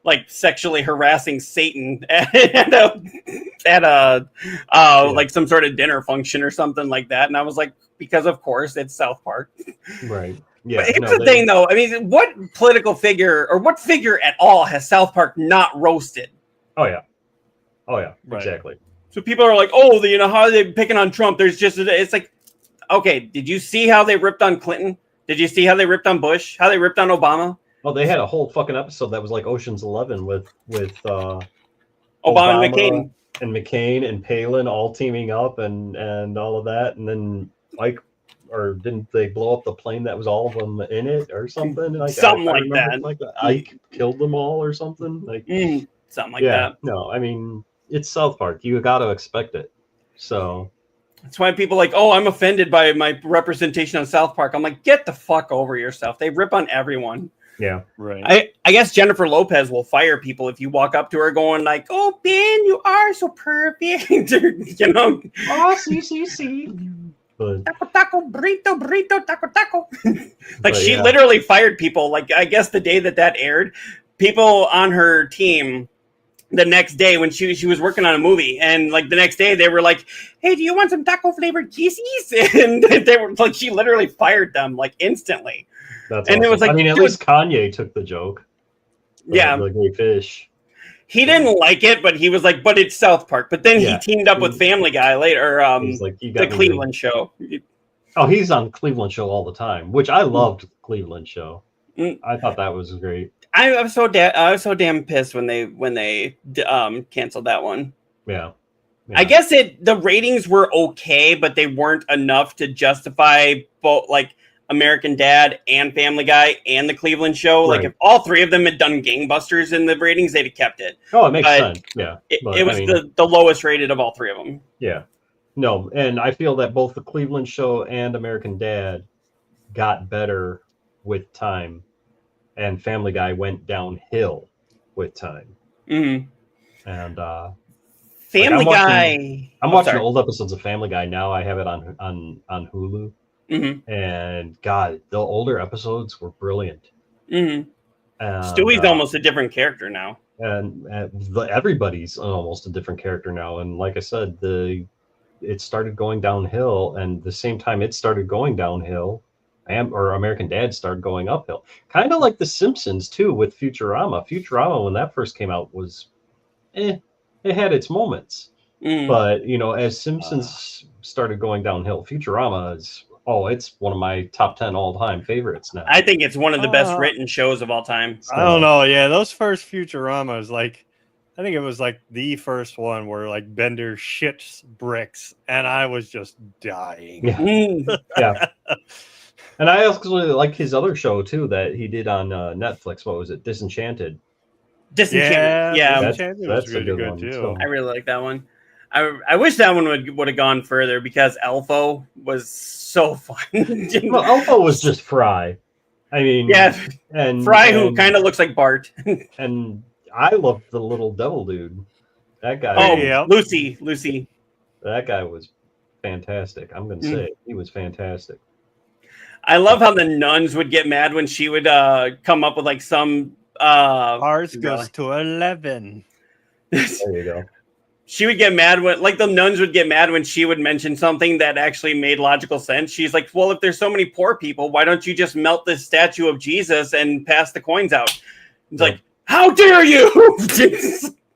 like sexually harassing Satan at a like some sort of dinner function or something like that, and I was like, because of course it's South Park. Right. Yeah. But here's the thing, though. I mean, what political figure or what figure at all has South Park not roasted? Oh yeah. Right. Exactly. So people are like, oh, you know, how are they picking on Trump? There's just, it's like, okay, did you see how they ripped on Clinton? Did you see how they ripped on Bush? How they ripped on Obama? Well, they had a whole fucking episode that was like Ocean's 11 with Obama and McCain. and McCain and Palin all teaming up and all of that, and then Mike, or didn't they blow up the plane that was all of them in it or something? Like Something I like remember that. Like Ike killed them all or something. Like something like that. No, I mean it's South Park. You got to expect it. So that's why people are like, oh, I'm offended by my representation on South Park. I'm like, get the fuck over yourself. They rip on everyone. Yeah, right. I guess Jennifer Lopez will fire people if you walk up to her going like, "Oh, Ben, you are so perfect," you know. Oh, see. But Taco, burrito, taco. Like but she yeah. literally fired people. Like I guess the day that aired, people on her team. The next day when she was working on a movie, and like the next day they were like, "Hey, do you want some taco flavored cheesies?" And they were like, she literally fired them like instantly. That's and awesome. it was like, I mean, at least Kanye took the joke. Yeah, the gay fish. He didn't like it, but he was like, "But it's South Park." But then he teamed up with Family Guy later. He's like, the Cleveland show. Oh, he's on Cleveland show all the time, which I loved. The Cleveland show. I thought that was great. I was so damn pissed when they canceled that one. Yeah. I guess the ratings were okay, but they weren't enough to justify both like American Dad and Family Guy and the Cleveland show. Right. Like if all three of them had done gangbusters in the ratings, they'd have kept it. Oh, it makes sense. Yeah. It was the lowest rated of all three of them. Yeah. No, and I feel that both the Cleveland show and American Dad got better with time, and Family Guy went downhill with time. Mm-hmm. And Family Guy. I'm watching old episodes of Family Guy now. I have it on Hulu. Mm-hmm. And God, the older episodes were brilliant. Mm-hmm. Stewie's almost a different character now, and everybody's almost a different character now. And like I said, it started going downhill, and the same time it started going downhill, or American Dad started going uphill. Kind of like The Simpsons too with Futurama. Futurama, when that first came out, was it had its moments, but as Simpsons started going downhill, Futurama is. Oh, it's one of my top 10 all-time favorites now. I think it's one of the best written shows of all time. I don't know. Yeah, those first Futuramas, like, I think it was like the first one where like Bender shits bricks, and I was just dying. Yeah. Yeah. And I also really like his other show too that he did on Netflix. What was it? Disenchanted. Yeah. Disenchanted was that's really a good good one, too. so. I really like that one. I wish that one would have gone further because Elfo was so fun. Well, Elfo was just Fry. I mean, yeah, and Fry, who kind of looks like Bart. And I love the little devil dude. That guy. Oh, yeah. Lucy. That guy was fantastic. I'm going to say it. He was fantastic. I love how the nuns would get mad when she would come up with like some. Ours goes to 11. There you go. She would get mad when, like, the nuns would get mad when she would mention something that actually made logical sense. She's like, well, if there's so many poor people, why don't you just melt this statue of Jesus and pass the coins out? It's like, how dare you?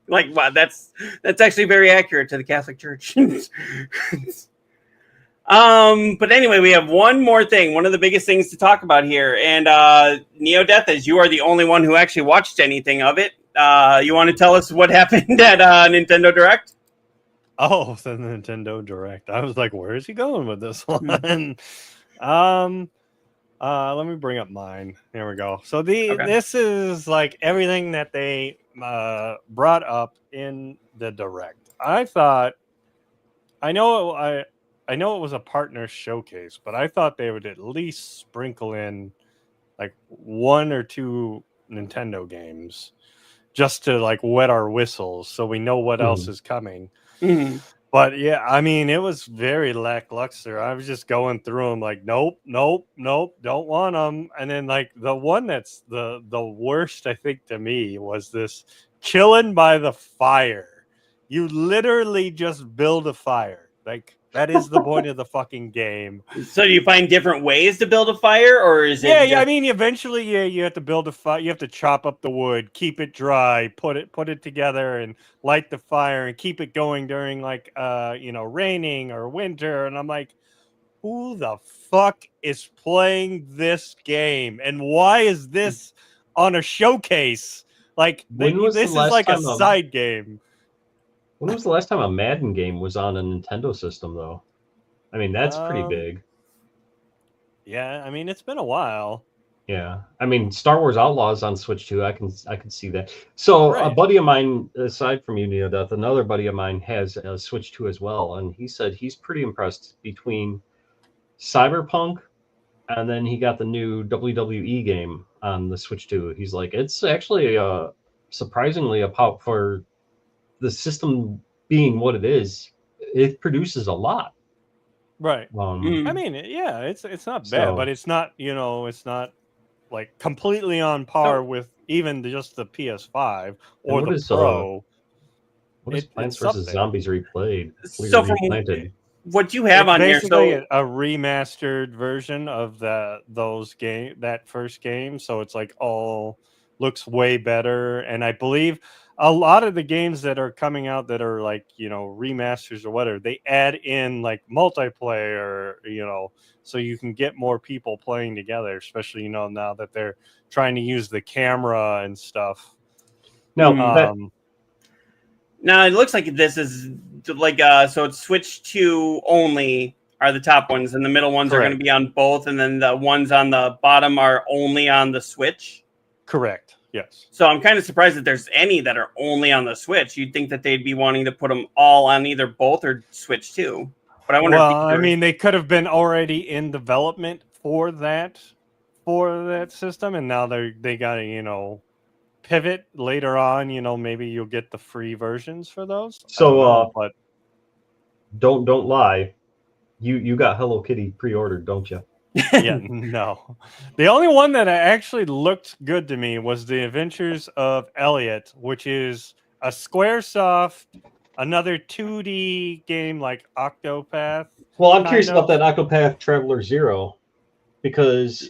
Like, wow, that's actually very accurate to the Catholic Church. But anyway, we have one more thing, one of the biggest things to talk about here. And Neo Death, as you are the only one who actually watched anything of it, you want to tell us what happened at Nintendo Direct? Oh, the Nintendo Direct. I was like, where is he going with this one? Let me bring up mine. Here we go. So this is like everything that they brought up in the Direct. I know it was a partner showcase, but I thought they would at least sprinkle in like one or two Nintendo games just to like wet our whistles so we know what else is coming. But yeah, I mean, it was very lackluster. I was just going through them like, nope, nope, nope, don't want them. And then like the one that's the worst, I think to me, was this chilling by the fire. You literally just build a fire. Like that is the point of the fucking game. So do you find different ways to build a fire, or is Yeah, it yeah. I just mean, eventually, yeah, you have to build a fire. You have to chop up the wood, keep it dry, put it together, and light the fire, and keep it going during like raining or winter. And I'm like, who the fuck is playing this game, and why is this on a showcase? Like When was the this is last like a time side game. when was the last time a Madden game was on a Nintendo system though? I mean, that's pretty Um, big. yeah, I mean, it's been a while. Yeah, I mean, Star Wars Outlaws on Switch too. I can see that. So a Right. buddy of mine, aside from you, Neodeath, another buddy of mine has a Switch 2 as well, and he said he's pretty impressed between Cyberpunk and then he got the new WWE game on the Switch 2. He's like, it's actually surprisingly about for the system being what it is, it produces a lot. Right. I Mm. mean, yeah, it's not bad, but So it's not, it's not like completely on par with even just the PS5 and or the Pro. what is Plants It's vs something. Zombies replayed? So from Replanted. what you have It's on here? basically So a remastered version of that first game, so it's like all looks way better. And I believe a lot of the games that are coming out that are like remasters or whatever, they add in like multiplayer, so you can get more people playing together, especially now that they're trying to use the camera and stuff. Now that Um, now it looks like this is like so it's Switch 2 only are the top ones, and the middle ones are going to Correct. be on both, and then the ones on the bottom are only on the Switch. Correct. Yes. So I'm kind of surprised that there's any that are only on the Switch. You'd think that they'd be wanting to put them all on either both or Switch 2. But I wonder if Well, these I are... mean, they could have been already in development for that system, and now they got to pivot later on. Maybe you'll get the free versions for those. I don't know, but don't lie. You got Hello Kitty pre-ordered, don't you? yeah, no. The only one that actually looked good to me was The Adventures of Elliot, which is a SquareSoft, another 2D game like Octopath. Well, I'm kind curious about of. that Octopath Traveler Zero because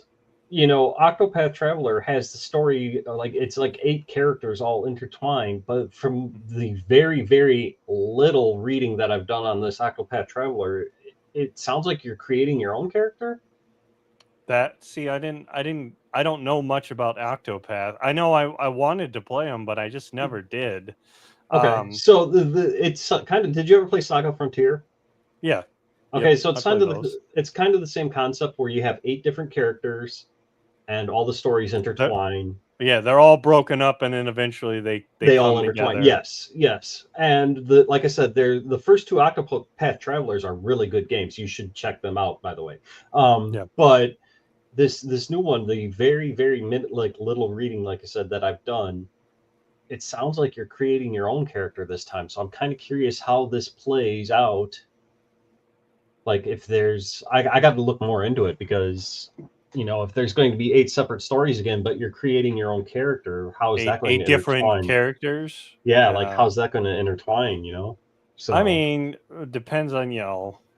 Octopath Traveler has the story like it's like 8 characters all intertwined, but from the very very little reading that I've done on this Octopath Traveler, it sounds like you're creating your own character. I don't know much about Octopath. I know I wanted to play them, but I just never did. Okay, so it's kind of. Did you ever play Saga Frontier? Yeah. Okay, Yep, so I played those. it's kind of the same concept where you have 8 different characters, and all the stories intertwine. Yeah, they're all broken up, and then eventually they All come intertwine. together. Yes, and like I said, the first 2 Octopath Travelers are really good games. You should check them out, by the way. Yeah. But this new one, the very very like little reading, like I said, that I've done, it sounds like you're creating your own character this time. So I'm kind of curious how this plays out. Like if there's, I got to look more into it because if there's going to be 8 separate stories again, but you're creating your own character, how is that going to Eight different intertwine? characters. Yeah, like how's that going to intertwine? So I mean, it depends on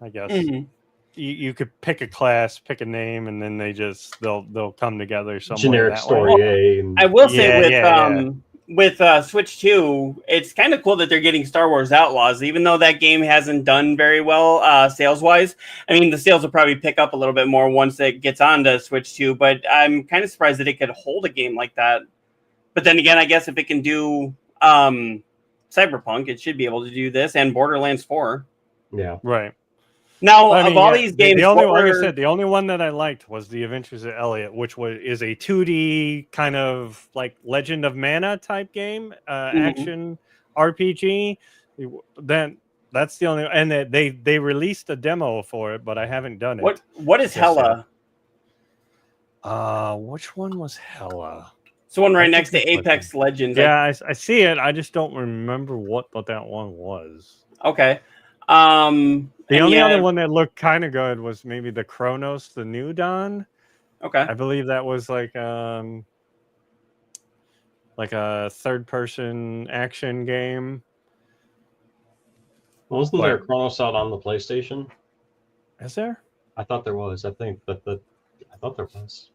I guess. Mhm. You could pick a class, pick a name, and then they'll come together some generic way that story way. A. And I will say Yeah. with Switch 2, it's kind of cool that they're getting Star Wars Outlaws, even though that game hasn't done very well sales-wise. I mean, the sales will probably pick up a little bit more once it gets on to Switch 2, but I'm kind of surprised that it could hold a game like that. But then again, I guess if it can do Cyberpunk, it should be able to do this and Borderlands 4. Yeah. Right. Now, of all these games, the only one that I liked was The Adventures of Elliot, which is a 2D kind of like Legend of Mana type game, action RPG. Then that's the only, and they released a demo for it, but I haven't done it. What is Hella? Which one was Hella? It's the one right next to Apex Legends. Yeah, I see it. I just don't remember what that one was. Okay. The only yeah, other one that looked kind of good was maybe the Chronos, the New Dawn. Okay. I believe that was like a third-person action game. Wasn't there a Chronos out on the PlayStation? Is there? I thought there was. I think I thought there was.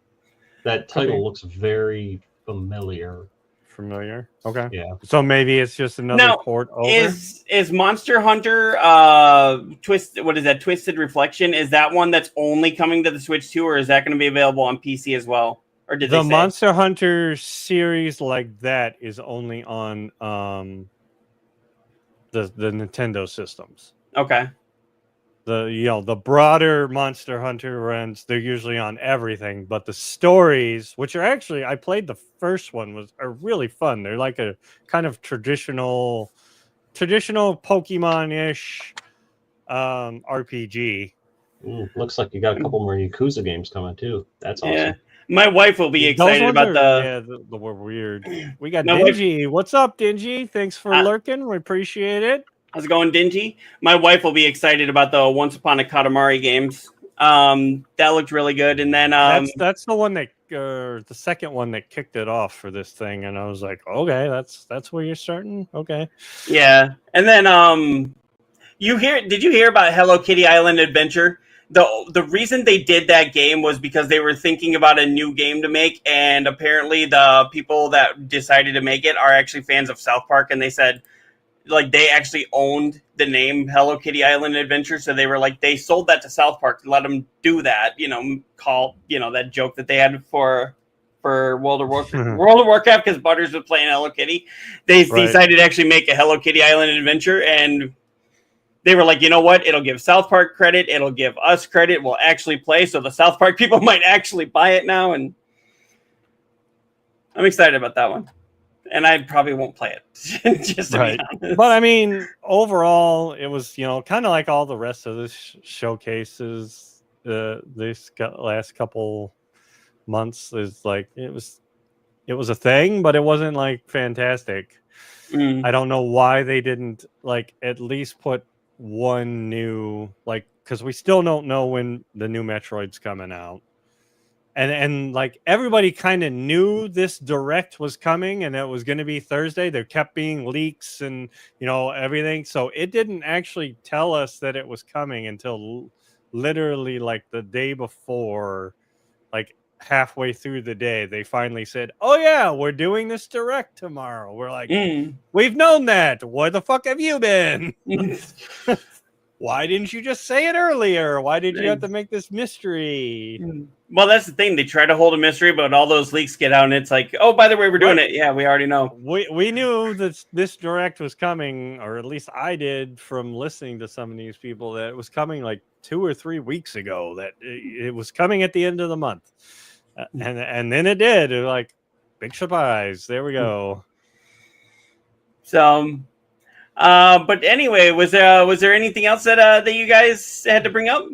That title looks very familiar. Familiar. Okay. Yeah. So maybe it's just another Now, port over. is Monster Hunter Twisted Reflection? Is that one that's only coming to the Switch too, or is that going to be available on PC as well? Or did The they say? Monster Hunter series like that is only on the Nintendo systems. Okay. The broader Monster Hunter runs, they're usually on everything, but the stories, which are actually, I played the first one, are really fun. They're like a kind of traditional Pokemon-ish RPG. Looks like you got a couple more Yakuza games coming too. That's awesome. Yeah. My wife will be excited about the were weird. We got Dingy. What's up, Dingy? Thanks for lurking. We appreciate it. How's it going, Dingy? My wife will be excited about the Once Upon a Katamari games. That looked really good. And then that's the one that the second one that kicked it off for this thing, and I was like, okay, that's where you're starting. Okay. Yeah. And then did you hear about Hello Kitty Island Adventure? The reason they did that game was because they were thinking about a new game to make, and apparently the people that decided to make it are actually fans of South Park, and they said like they actually owned the name Hello Kitty Island Adventure, so they were like they sold that to South Park to let them do that, that joke that they had for World of Warcraft because Butters was playing Hello Kitty. They decided to actually make a Hello Kitty Island Adventure, and they were like, you know what? It'll give South Park credit. It'll give us credit. We'll actually play, so the South Park people might actually buy it now, and I'm excited about that one. And I probably won't play it, just to be honest. But I mean, overall, it was kind of like all the rest of the showcases. This last couple months is like it was a thing, but it wasn't like fantastic. I don't know why they didn't like at least put one new because we still don't know when the new Metroid's coming out. And like everybody kind of knew this direct was coming and it was going to be Thursday. There kept being leaks and everything. So it didn't actually tell us that it was coming until literally like the day before, like halfway through the day, they finally said, "Oh yeah, we're doing this direct tomorrow." We're like, "We've known that. Where the fuck have you been? Why didn't you just say it earlier? Why did you have to make this mystery?" Well, that's the thing. They try to hold a mystery, but all those leaks get out, and it's like, oh, by the way, we're doing it. Yeah, we already know. We knew that this direct was coming, or at least I did from listening to some of these people, that it was coming like 2 or 3 weeks ago, that it was coming at the end of the month. And then it did. It was like, big surprise. There we go. So, but anyway, was there anything else that you guys had to bring up?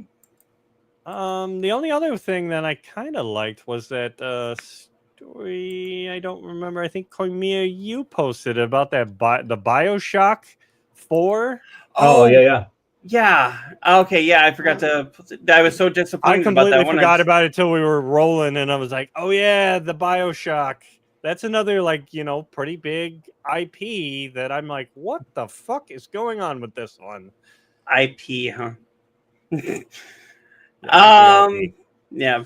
The only other thing that I kind of liked was that story. I don't remember. I think Koimiya, you posted about that the BioShock 4. Oh yeah. Yeah. Okay. Yeah, I forgot to. I was so disappointed about that one. I completely forgot about it till we were rolling, and I was like, "Oh yeah, the BioShock." That's another pretty big IP that I'm like, "What the fuck is going on with this one?" IP, huh? Yeah.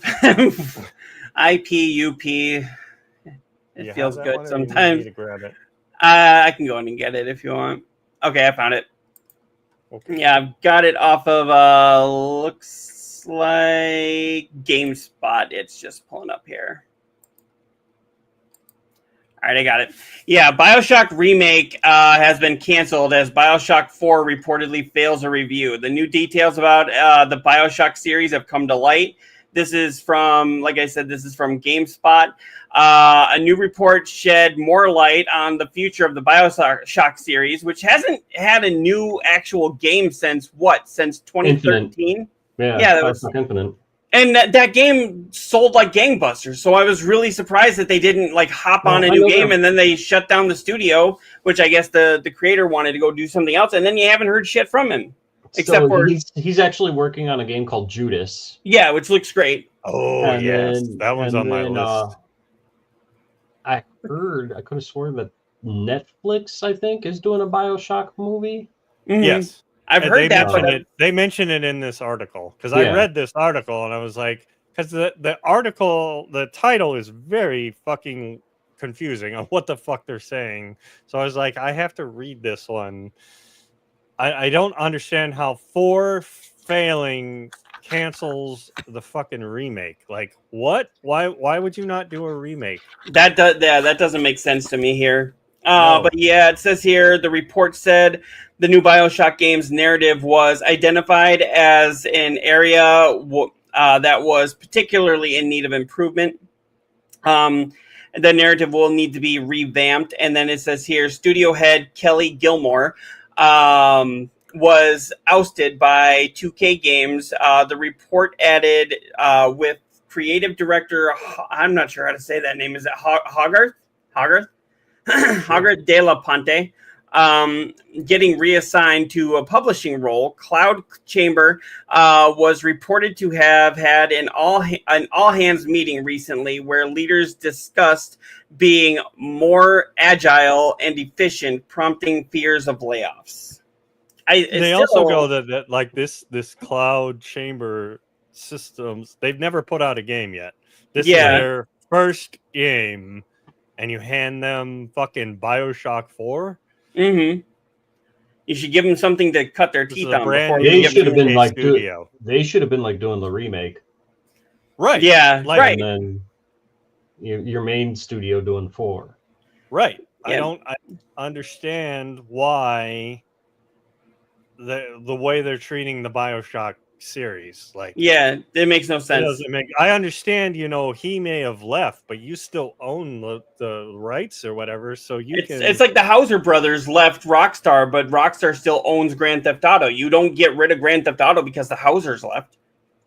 IP, UP. It feels good sometimes. To grab it? I can go in and get it if you want. Okay, I found it. Okay. Yeah, I've got it off of looks like GameSpot. It's just pulling up here. All right, I got it. Yeah, BioShock Remake has been canceled as BioShock 4 reportedly fails a review. The new details about the BioShock series have come to light. This is from, like I said, GameSpot. A new report shed more light on the future of the BioShock series, which hasn't had a new actual game since 2013? Yeah, that was Infinite. And that game sold like gangbusters, so I was really surprised that they didn't hop on a new game, and then they shut down the studio, which I guess the creator wanted to go do something else, and then you haven't heard shit from him. Except So for he's actually working on a game called Judas. yeah, which looks great. Oh, And yes. then- That one's and on my then, list. I could have sworn that Netflix, I think, is doing a BioShock movie. Mhm. Yes. I've And heard that, but they mention it in this article because I Yeah. read this article and I was like, because the article, the title is very fucking confusing on what the fuck they're saying. So I was like, I have to read this one. I don't understand how 4 failing cancels the fucking remake. Like, what? Why would you not do a remake? that doesn't make sense to me here. No. But yeah, it says here the report said the new BioShock game's narrative was identified as an area that was particularly in need of improvement. The narrative will need to be revamped, and then it says here studio head Kelly Gilmore was ousted by 2K Games. The report added with creative director, I'm not sure how to say that name. Is it Hogarth? Hogarth de la Ponte, getting reassigned to a publishing role. Cloud Chamber was reported to have had an all hands meeting recently where leaders discussed being more agile and efficient, prompting fears of layoffs. They also go that like this Cloud Chamber systems, they've never put out a game yet. This is their first game, and you hand them fucking BioShock 4. Mm-hmm. You should give them something to cut their teeth on before They you should have been like studio. They should have been like doing the remake, right? Yeah, like, right. And then your main studio doing 4. Right. Yeah. I understand why the way they're treating the BioShock series. Like, yeah, it makes no sense. I understand, he may have left, but you still own the rights or whatever, so it's like the Hauser brothers left Rockstar, but Rockstar still owns Grand Theft Auto. You don't get rid of Grand Theft Auto because the Hausers left.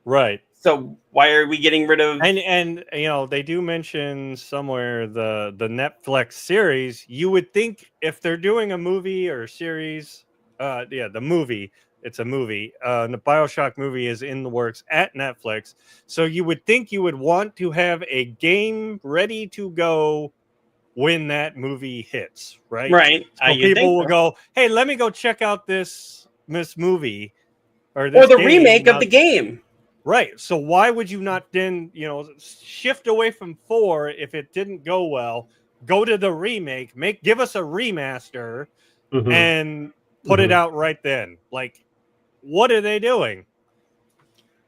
Right. So why are we getting rid of and they do mention somewhere the Netflix series. You would think if they're doing a movie or a series, the movie, it's a movie. The BioShock movie is in the works at Netflix. So you would think you would want to have a game ready to go when that movie hits, right? Right. So people will go, hey, let me go check out this movie or the remake of the game. Right. So why would you not then, shift away from 4 if it didn't go well, go to the remake, give us a remaster and put it out right then? Like, what are they doing?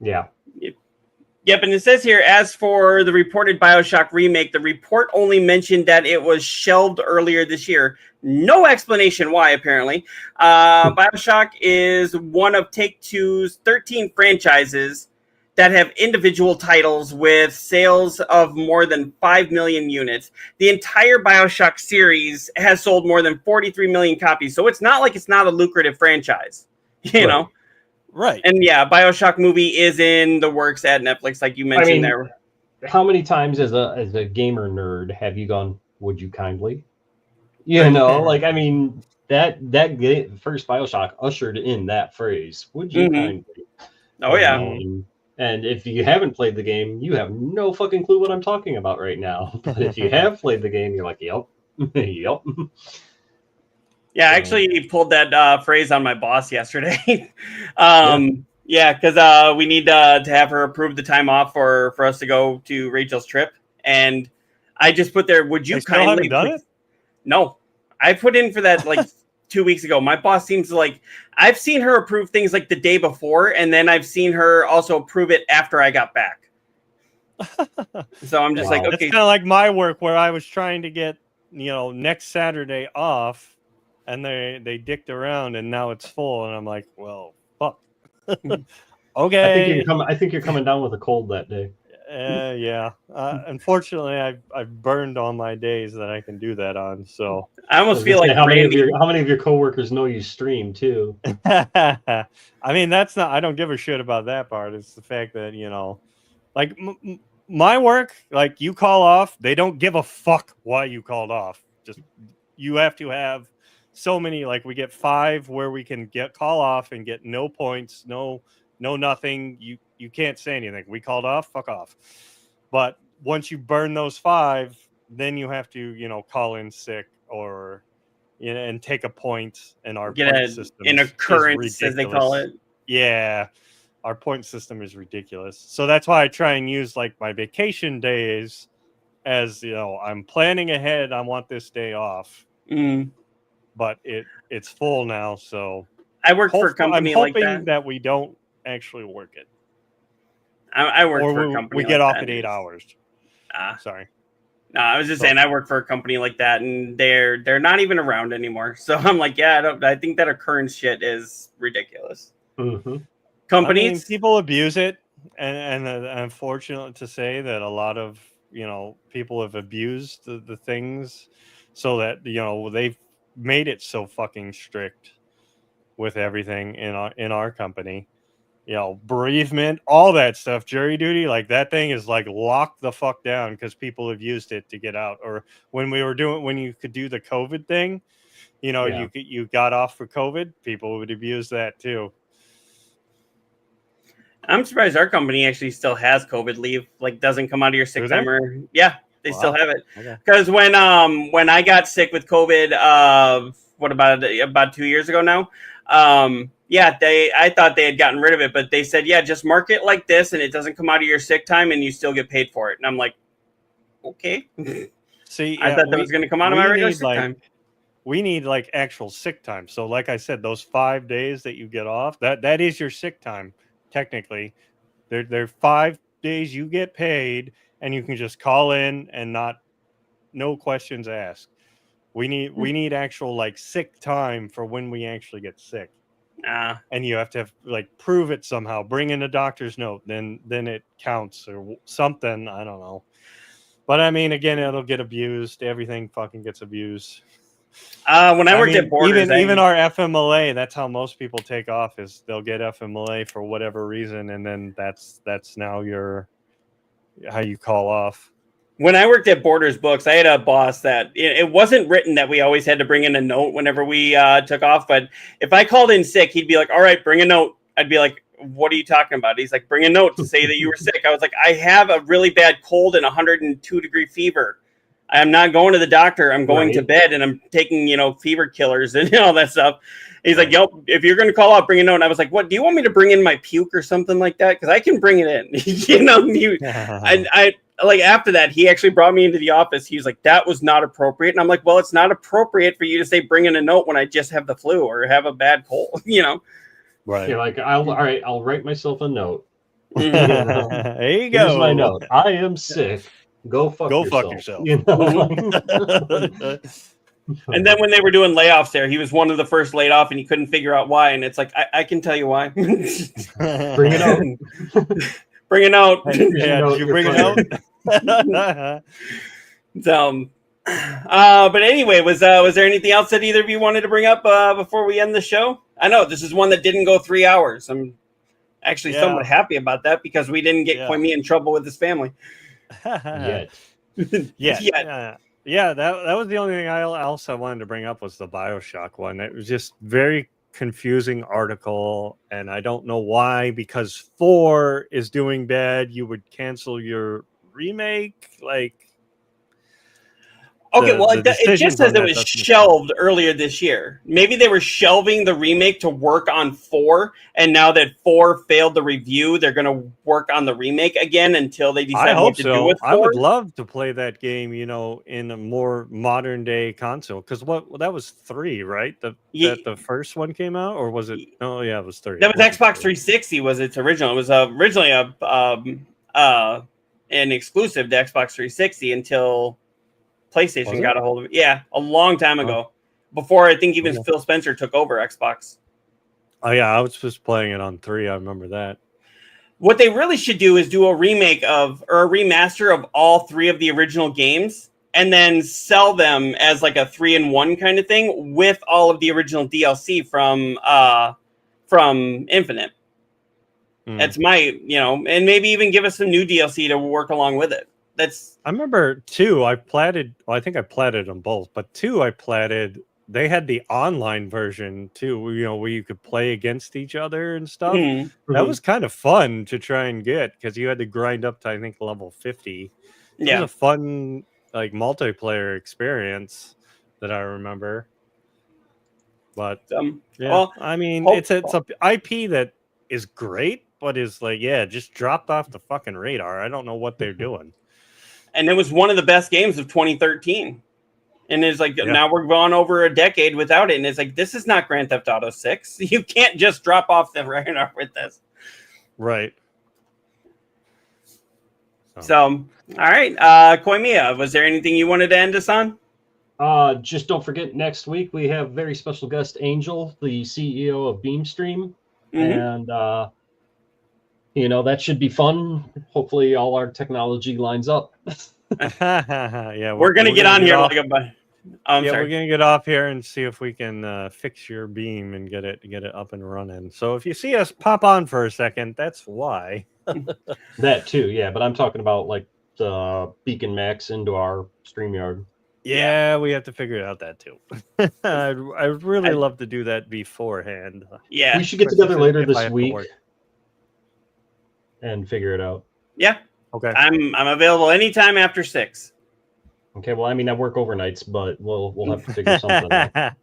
Yeah. Yep, and it says here, as for the reported BioShock remake, the report only mentioned that it was shelved earlier this year. No explanation why, apparently. BioShock is one of Take-Two's 13 franchises that have individual titles with sales of more than 5 million units. The entire BioShock series has sold more than 43 million copies, so it's not like it's not a lucrative franchise, you know? Right. And yeah, BioShock movie is in the works at Netflix, like you mentioned there. How many times as a gamer nerd have you gone, would you kindly? You know, like, I mean, that first BioShock ushered in that phrase, would you kindly? Oh, yeah. And if you haven't played the game, you have no fucking clue what I'm talking about right now. But if you have played the game, you're like, yep, yep. Yeah, I actually pulled that phrase on my boss yesterday. Yeah, because we need to have her approve the time off for us to go to Rachel's trip. And I just put there, would you kindly... done it? No. I put in for that like 2 weeks ago. My boss seems like... I've seen her approve things like the day before, and then I've seen her also approve it after I got back. So I'm just like, okay. It's kind of like my work where I was trying to get, next Saturday off. And they dicked around, and now it's full, and I'm like, well, fuck. Okay. I think you're coming down with a cold that day. Yeah. Unfortunately, I've burned all my days that I can do that on. So I almost feel like how many of your coworkers know you stream too? I mean, I don't give a shit about that part. It's the fact that like my work, like you call off, they don't give a fuck why you called off. Just you have to have so many, like we get 5 where we can call off and get no points, no nothing. You can't say anything. We called off, fuck off. But once you burn those 5, then you have to, call in sick or and take a point. And our point system an is occurrence, as they call ridiculous. it. Yeah, our point system is ridiculous. So that's why I try and use like my vacation days as I'm planning ahead. I want this day off, but it's full now. So I work for a company I'm like hoping that. we don't actually work it. I work or for a company we get like off that. at 8 hours. Sorry. No, I was just saying I work for a company like that, and they're not even around anymore. So I'm like, yeah, I think that occurrence shit is ridiculous. Mm-hmm. Companies, I mean, people abuse it, and unfortunate to say that a lot of people have abused the things, so that they've made it so fucking strict with everything in our company. Bereavement, all that stuff, jury duty, like that thing is like locked the fuck down because people have used it to get out. Or when you could do the COVID thing, you got off for COVID, people would abuse that too. I'm surprised our company actually still has COVID leave. Like, doesn't come out of your sick time, or they still have it. Because when I got sick with COVID, about 2 years ago now, I thought they had gotten rid of it, but they said, just mark it like this, and it doesn't come out of your sick time, and you still get paid for it. And I'm like, okay. See, I thought that was going to come out of my regular sick time. We need like actual sick time. So, like I said, those 5 days that you get off, that is your sick time. Technically, they're 5 days you get paid, and you can just call in and no questions asked. We need actual like sick time for when we actually get sick. And you have to like prove it somehow. Bring in a doctor's note, then it counts or something. I don't know. But I mean, again, it'll get abused. Everything fucking gets abused. When I worked at Borders, even our FMLA, that's how most people take off, is they'll get FMLA for whatever reason, and then that's now how you call off. When I worked at Borders Books, I had a boss that it wasn't written that we always had to bring in a note whenever we took off. But if I called in sick, he'd be like, all right, bring a note. I'd be like, what are you talking about? He's like, bring a note to say that you were sick. I was like, I have a really bad cold and 102-degree fever. I'm not going to the doctor. I'm going to bed, and I'm taking, fever killers and all that stuff. He's like, yo, if you're going to call out, bring a note. And I was like, what, do you want me to bring in my puke or something like that? Because I can bring it in. I like after that, he actually brought me into the office. He was like, that was not appropriate. And I'm like, well, it's not appropriate for you to say, bring in a note when I just have the flu or have a bad cold, Right. You're like, I'll write myself a note. There you go. Here's my note. I am sick. Go fuck yourself. And then when they were doing layoffs there, he was one of the first laid off, and he couldn't figure out why. And it's like, I can tell you why. Bring it out. Bring it out. Did you bring it out? So, but anyway, was there anything else that either of you wanted to bring up before we end the show? I know this is one that didn't go 3 hours. I'm actually somewhat happy about that because we didn't get Koimi in trouble with his family. Yet. That was the only thing else I wanted to bring up was the BioShock one. It was just very confusing article, and I don't know why, because 4 is doing bad, you would cancel your remake. Like, okay, it just says it was shelved earlier this year. Maybe they were shelving the remake to work on 4, and now that 4 failed the review, they're going to work on the remake again until they decide what to do with 4. I would love to play that game, in a more modern day console. Because that was 3, right? That the first one came out, or was it? Oh yeah, it was 3. That was Xbox 360. Was its original? It was originally an exclusive to Xbox 360 until PlayStation got a hold of it. Yeah, a long time ago. Before I think even Phil Spencer took over Xbox. Oh yeah, I was just playing it on 3. I remember that. What they really should do is do a remake or a remaster of all 3 of the original games, and then sell them as like a 3-in-1 kind of thing with all of the original DLC from Infinite. That's my, and maybe even give us some new DLC to work along with it. I remember 2. I think I platted them both, but 2 I platted they had the online version too, you know, where you could play against each other and stuff. Mhm. That was kind of fun to try and get because you had to grind up to, I think, level 50. It was Yeah. a fun, like, multiplayer experience that I remember. But yeah, Well, I mean, hope- it's a IP that is great, but is like, yeah, just dropped off the fucking radar. I don't know what they're doing. and it was one of the best games of 2013. And it's like, Yeah. now we're gone over a decade without it. And it's like, this is not Grand Theft Auto 6. You can't just drop off the radar with this. Right. So, all right. Koimiya, was there anything you wanted to end us on? Just don't forget, next week we have very special guest Angel, the CEO of Beamstream. Mhm. And, you know, that should be fun. Hopefully all our technology lines up. Yeah, We're going to get on here off. like a... I'm Yeah, sorry. we're gonna get off here and see if we can fix your beam and get it up and running. So if you see us pop on for a second, that's why. That too, yeah. But I'm talking about like the Beacon Max into our StreamYard. Yeah, we have to figure out that too. I'd really love to do that beforehand. Yeah. We should get Especially together later if I this have to week work. and figure it out. Yeah. Okay. I'm available anytime after 6. Okay, well, I mean, I work overnights, but we'll have to figure something out.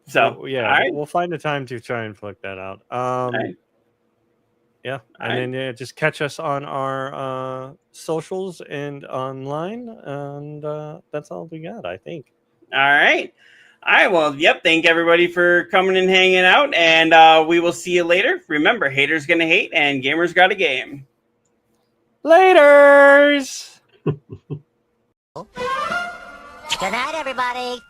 So, Well, yeah, all right. we'll find a time to try and flick that out. right. Yeah, and right. then just catch us on our socials and online, and that's all we got, I think. All right. All right. Well, yep. Thank everybody for coming and hanging out. And we will see you later. Remember, haters going to hate and gamers got a game. Laters! Good night, everybody.